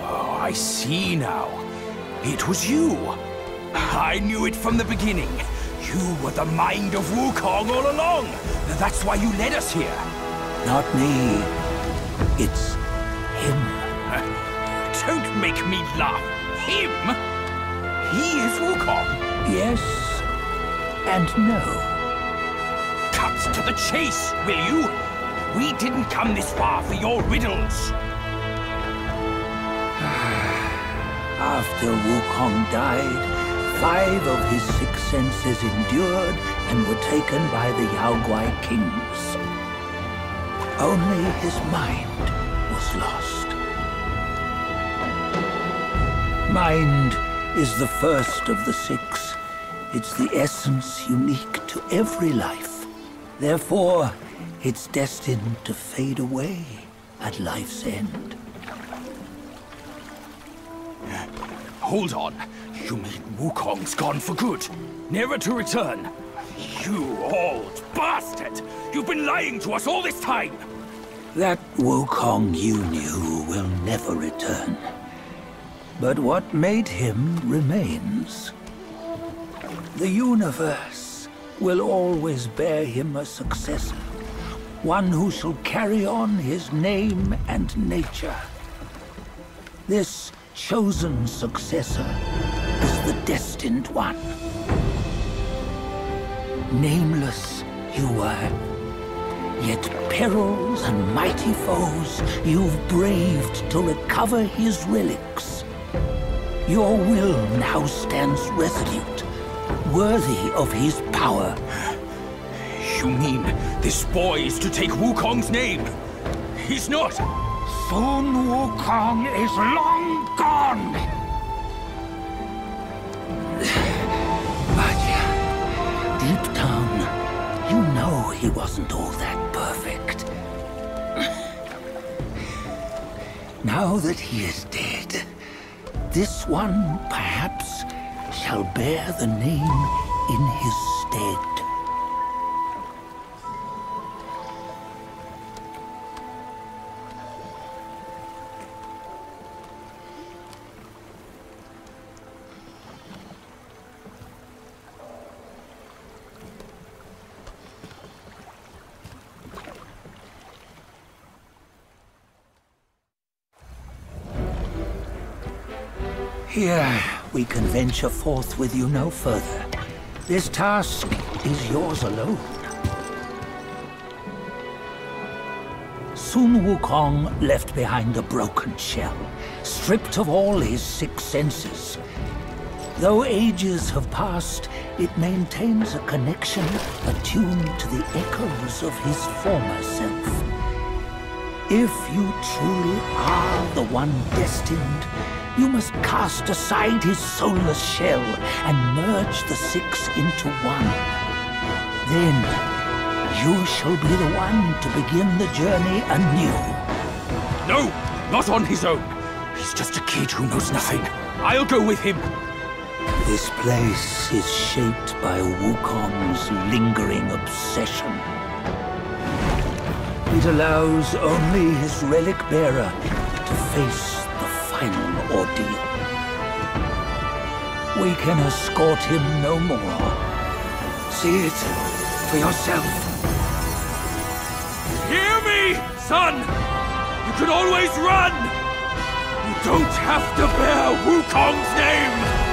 Oh, I see now. It was you. I knew it from the beginning. You were the mind of Wukong all along. That's why you led us here. Not me. It's him. Don't make me laugh. Him? He is Wukong? Yes and no. Cut to the chase, will you? We didn't come this far for your riddles. After Wukong died, 5 of his 6 senses endured and were taken by the Yaoguai kings. Only his mind was lost. Mind is the first of the 6. It's the essence unique to every life. Therefore, it's destined to fade away at life's end. Hold on. You mean Wukong's gone for good? Never to return? You old bastard! You've been lying to us all this time! That Wukong you knew will never return. But what made him remains. The universe will always bear him a successor. One who shall carry on his name and nature. This chosen successor is the destined one. Nameless you were, yet perils and mighty foes you've braved to recover his relics. Your will now stands resolute, worthy of his power. You mean this boy is to take Wukong's name? He's not! Sun Wukong is long gone! But deep down, you know he wasn't all that perfect. Now that he is dead, this one, perhaps, shall bear the name in his stead. Here, we can venture forth with you no further. This task is yours alone. Sun Wukong left behind a broken shell, stripped of all his 6 senses. Though ages have passed, it maintains a connection attuned to the echoes of his former self. If you truly are the one destined, you must cast aside his soulless shell and merge the 6 into one. Then, you shall be the one to begin the journey anew. No! Not on his own! He's just a kid who knows nothing. I'll go with him! This place is shaped by Wukong's lingering obsession. It allows only his relic bearer to face the final ordeal. We can escort him no more. See it for yourself. Hear me, son! You can always run! You don't have to bear Wukong's name!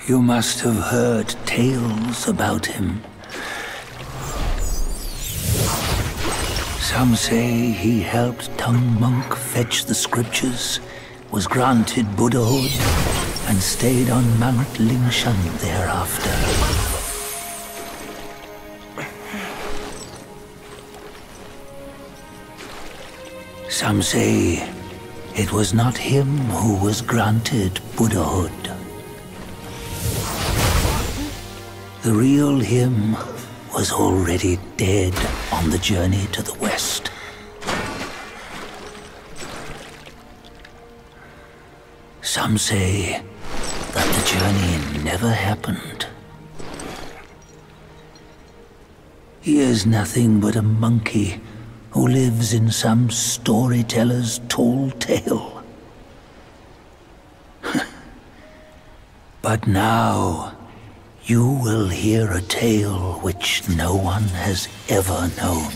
You must have heard tales about him. Some say he helped Tung Monk fetch the scriptures, was granted Buddhahood, and stayed on Mount Lingshan thereafter. Some say it was not him who was granted Buddhahood. The real him was already dead on the journey to the west. Some say that the journey never happened. He is nothing but a monkey who lives in some storyteller's tall tale. But now, you will hear a tale which no one has ever known.